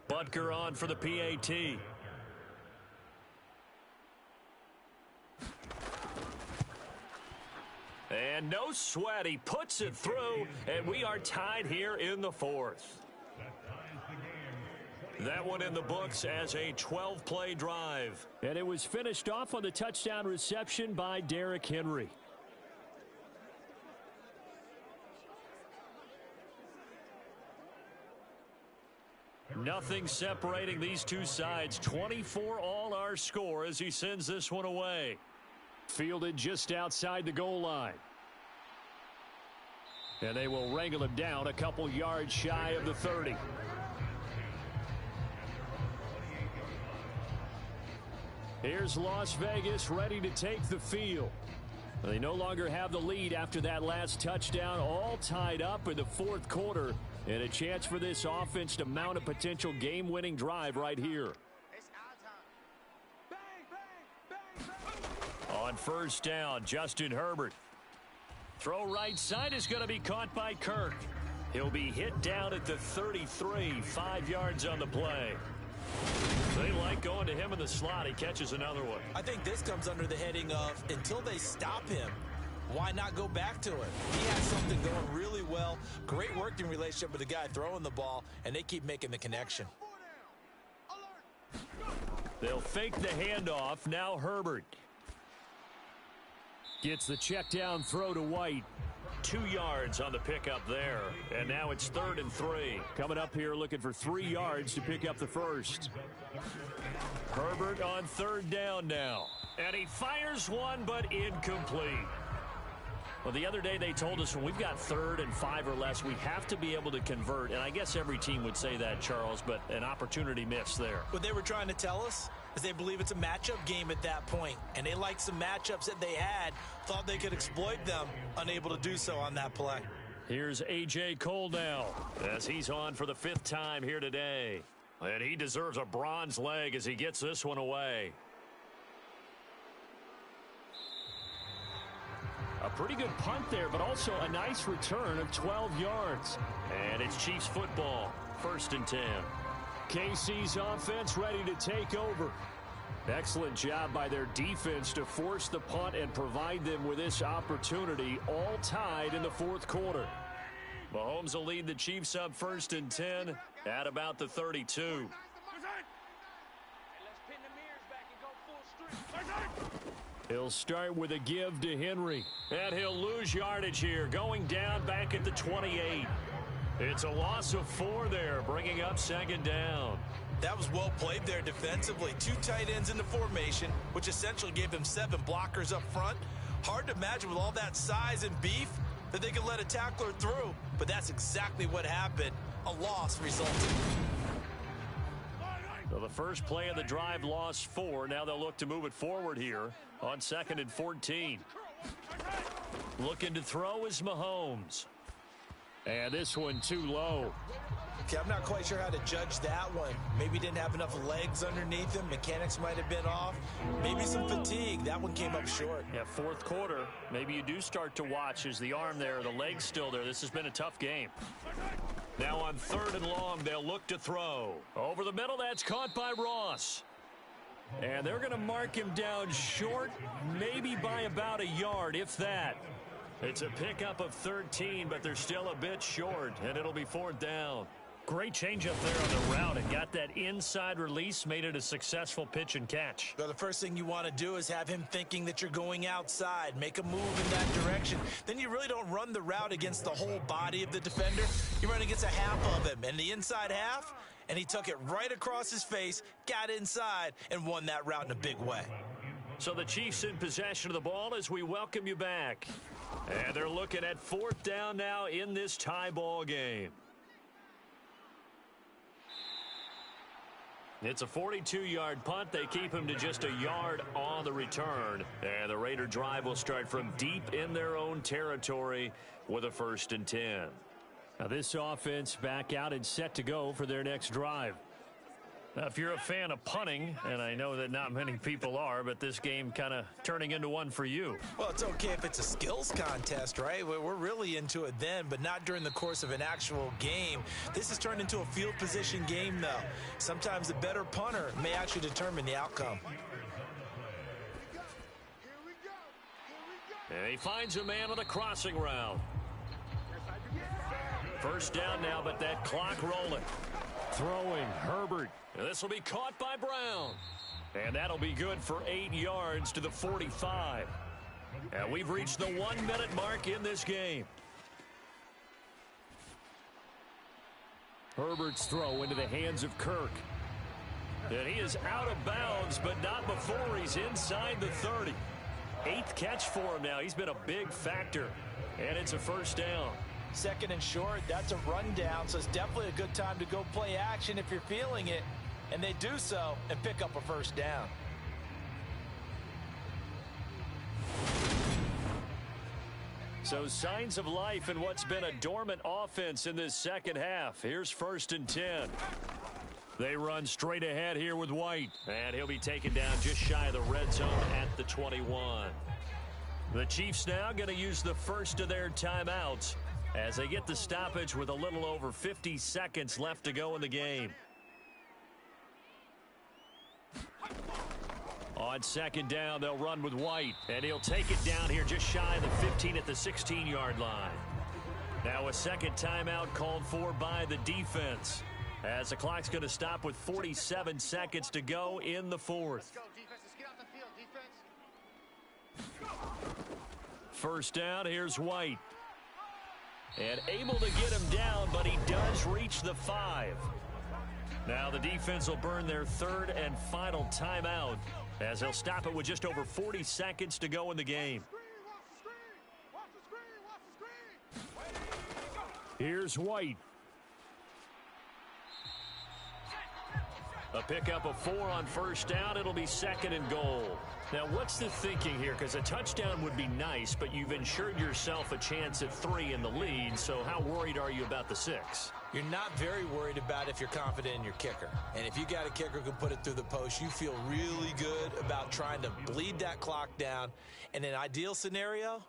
Butker on for the PAT. And no sweat, he puts it through, and we are tied here in the 4th. That one in the books as a 12-play drive. And it was finished off on the touchdown reception by Derrick Henry. Nothing separating these two sides. 24 all our score as he sends this one away. Fielded just outside the goal line. And they will wrangle him down a couple yards shy of the 30. Here's Las Vegas ready to take the field. They no longer have the lead after that last touchdown, all tied up in the 4th quarter. And a chance for this offense to mount a potential game-winning drive right here. On first down, Justin Herbert. Throw right side is going to be caught by Kirk. He'll be hit down at the 33, 5 yards on the play. They like going to him in the slot. He catches another one. I think this comes under the heading of until they stop him, why not go back to it? He has something going really well. Great working relationship with the guy throwing the ball, and they keep making the connection. They'll fake the handoff. Now Herbert gets the check down throw to White. 2 yards on the pickup there. And now it's 3rd and 3. Coming up here looking for 3 yards to pick up the first. Herbert on 3rd down now. And he fires one, but incomplete. Well, the other day they told us when we've got 3rd and 5 or less, we have to be able to convert. And I guess every team would say that, Charles, but an opportunity missed there. What they were trying to tell us is they believe it's a matchup game at that point. And they liked some matchups that they had, thought they could exploit them, unable to do so on that play. Here's A.J. Cole now as he's on for the 5th time here today. And he deserves a bronze leg as he gets this one away. A pretty good punt there, but also a nice return of 12 yards. And it's Chiefs football, 1st and 10. KC's offense ready to take over. Excellent job by their defense to force the punt and provide them with this opportunity, all tied in the 4th quarter. Mahomes will lead the Chiefs up 1st and 10 at about the 32. He'll start with a give to Henry. And he'll lose yardage here, going down back at the 28. It's a loss of 4 there, bringing up 2nd down. That was well played there defensively. 2 tight ends in the formation, which essentially gave them 7 blockers up front. Hard to imagine with all that size and beef that they could let a tackler through. But that's exactly what happened. A loss resulted. So the first play of the drive lost 4. Now they'll look to move it forward here on 2nd and 14. Looking to throw is Mahomes. And this one too low. Okay, I'm not quite sure how to judge that one. Maybe didn't have enough legs underneath him. Mechanics might have been off. Maybe some fatigue. That one came up short. Yeah, 4th quarter. Maybe you do start to watch as the arm there, the leg's still there. This has been a tough game. Now on 3rd and long, they'll look to throw. Over the middle, that's caught by Ross. And they're going to mark him down short, maybe by about a yard, if that. It's a pickup of 13, but they're still a bit short, and it'll be 4th down. Great change up there on the route and got that inside release, made it a successful pitch and catch. Well, the first thing you want to do is have him thinking that you're going outside, make a move in that direction. Then you really don't run the route against the whole body of the defender. You run against a half of him, and the inside half, and he took it right across his face, got inside, and won that route in a big way. So the Chiefs in possession of the ball as we welcome you back. And they're looking at 4th down now in this tie ball game. It's a 42-yard punt. They keep him to just a yard on the return. And the Raider drive will start from deep in their own territory with a 1st and 10. Now this offense back out and set to go for their next drive. Now, if you're a fan of punting, and I know that not many people are, but this game kind of turning into one for you. Well, it's okay if it's a skills contest, right? We're really into it then, but not during the course of an actual game. This has turned into a field position game, though. Sometimes the better punter may actually determine the outcome. And he finds a man on the crossing route. 1st down now, but that clock rolling. Throwing, Herbert. This will be caught by Brown. And that'll be good for 8 yards to the 45. And we've reached the 1-minute mark in this game. Herbert's throw into the hands of Kirk. And he is out of bounds, but not before he's inside the 30. 8th catch for him now. He's been a big factor. And it's a 1st down. 2nd and short, that's a rundown, so it's definitely a good time to go play action if you're feeling it. And they do so and pick up a 1st down. So signs of life in what's been a dormant offense in this 2nd half. Here's 1st and 10. They run straight ahead here with White. And he'll be taken down just shy of the red zone at the 21. The Chiefs now going to use the first of their timeouts as they get the stoppage with a little over 50 seconds left to go in the game. On second down, they'll run with White, and he'll take it down here just shy of the 15 at the 16-yard line. Now a second timeout called for by the defense, as the clock's going to stop with 47 seconds to go in the fourth. Let's go, defense. Let's get out the field, defense. First down, here's White. And able to get him down, but he does reach the 5. Now the defense will burn their third and final timeout, as they'll stop it with just over 40 seconds to go in the game. Here's White. A pickup of 4 on first down. It'll be second and goal. Now, what's the thinking here? Because a touchdown would be nice, but you've ensured yourself a chance at 3 in the lead, so how worried are you about the 6? You're not very worried about if you're confident in your kicker. And if you got a kicker who can put it through the post, you feel really good about trying to bleed that clock down. In an ideal scenario,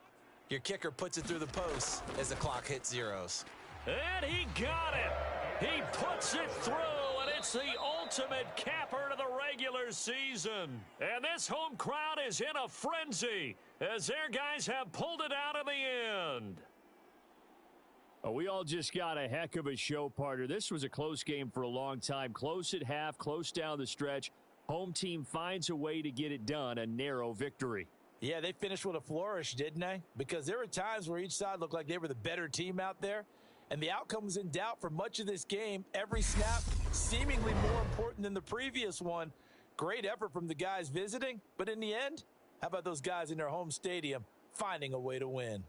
your kicker puts it through the post as the clock hits zeros. And he got it. He puts it through, and it's the ultimate capper to the regular season. And this home crowd is in a frenzy as their guys have pulled it out in the end. Oh, we all just got a heck of a show, partner. This was a close game for a long time. Close at half, close down the stretch. Home team finds a way to get it done, a narrow victory. Yeah, they finished with a flourish, didn't they? Because there were times where each side looked like they were the better team out there. And the outcome was in doubt for much of this game. Every snap seemingly more important than the previous one. Great effort from the guys visiting. But in the end, how about those guys in their home stadium finding a way to win?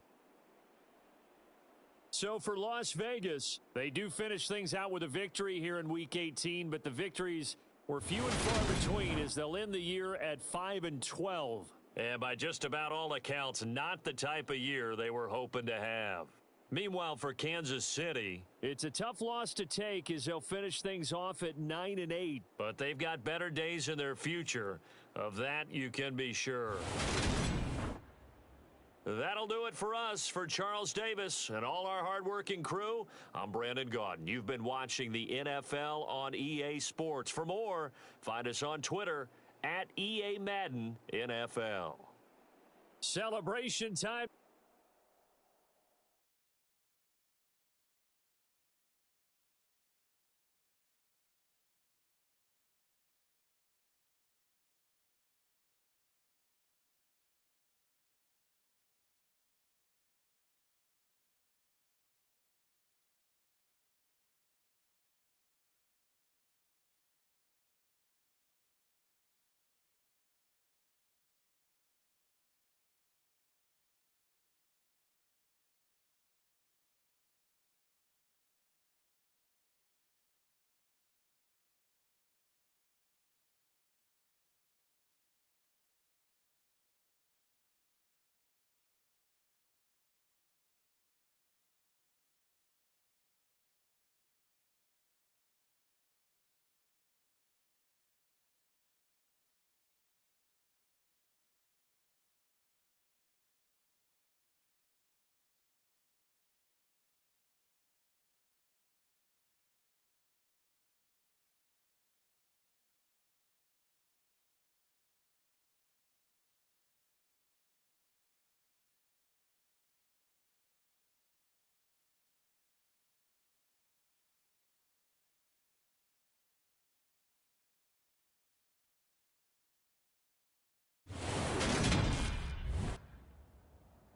So for Las Vegas, they do finish things out with a victory here in Week 18, but the victories were few and far between as they'll end the year at 5-12. And by just about all accounts, not the type of year they were hoping to have. Meanwhile, for Kansas City, it's a tough loss to take as they'll finish things off at 9-8. But they've got better days in their future. Of that, you can be sure. That'll do it for us. For Charles Davis and all our hardworking crew, I'm Brandon Gaudin. You've been watching the NFL on EA Sports. For more, find us on Twitter at EA Madden NFL. Celebration time.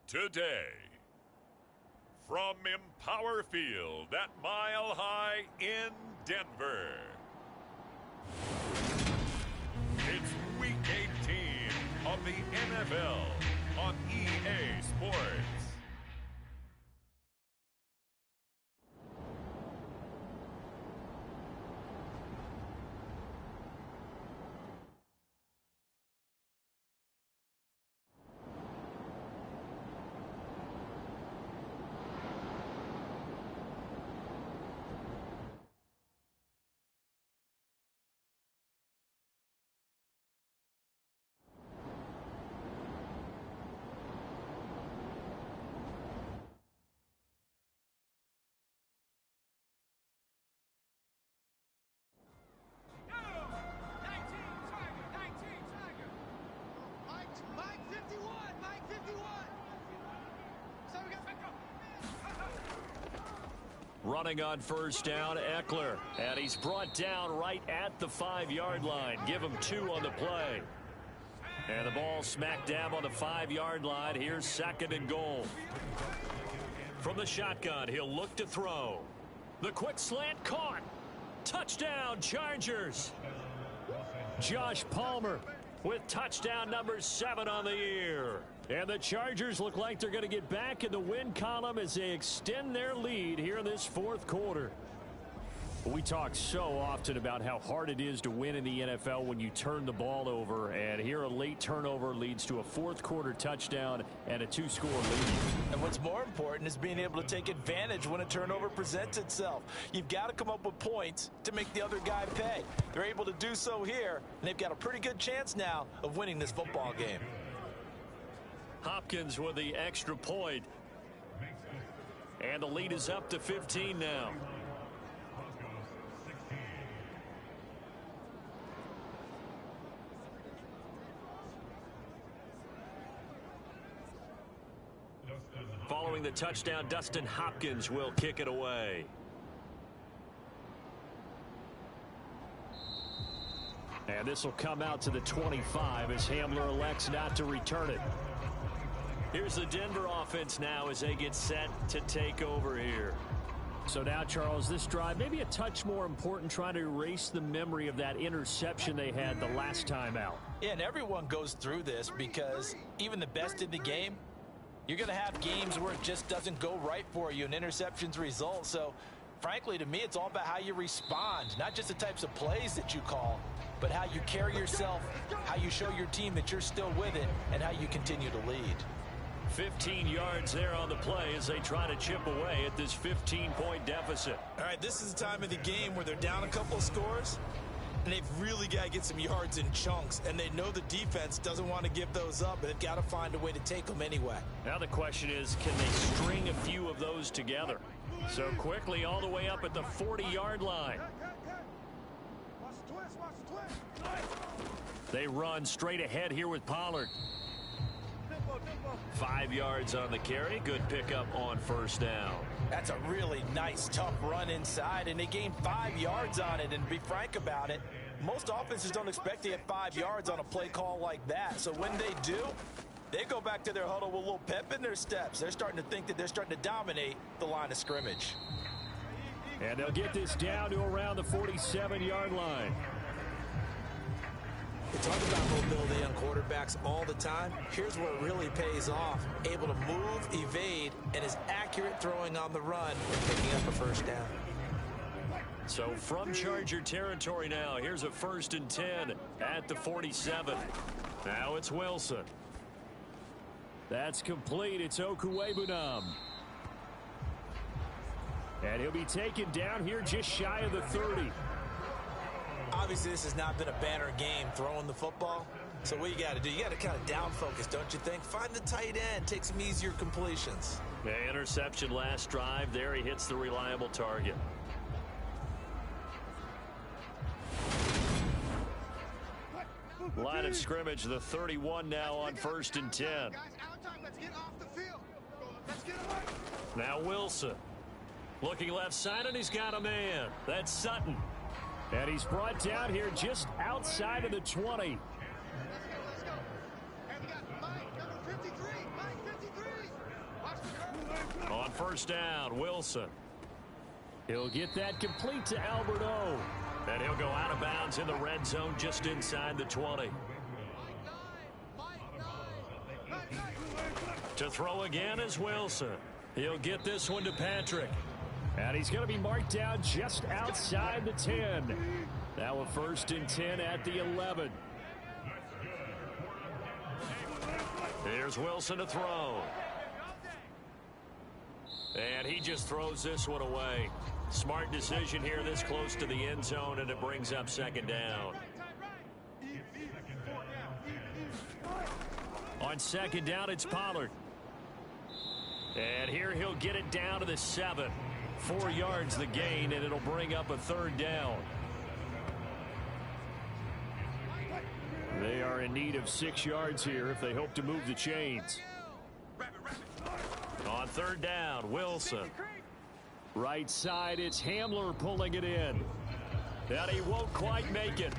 Today, from Empower Field at Mile High in Denver, it's Week 18 of the NFL on EA Sports. Running on first down, Eckler. And he's brought down right at the 5-yard line. Give him 2 on the play. And the ball smack dab on the 5-yard line. Here's 2nd and goal. From the shotgun, he'll look to throw. The quick slant caught. Touchdown, Chargers. Josh Palmer with touchdown number 7 on the year. And the Chargers look like they're going to get back in the win column as they extend their lead here in this 4th quarter. We talk so often about how hard it is to win in the NFL when you turn the ball over, and here a late turnover leads to a 4th quarter touchdown and a 2-score lead. And what's more important is being able to take advantage when a turnover presents itself. You've got to come up with points to make the other guy pay. They're able to do so here, and they've got a pretty good chance now of winning this football game. Hopkins with the extra point. And the lead is up to 15 now. Following the touchdown, Dustin Hopkins will kick it away. And this will come out to the 25 as Hamler elects not to return it. Here's the Denver offense now as they get set to take over here. So now, Charles, this drive maybe a touch more important, trying to erase the memory of that interception they had the last time out. Yeah, and everyone goes through this because even the best in the game, you're going to have games where it just doesn't go right for you and interceptions result. So, frankly, to me, it's all about how you respond, not just the types of plays that you call, but how you carry yourself, how you show your team that you're still with it, and how you continue to lead. 15 yards there on the play as they try to chip away at this 15-point deficit. All right, this is the time of the game where they're down a couple of scores, and they've really got to get some yards in chunks, and they know the defense doesn't want to give those up, but they've got to find a way to take them anyway. Now the question is, can they string a few of those together? So quickly all the way up at the 40-yard line. They run straight ahead here with Pollard. 5 yards on the carry. Good pickup on first down. That's a really nice, tough run inside, and they gained 5 yards on it. And to be frank about it, most offenses don't expect to get 5 yards on a play call like that. So when they do, they go back to their huddle with a little pep in their steps. They're starting to think that they're starting to dominate the line of scrimmage. And they'll get this down to around the 47-yard line. We talk about mobility on quarterbacks all the time. Here's where it really pays off. Able to move, evade, and is accurate throwing on the run and picking up a first down. So from Charger territory now, here's a 1st and 10 at the 47. Now it's Wilson. That's complete. It's Okuwebunam. And he'll be taken down here just shy of the 30. Obviously, this has not been a banner game throwing the football. So what you got to do, you got to kind of down focus, don't you think? Find the tight end, take some easier completions. Yeah, interception last drive. There he hits the reliable target. Line of scrimmage, the 31 now on 1st and 10. Now Wilson. Looking left side, and he's got a man. That's Sutton. And he's brought down here just outside of the 20. On first down, Wilson. He'll get that complete to Albert O. And he'll go out of bounds in the red zone just inside the 20. To throw again is Wilson. He'll get this one to Patrick. And he's going to be marked down just outside the 10. Now a 1st and 10 at the 11. Here's Wilson to throw. And he just throws this one away. Smart decision here this close to the end zone, and it brings up 2nd down. On 2nd down, it's Pollard. And here he'll get it down to the 7. 4 yards the gain, and it'll bring up a 3rd down. They are in need of 6 yards here if they hope to move the chains. On 3rd down, Wilson. Right side, it's Hamler pulling it in. And he won't quite make it.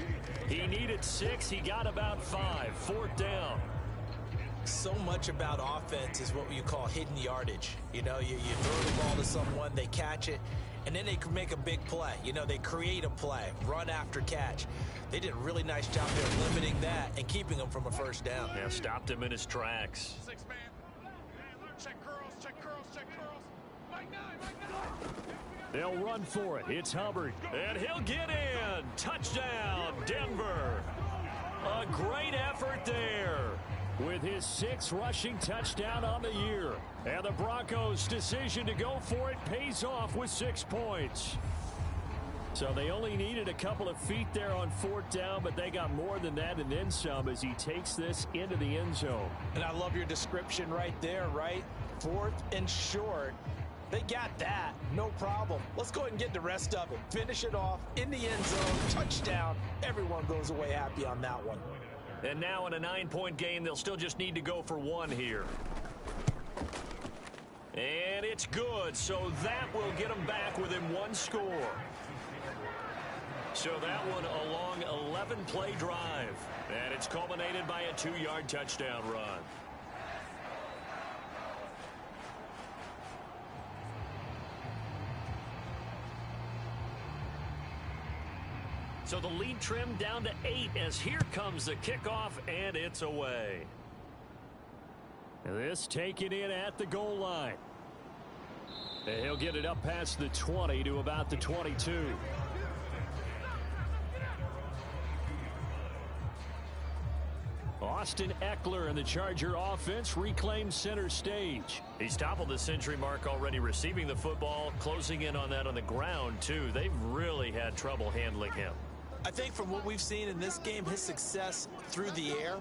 He needed 6. He got about 5. 4th down. So much about offense is what you call hidden yardage. You know, you throw the ball to someone, they catch it, and then they can make a big play. You know, they create a play, run after catch. They did a really nice job there limiting that and keeping him from a first down. Yeah, stopped him in his tracks. 6 man. Check curls, check curls, check curls. Mike 9, Mike 9. They'll run for it. It's Hubbard. And he'll get in. Touchdown, Denver. A great effort there with his 6th rushing touchdown on the year. And the Broncos' decision to go for it pays off with 6 points. So they only needed a couple of feet there on 4th down, but they got more than that and then some as he takes this into the end zone. And I love your description right there, right? 4th and short. They got that. No problem. Let's go ahead and get the rest of it. Finish it off in the end zone. Touchdown. Everyone goes away happy on that one. And now in a 9-point game, they'll still just need to go for 1 here. And it's good, so that will get them back within 1 score. So that one a long 11-play drive. And it's culminated by a 2-yard touchdown run. So the lead trimmed down to 8 as here comes the kickoff, and it's away. This taken in at the goal line. And he'll get it up past the 20 to about the 22. Austin Eckler and the Charger offense reclaim center stage. He's toppled the century mark already receiving the football, closing in on that on the ground, too. They've really had trouble handling him. I think from what we've seen in this game, his success through the air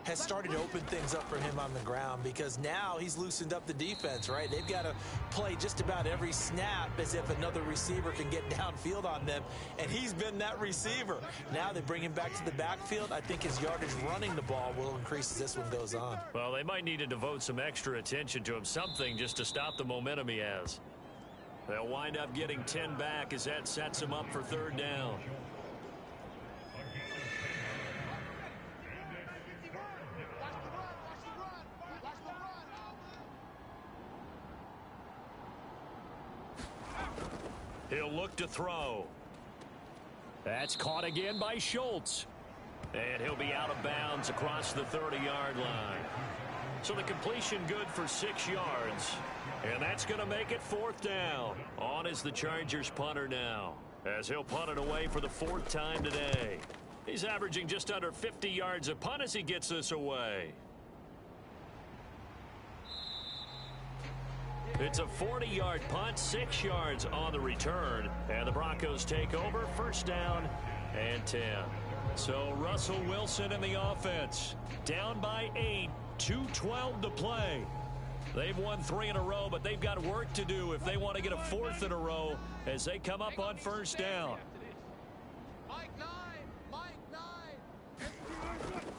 has started to open things up for him on the ground because now he's loosened up the defense, right? They've got to play just about every snap as if another receiver can get downfield on them, and he's been that receiver. Now they bring him back to the backfield. I think his yardage running the ball will increase as this one goes on. Well, they might need to devote some extra attention to him, something just to stop the momentum he has. They'll wind up getting 10 back as that sets him up for 3rd down. He'll look to throw. That's caught again by Schultz. And he'll be out of bounds across the 30-yard line. So the completion good for 6 yards. And that's going to make it 4th down. On is the Chargers punter now, as he'll punt it away for the 4th time today. He's averaging just under 50 yards a punt as he gets this away. It's a 40-yard punt, 6 yards on the return. And the Broncos take over, 1st down and 10. So Russell Wilson in the offense. Down by 8, 2:12 to play. They've won 3 in a row, but they've got work to do if they want to get a 4th in a row as they come up on 1st down. Mike 9, Mike 9.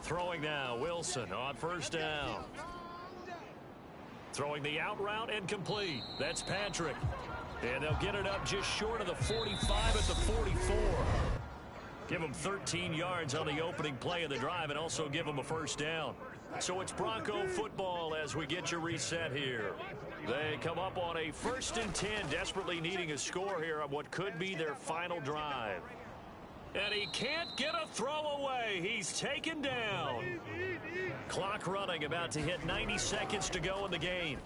Throwing now, Wilson on 1st down. Throwing the out route and complete. That's Patrick. And they'll get it up just short of the 45 at the 44. Give them 13 yards on the opening play of the drive and also give them a 1st down. So it's Bronco football as we get you reset here. They come up on a 1st and 10, desperately needing a score here on what could be their final drive. And he can't get a throw away. He's taken down. Clock running, about to hit 90 seconds to go in the game.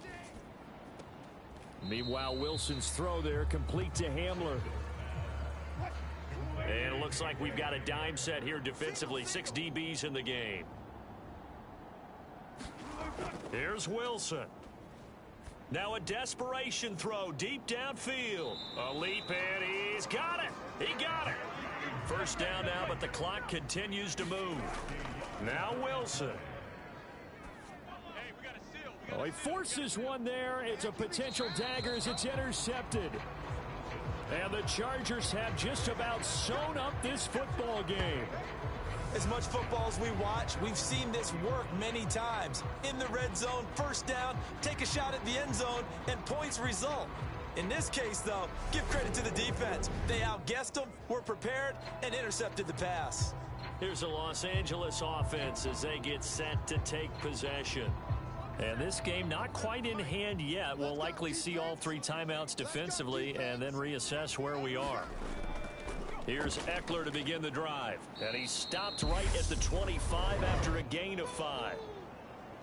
Meanwhile, Wilson's throw there complete to Hamler. And it looks like we've got a dime set here defensively. 6 DBs in the game. Here's Wilson. Now a desperation throw deep downfield. A leap and he's got it. He got it. 1st down now, but the clock continues to move. Now Wilson. Oh, he forces one there. It's a potential dagger as it's intercepted. And the Chargers have just about sewn up this football game. As much football as we watch, we've seen this work many times. In the red zone, 1st down, take a shot at the end zone, and points result. In this case, though, give credit to the defense. They outguessed them, were prepared, and intercepted the pass. Here's a Los Angeles offense as they get set to take possession. And this game not quite in hand yet. We'll likely see all 3 timeouts defensively and then reassess where we are. Here's Eckler to begin the drive. And he stopped right at the 25 after a gain of 5.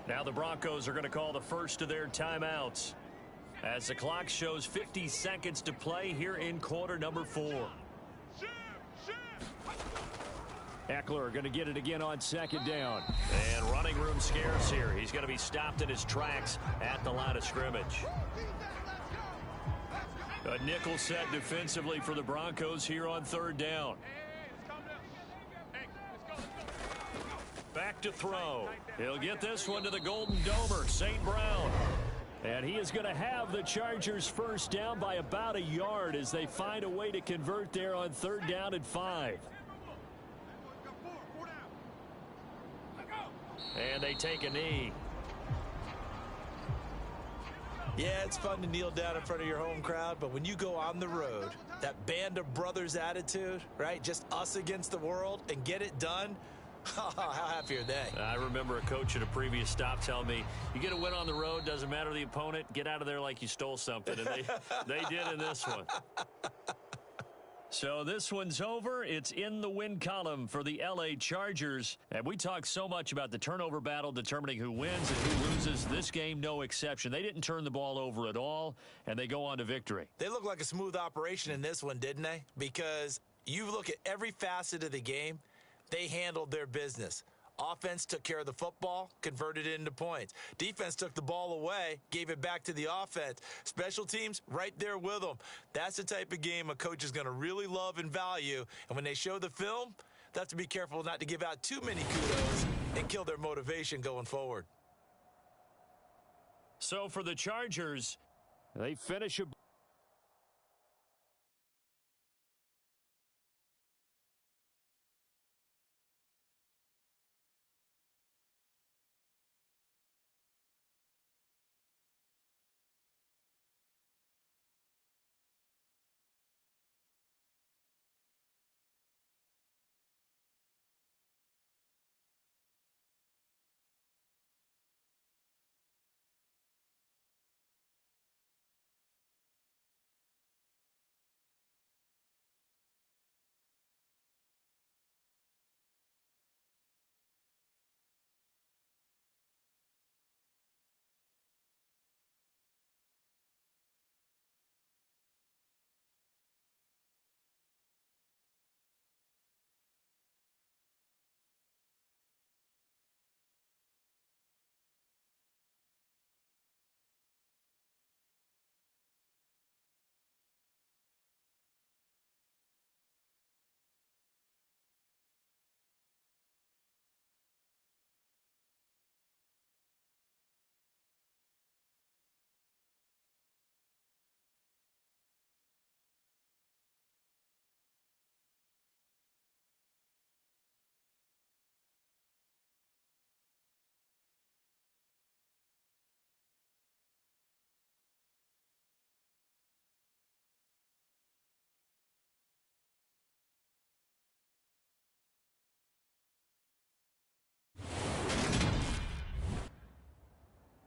Now the Broncos are going to call the first of their timeouts, as the clock shows 50 seconds to play here in quarter number 4. Eckler going to get it again on second down. And running room scarce here. He's going to be stopped in his tracks at the line of scrimmage. A nickel set defensively for the Broncos here on third down. Back to throw. He'll get this one to the Golden Domer, St. Brown. And he is going to have the Chargers first down by about a yard as they find a way to convert there on third down and 5. And they take a knee. Yeah, it's fun to kneel down in front of your home crowd, but when you go on the road, that band of brothers attitude, right? Just us against the world and get it done. How happy are they? I remember a coach at a previous stop telling me, you get a win on the road, doesn't matter the opponent, get out of there like you stole something. And they did in this one. So this one's over. It's in the win column for the L.A. Chargers. And we talk so much about the turnover battle determining who wins and who loses. This game, no exception. They didn't turn the ball over at all, and they go on to victory. They look like a smooth operation in this one, didn't they? Because you look at every facet of the game, they handled their business. Offense took care of the football, converted it into points. Defense took the ball away, gave it back to the offense. Special teams, right there with them. That's the type of game a coach is going to really love and value. And when they show the film, they have to be careful not to give out too many kudos and kill their motivation going forward. So for the Chargers, they finish a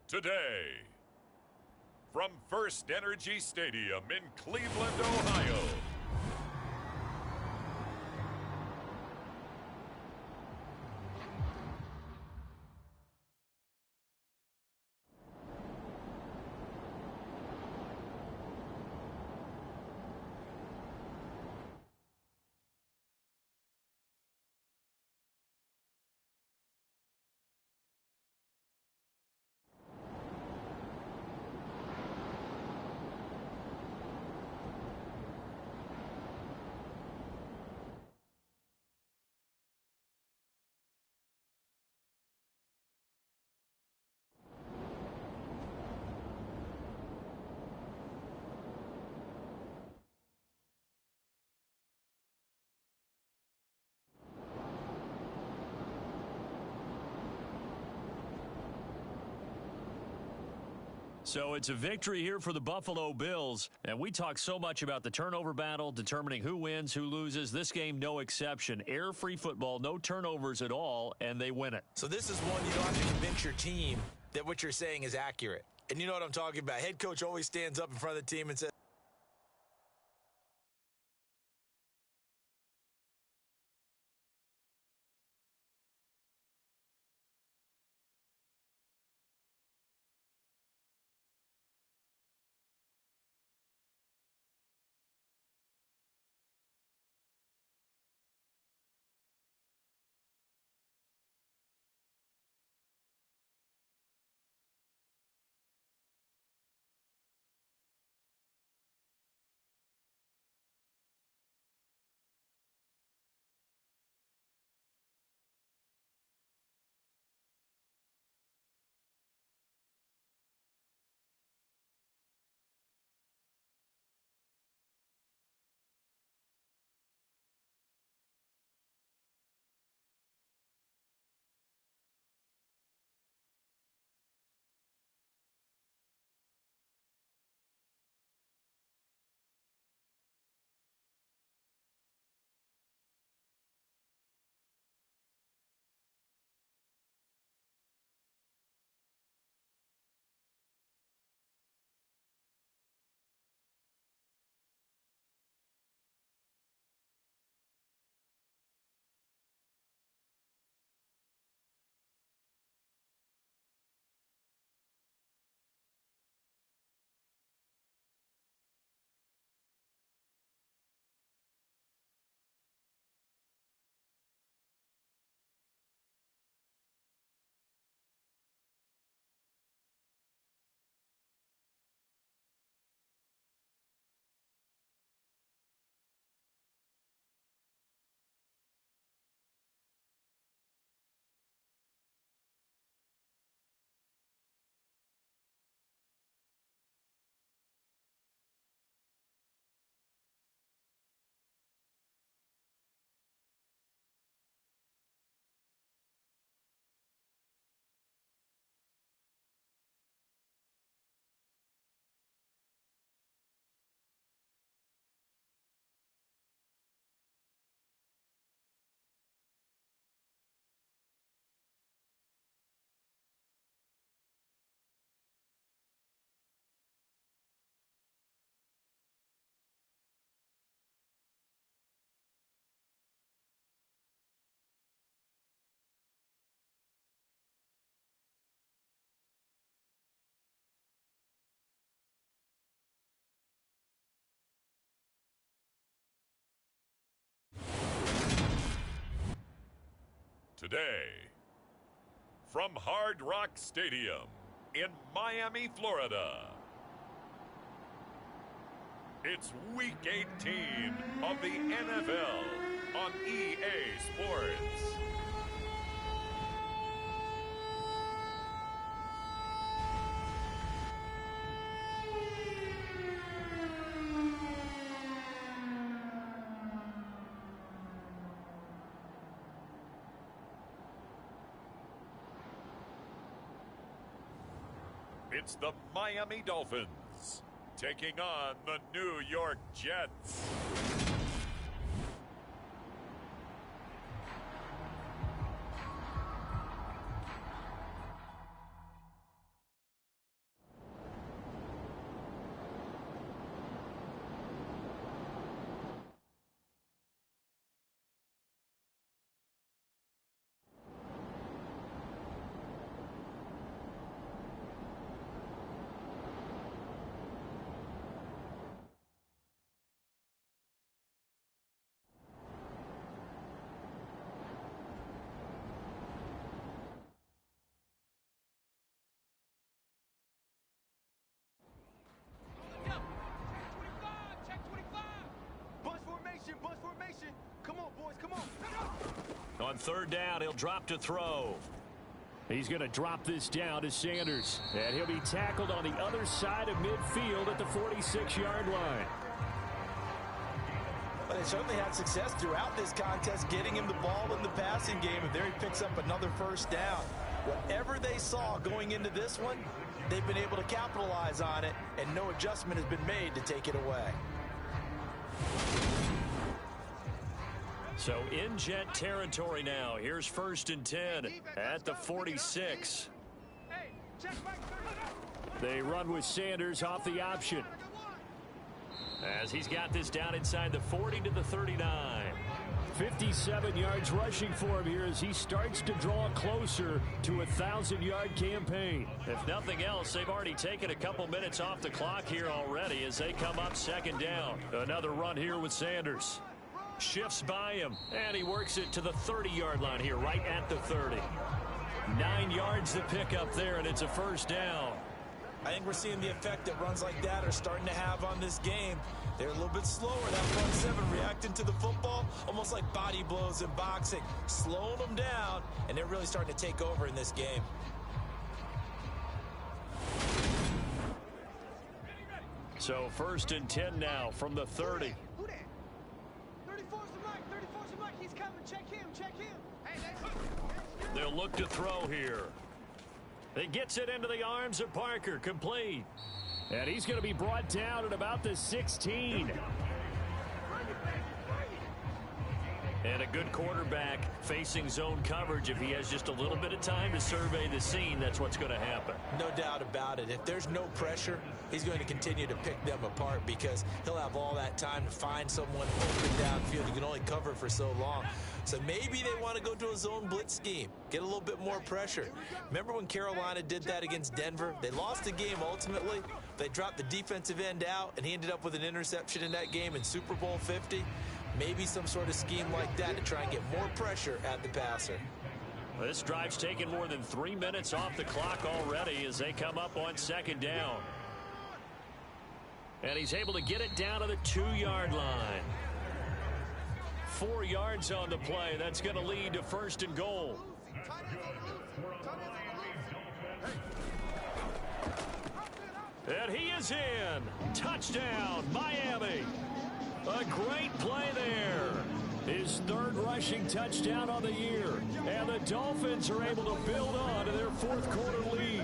today, from First Energy Stadium in Cleveland, Ohio. So it's a victory here for the Buffalo Bills. And we talk so much about the turnover battle, determining who wins, who loses. This game, no exception. Error-free football, no turnovers at all, and they win it. So this is one you don't have to convince your team that what you're saying is accurate. And you know what I'm talking about. Head coach always stands up in front of the team and says, Today, from Hard Rock Stadium in Miami, Florida, it's Week 18 of the NFL on EA Sports. It's the Miami Dolphins taking on the New York Jets. On third down, he'll drop to throw. He's going to drop this down to Sanders. And he'll be tackled on the other side of midfield at the 46-yard line. But they certainly had success throughout this contest, getting him the ball in the passing game, and there he picks up another first down. Whatever they saw going into this one, they've been able to capitalize on it, and no adjustment has been made to take it away. So in Jet territory now. Here's 1st and 10 at the 46. They run with Sanders off the option, as he's got this down inside the 40 to the 39. 57 yards rushing for him here as he starts to draw closer to a 1,000-yard campaign. If nothing else, they've already taken a couple minutes off the clock here already as they come up 2nd down. Another run here with Sanders. Shifts by him, and he works it to the 30-yard line here, right at the 30. 9 yards to pick up there, and it's a 1st down. I think we're seeing the effect that runs like that are starting to have on this game. They're a little bit slower. That front 7 reacting to the football, almost like body blows in boxing, slowing them down, and they're really starting to take over in this game. So 1st and 10 now from the 30. 34's the mic. 34's the mic. He's coming. Check him. Check him. They'll look to throw here. He gets it into the arms of Parker, complete. And he's going to be brought down at about the 16. And a good quarterback facing zone coverage. If he has just a little bit of time to survey the scene, that's what's going to happen. No doubt about it. If there's no pressure, he's going to continue to pick them apart because he'll have all that time to find someone open downfield. You can only cover for so long. So maybe they want to go to a zone blitz scheme, get a little bit more pressure. Remember when Carolina did that against Denver? They lost the game ultimately. They dropped the defensive end out, and he ended up with an interception in that game in Super Bowl 50. Maybe some sort of scheme like that to try and get more pressure at the passer. This drive's taken more than 3 minutes off the clock already as they come up on 2nd down. And he's able to get it down to the 2-yard line. 4 yards on the play. That's going to lead to 1st and goal. And he is in. Touchdown, Miami. A great play there. His 3rd rushing touchdown on the year. And the Dolphins are able to build on to their 4th quarter lead.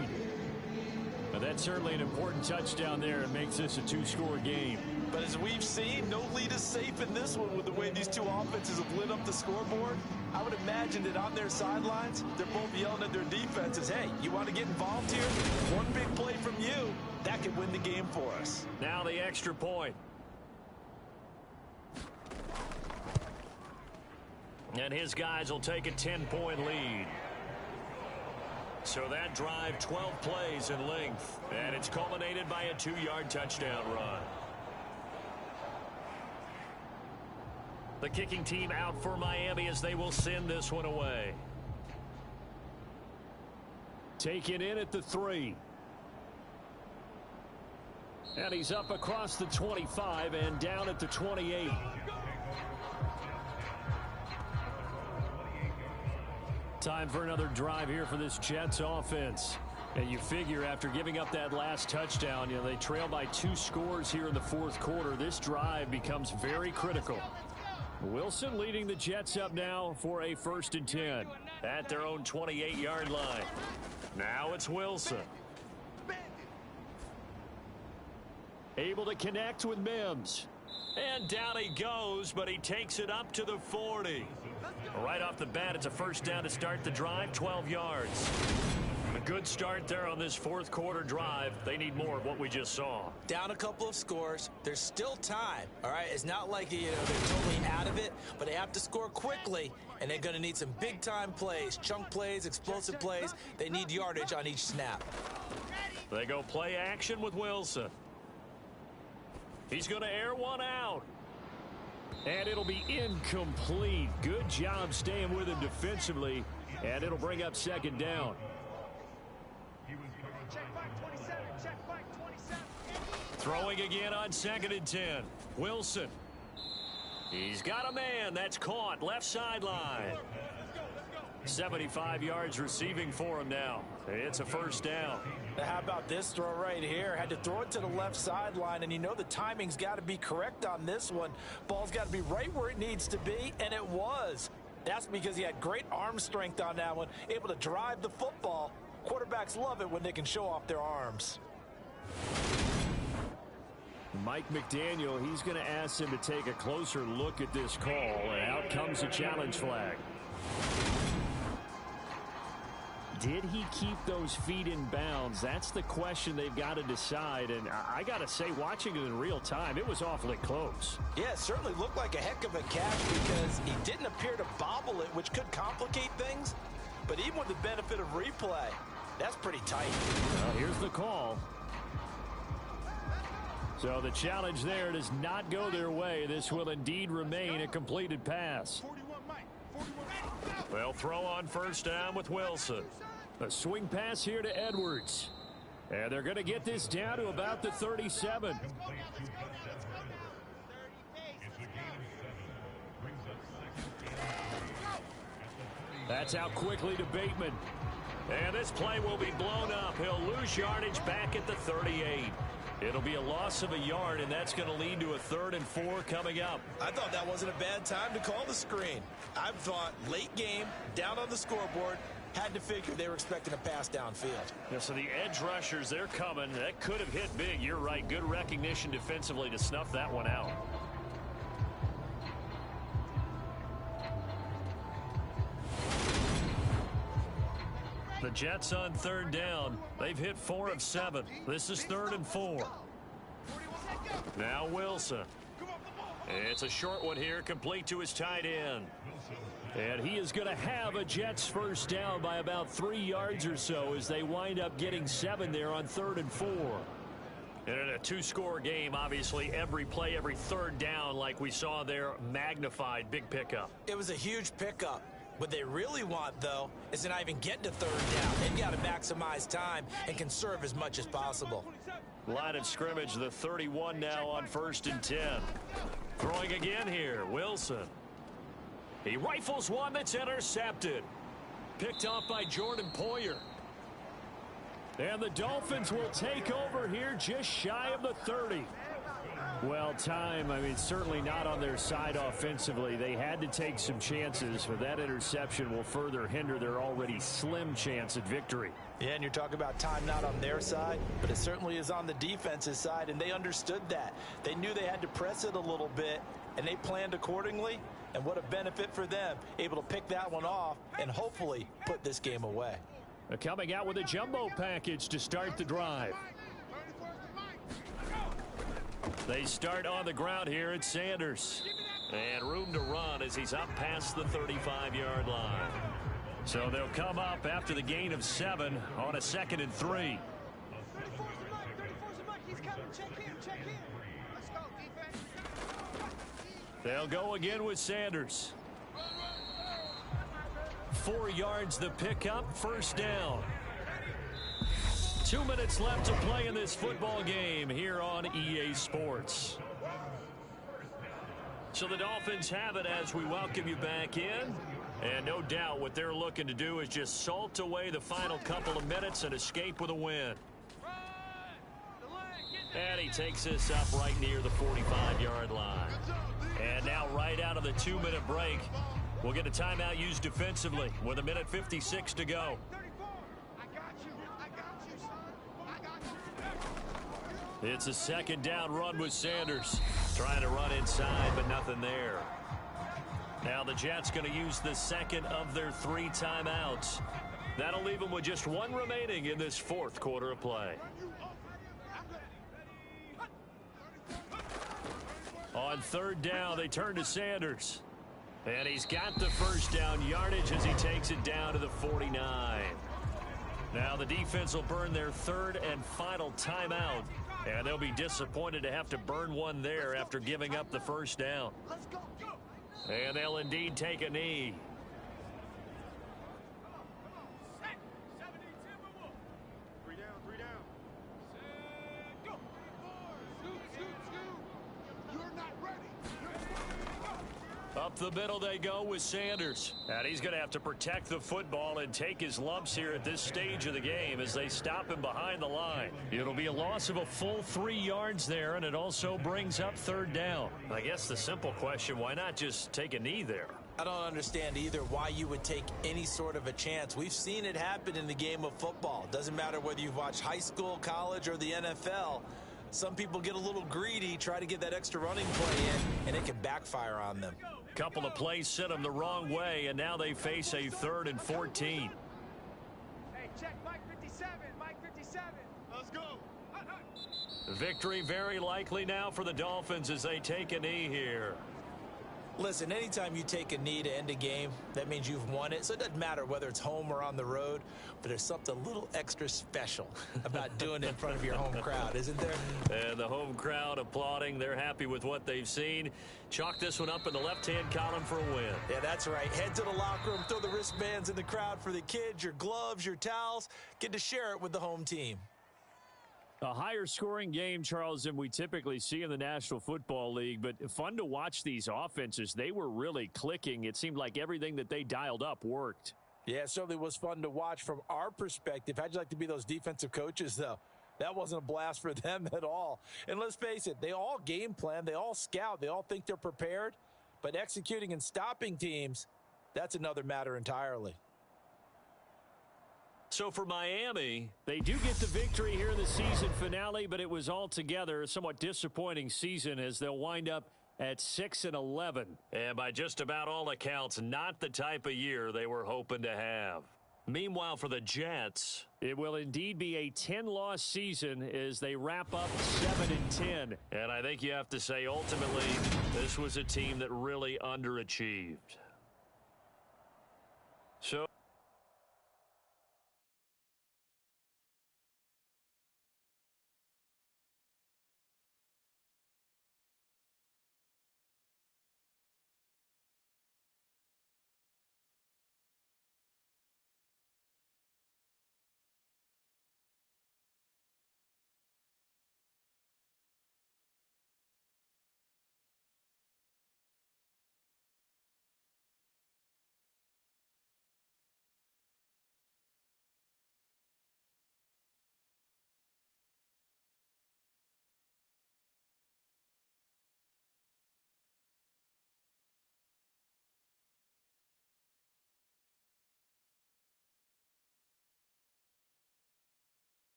And that's certainly an important touchdown there. It makes this a 2-score game. But as we've seen, no lead is safe in this one with the way these two offenses have lit up the scoreboard. I would imagine that on their sidelines, they're both yelling at their defenses, hey, you want to get involved here? One big play from you, that could win the game for us. Now the extra point. And his guys will take a 10-point lead. So that drive, 12 plays in length. And it's culminated by a 2-yard touchdown run. The kicking team out for Miami as they will send this one away. Taken in at the 3. And he's up across the 25 and down at the 28. Time for another drive here for this Jets offense. And you figure after giving up that last touchdown, they trail by 2 scores here in the 4th quarter. This drive becomes very critical. Wilson leading the Jets up now for a 1st and 10 at their own 28-yard line. Now it's Wilson. Able to connect with Mims. And down he goes, but he takes it up to the 40. Right off the bat, it's a 1st down to start the drive, 12 yards. A good start there on this 4th quarter drive. They need more of what we just saw. Down a couple of scores. There's still time, all right? It's not like, they're totally out of it, but they have to score quickly, and they're going to need some big-time plays, chunk plays, explosive plays. They need yardage on each snap. They go play action with Wilson. He's going to air one out. And it'll be incomplete. Good job staying with him defensively. And it'll bring up 2nd down. Throwing again on 2nd and 10. Wilson. He's got a man. That's caught. Left sideline. 75 yards receiving for him now. It's a 1st down. How about this throw right here? Had to throw it to the left sideline, and the timing's got to be correct on this one. Ball's got to be right where it needs to be, and it was. That's because he had great arm strength on that one, able to drive the football. Quarterbacks love it when they can show off their arms. Mike McDaniel, he's going to ask him to take a closer look at this call, and out comes a challenge flag. Did he keep those feet in bounds? That's the question they've got to decide, and I got to say, watching it in real time, it was awfully close. Yeah, it certainly looked like a heck of a catch because he didn't appear to bobble it, which could complicate things, but even with the benefit of replay, that's pretty tight. Well, here's the call. So the challenge there does not go their way. This will indeed remain a completed pass. They'll throw on first down with Wilson. A swing pass here to Edwards. And they're going to get this down to about the 37. That's out quickly to Bateman. And this play will be blown up. He'll lose yardage back at the 38. It'll be a loss of a yard, and that's going to lead to a 3rd and 4 coming up. I thought that wasn't a bad time to call the screen. I thought late game, down on the scoreboard, had to figure they were expecting a pass downfield. Yeah, so the edge rushers, they're coming. That could have hit big. You're right. Good recognition defensively to snuff that one out. The Jets on 3rd down. They've hit 4 of 7. This is 3rd and 4. Now Wilson. It's a short one here, complete to his tight end. And he is going to have a Jets first down by about 3 yards or so as they wind up getting 7 there on 3rd and 4. And in a 2-score game, obviously, every play, every 3rd down, like we saw there, magnified. Big pickup. It was a huge pickup. What they really want, though, is to not even get to 3rd down. They've got to maximize time and conserve as much as possible. Line of scrimmage, the 31 now on 1st and 10. Throwing again here, Wilson. He rifles one that's intercepted. Picked off by Jordan Poyer. And the Dolphins will take over here just shy of the 30. Well, time, I mean, certainly not on their side offensively. They had to take some chances, but that interception will further hinder their already slim chance at victory. Yeah, and you're talking about time not on their side, but it certainly is on the defensive side, and they understood that. They knew they had to press it a little bit, and they planned accordingly, and what a benefit for them, able to pick that one off and hopefully put this game away. Coming out with a jumbo package to start the drive. They start on the ground here at Sanders. And room to run as he's up past the 35-yard line. So they'll come up after the gain of 7 on a 2nd and 3. They'll go again with Sanders. 4 yards the pickup, first down. 2 minutes left to play in this football game here on EA Sports. So the Dolphins have it as we welcome you back in. And no doubt what they're looking to do is just salt away the final couple of minutes and escape with a win. And he takes this up right near the 45-yard line. And now right out of the 2-minute break, we'll get a timeout used defensively with 1:56 to go. It's a 2nd down run with Sanders. Trying to run inside, but nothing there. Now the Jets going to use the 2nd of their 3 timeouts. That'll leave them with just 1 remaining in this 4th quarter of play. On 3rd down, they turn to Sanders. And he's got the first down yardage as he takes it down to the 49. Now the defense will burn their 3rd and final timeout. And they'll be disappointed to have to burn one there after giving up the first down. And they'll indeed take a knee. Up the middle they go with Sanders. And he's going to have to protect the football and take his lumps here at this stage of the game as they stop him behind the line. It'll be a loss of a full 3 yards there, and it also brings up 3rd down. I guess the simple question, why not just take a knee there? I don't understand either why you would take any sort of a chance. We've seen it happen in the game of football. Doesn't matter whether you've watched high school, college, or the NFL. Some people get a little greedy, try to get that extra running play in, and it can backfire on them. Couple of plays sent them the wrong way, and now they face a 3rd and 14. Hey, check Mike 57. Mike 57. Let's go. Victory very likely now for the Dolphins as they take a knee here. Listen, anytime you take a knee to end a game, that means you've won it. So it doesn't matter whether it's home or on the road, but there's something a little extra special about doing it in front of your home crowd, isn't there? And the home crowd applauding. They're happy with what they've seen. Chalk this one up in the left-hand column for a win. Yeah, that's right. Head to the locker room, throw the wristbands in the crowd for the kids, your gloves, your towels. Get to share it with the home team. A higher scoring game, Charles, than we typically see in the National Football League, but fun to watch these offenses. They were really clicking. It seemed like everything that they dialed up worked. Yeah, it certainly was fun to watch from our perspective. How'd you like to be those defensive coaches, though? That wasn't a blast for them at all. And let's face it, they all game plan, they all scout, they all think they're prepared, but executing and stopping teams, that's another matter entirely. So for Miami, they do get the victory here in the season finale, but it was altogether a somewhat disappointing season as they'll wind up at 6-11. And by just about all accounts, not the type of year they were hoping to have. Meanwhile, for the Jets, it will indeed be a 10-loss season as they wrap up 7-10. And I think you have to say, ultimately, this was a team that really underachieved. So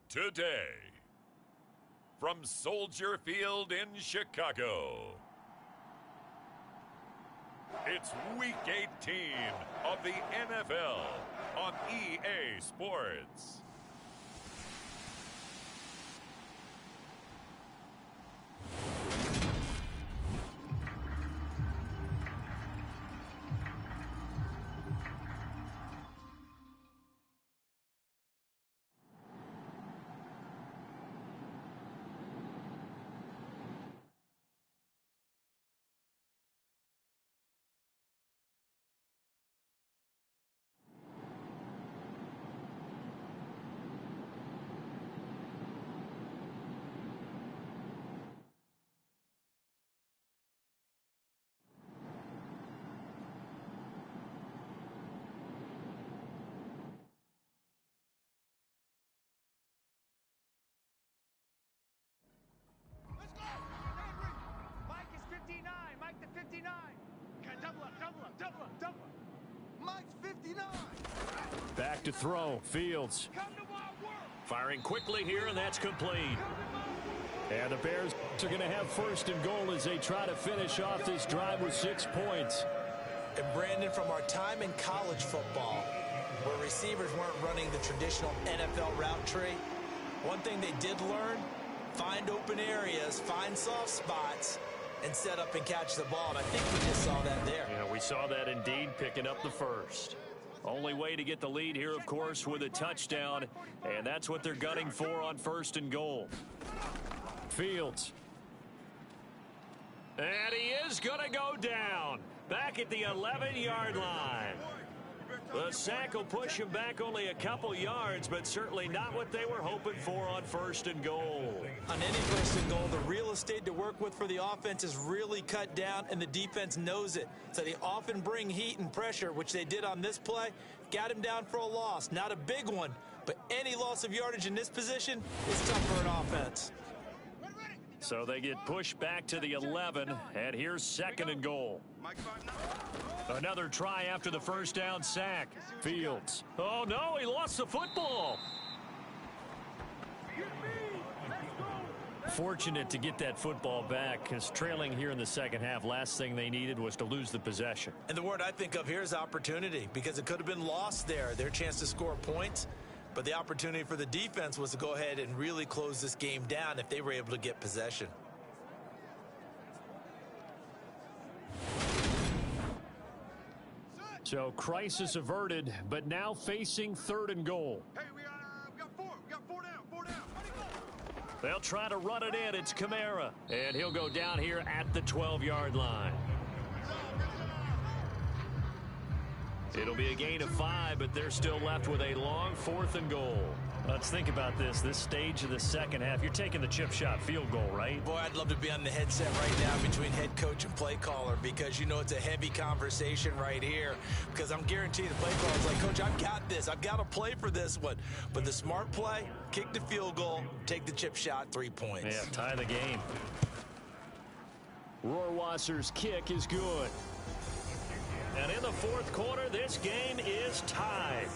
today, from Soldier Field in Chicago, it's Week 18 of the MFL on EA Sports. Mike is 59. Mike to 59. Okay, double up, double up, double up, double up. Mike's 59. back to throw. Fields Come to my work. firing quickly here, and that's complete. And the Bears are going to have 1st and goal as they try to finish off this drive with 6 points. And Brandon, from our time in college football, where receivers weren't running the traditional NFL route tree, one thing they did learn, find open areas, find soft spots, and set up and catch the ball. And I think we just saw that there. Yeah, we saw that indeed, picking up the first. Only way to get the lead here, of course, with a touchdown, and that's what they're gunning for on 1st and goal. Fields. And he is going to go down back at the 11-yard line. The sack will push him back only a couple yards, but certainly not what they were hoping for on 1st and goal. On any 1st and goal, the real estate to work with for the offense is really cut down, and the defense knows it. So they often bring heat and pressure, which they did on this play. Got him down for a loss. Not a big one, but any loss of yardage in this position is tough for an offense. So they get pushed back to the 11, and here's 2nd and goal. Another try after the first down sack. Fields. Oh, no, he lost the football. Fortunate to get that football back, because trailing here in the second half, last thing they needed was to lose the possession. And the word I think of here is opportunity, because it could have been lost there, their chance to score points. But the opportunity for the defense was to go ahead and really close this game down if they were able to get possession. So crisis averted, but now facing 3rd and goal. Hey, we got four down. They'll try to run it in. It's Kamara, and he'll go down here at the 12-yard line. It'll be a gain of 5, but they're still left with a long 4th and goal. Let's think about this stage of the second half. You're taking the chip shot field goal, right? Boy, I'd love to be on the headset right now between head coach and play caller, because you know it's a heavy conversation right here, because I'm guaranteed the play caller's like, Coach, I've got this. I've got to play for this one. But the smart play, kick the field goal, take the chip shot, 3 points. Yeah, tie the game. Rohrwasser's kick is good. And in the 4th quarter, this game is tied.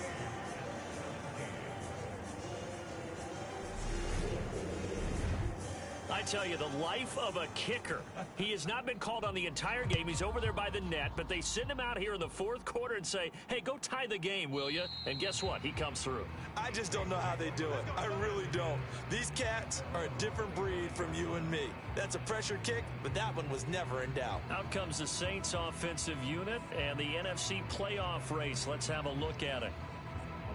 I tell you, the life of a kicker. He has not been called on the entire game. He's over there by the net, but they send him out here in the 4th quarter and say, hey, go tie the game, will you? And guess what? He comes through. I just don't know how they do it. I really don't. These cats are a different breed from you and me. That's a pressure kick, but that one was never in doubt. Out comes the Saints offensive unit and the NFC playoff race. Let's have a look at it.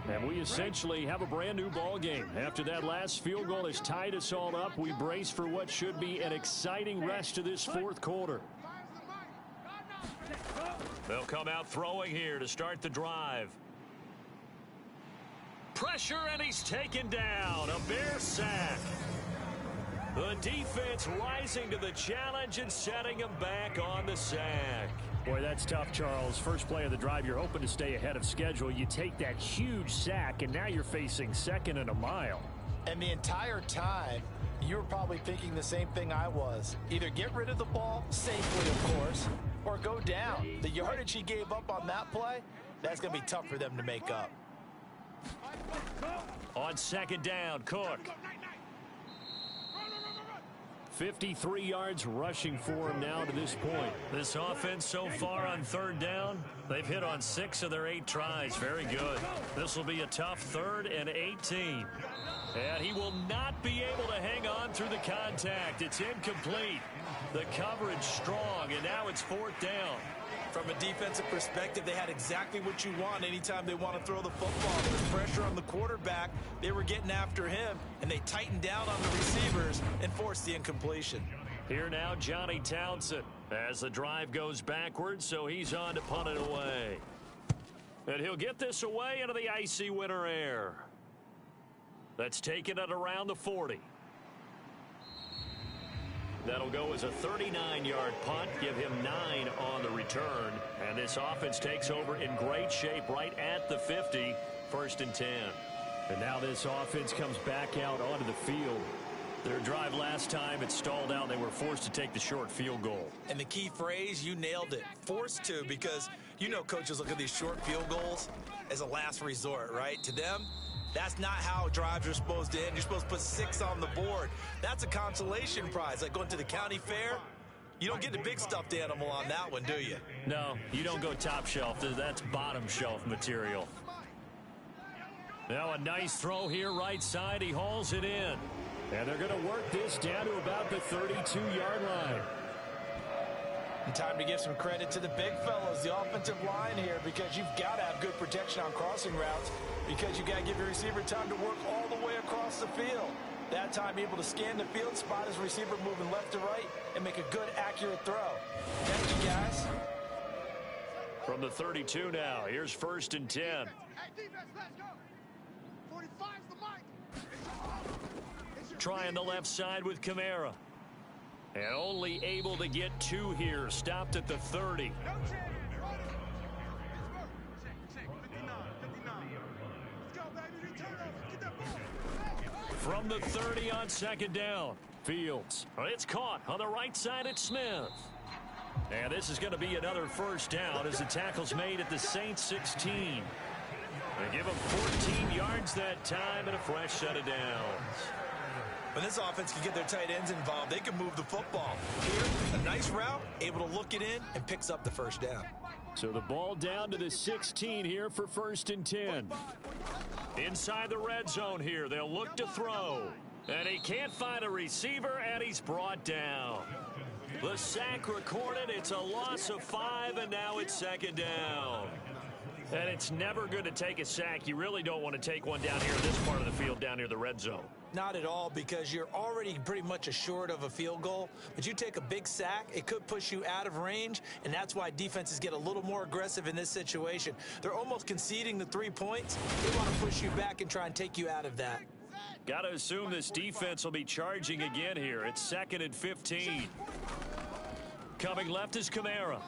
And we essentially have a brand new ball game. After that last field goal has tied us all up, we brace for what should be an exciting rest to this 4th quarter. They'll come out throwing here to start the drive. Pressure, and he's taken down. A Bear sack. The defense rising to the challenge and setting him back on the sack. Boy, that's tough, Charles. First play of the drive, you're hoping to stay ahead of schedule. You take that huge sack, and now you're facing 2nd and a mile. And the entire time, you were probably thinking the same thing I was. Either get rid of the ball, safely, of course, or go down. The yardage he gave up on that play, that's going to be tough for them to make up. On 2nd down, Cook. 53 yards rushing for him now to this point. This offense so far on 3rd down, they've hit on 6 of their 8 tries. Very good. This will be a tough 3rd and 18. And he will not be able to hang on through the contact. It's incomplete. The coverage strong, and now it's 4th down. From a defensive perspective, they had exactly what you want anytime they want to throw the football. There was pressure on the quarterback. They were getting after him, and they tightened down on the receivers and forced the incompletion. Here now, Johnny Townsend, as the drive goes backwards, so he's on to punt it away. And he'll get this away into the icy winter air. That's taken at around the 40. That'll go as a 39-yard punt, give him 9 on the return. And this offense takes over in great shape right at the 50, 1st and 10. And now this offense comes back out onto the field. Their drive last time, it stalled out. They were forced to take the short field goal. And the key phrase, you nailed it, forced to, because you know coaches look at these short field goals as a last resort, right? To them, that's not how drives are supposed to end. You're supposed to put 6 on the board. That's a consolation prize. Like going to the county fair, you don't get the big stuffed animal on that one, do you? No, you don't go top shelf. That's bottom shelf material. Now a nice throw here right side. He hauls it in. And they're going to work this down to about the 32-yard line. And time to give some credit to the big fellas, the offensive line here, because you've got to have good protection on crossing routes, because you've got to give your receiver time to work all the way across the field. That time able to scan the field, spot his receiver moving left to right, and make a good, accurate throw. Thank you, guys. From the 32 now, here's 1st and 10. Hey, defense, let's go. 45's the mic. Trying the left side with Kamara. And only able to get 2 here, stopped at the 30. No chance. Check. 59. Let's go, baby. Return over. Get that ball. From the 30 on 2nd down. Fields. It's caught on the right side at Smith. And this is going to be another 1st down as the tackle's made at the Saints 16. They give them 14 yards that time and a fresh set of downs. When this offense can get their tight ends involved, they can move the football. Here, a nice route, able to look it in, and picks up the 1st down. So the ball down to the 16 here for 1st and 10. Inside the red zone here, they'll look to throw. And he can't find a receiver, and he's brought down. The sack recorded, it's a loss of 5, and now it's 2nd down. And it's never good to take a sack. You really don't want to take one down here in this part of the field, down near the red zone. Not at all, because you're already pretty much assured of a field goal. But you take a big sack, it could push you out of range, and that's why defenses get a little more aggressive in this situation. They're almost conceding the 3 points. They want to push you back and try and take you out of that. Got to assume this defense will be charging again here. It's 2nd and 15. Coming left is Kamara.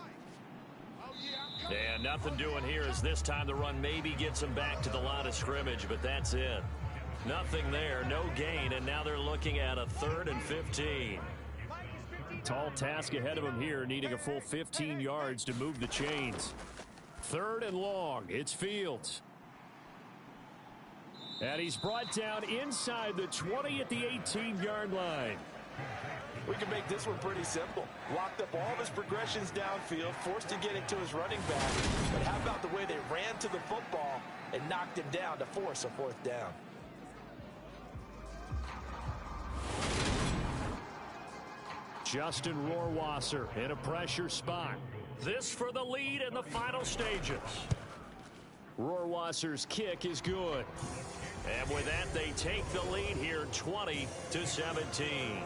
And nothing doing here as this time the run maybe gets them back to the line of scrimmage, but that's it. Nothing there, no gain, and now they're looking at a 3rd and 15. Tall task ahead of them here, needing a full 15 yards to move the chains. 3rd and long, it's Fields. And he's brought down inside the 20 at the 18-yard line. We can make this one pretty simple. Locked up all of his progressions downfield, forced to get it to his running back. But how about the way they ran to the football and knocked him down to force a 4th down? Justin Rohrwasser in a pressure spot. This for the lead in the final stages. Rohrwasser's kick is good. And with that, they take the lead here 20-17.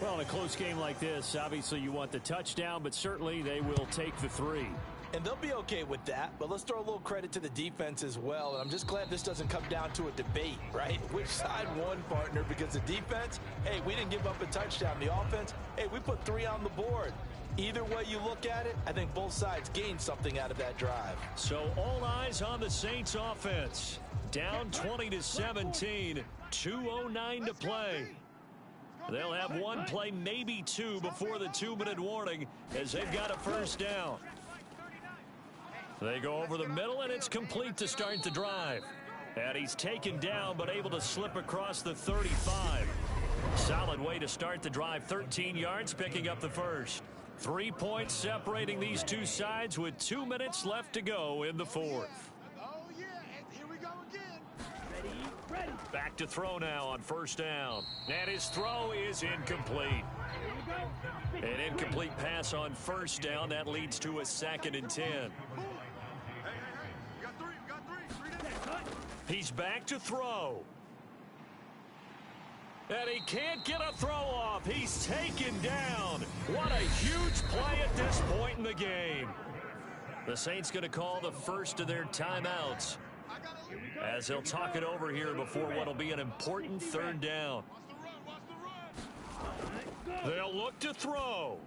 Well, in a close game like this, obviously you want the touchdown, but certainly they will take the 3. And they'll be okay with that, but let's throw a little credit to the defense as well. And I'm just glad this doesn't come down to a debate, right? Which side won, partner? Because the defense, hey, we didn't give up a touchdown. The offense, hey, we put 3 on the board. Either way you look at it, I think both sides gained something out of that drive. So all eyes on the Saints offense. Down 20-17, 2:09 to play. They'll have one play, maybe 2, before the 2-minute warning as they've got a 1st down. They go over the middle, and it's complete to start the drive. And he's taken down, but able to slip across the 35. Solid way to start the drive. 13 yards, picking up the 1st. 3 points separating these two sides with 2 minutes left to go in the 4th. Oh, yeah, and here we go again. Ready. Back to throw now on 1st down. And his throw is incomplete. An incomplete pass on 1st down. That leads to a 2nd and 10. He's back to throw. And he can't get a throw off. He's taken down. What a huge play at this point in the game. The Saints going to call the first of their timeouts as they'll talk it over here before what will be an important 3rd down. They'll look to throw.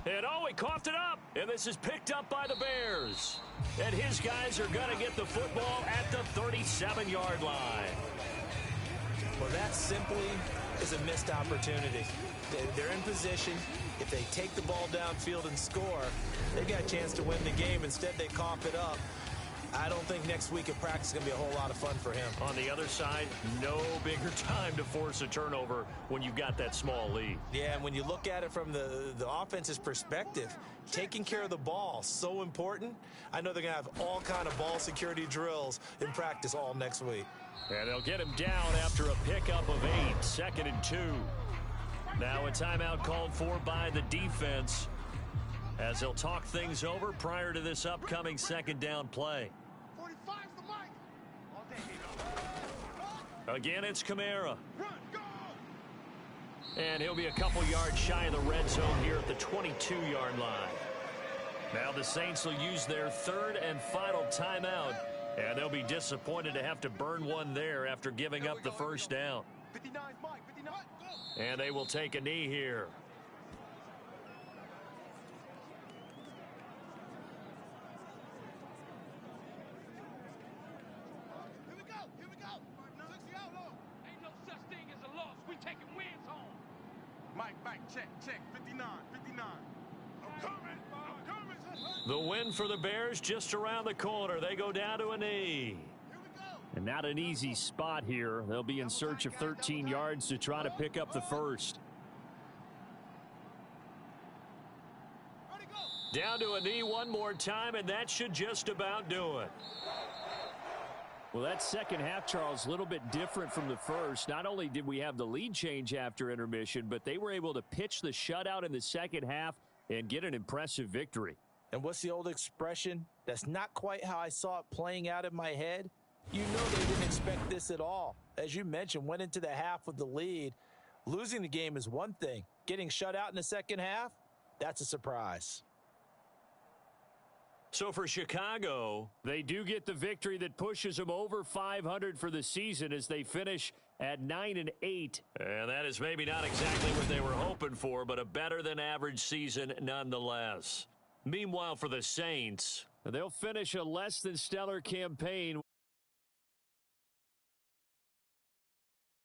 And oh, he coughed it up. And this is picked up by the Bears. And his guys are going to get the football at the 37-yard line. Well, that simply is a missed opportunity. They're in position. If they take the ball downfield and score, they've got a chance to win the game. Instead, they cough it up. I don't think next week in practice is going to be a whole lot of fun for him. On the other side, no bigger time to force a turnover when you've got that small lead. Yeah, and when you look at it from the offense's perspective, taking care of the ball, so important. I know they're going to have all kind of ball security drills in practice all next week. And they'll get him down after a pickup of 8, 2nd and 2. Now a timeout called for by the defense as they'll talk things over prior to this upcoming 2nd down play. 45's the mic. Again, it's Kamara. And he'll be a couple yards shy of the red zone here at the 22-yard line. Now the Saints will use their 3rd and final timeout, and they'll be disappointed to have to burn one there after giving up the first down. 59's Mike, 59. And they will take a knee here. Here we go. 60 out low. Ain't no such thing as a loss. We taking wins home. Mike, check. 59. I'm coming. The win for the Bears just around the corner. They go down to a knee. And not an easy spot here. They'll be in search of 13 yards to try to pick up the first. Down to a knee one more time, and that should just about do it. Well, that second half, Charles, a little bit different from the first. Not only did we have the lead change after intermission, but they were able to pitch the shutout in the second half and get an impressive victory. And what's the old expression? That's not quite how I saw it playing out in my head. You know they didn't expect this at all. As you mentioned, went into the half with the lead. Losing the game is one thing. Getting shut out in the second half, that's a surprise. So for Chicago, they do get the victory that pushes them over 500 for the season as they finish at 9-8. And that is maybe not exactly what they were hoping for, but a better than average season nonetheless. Meanwhile, for the Saints, they'll finish a less than stellar campaign.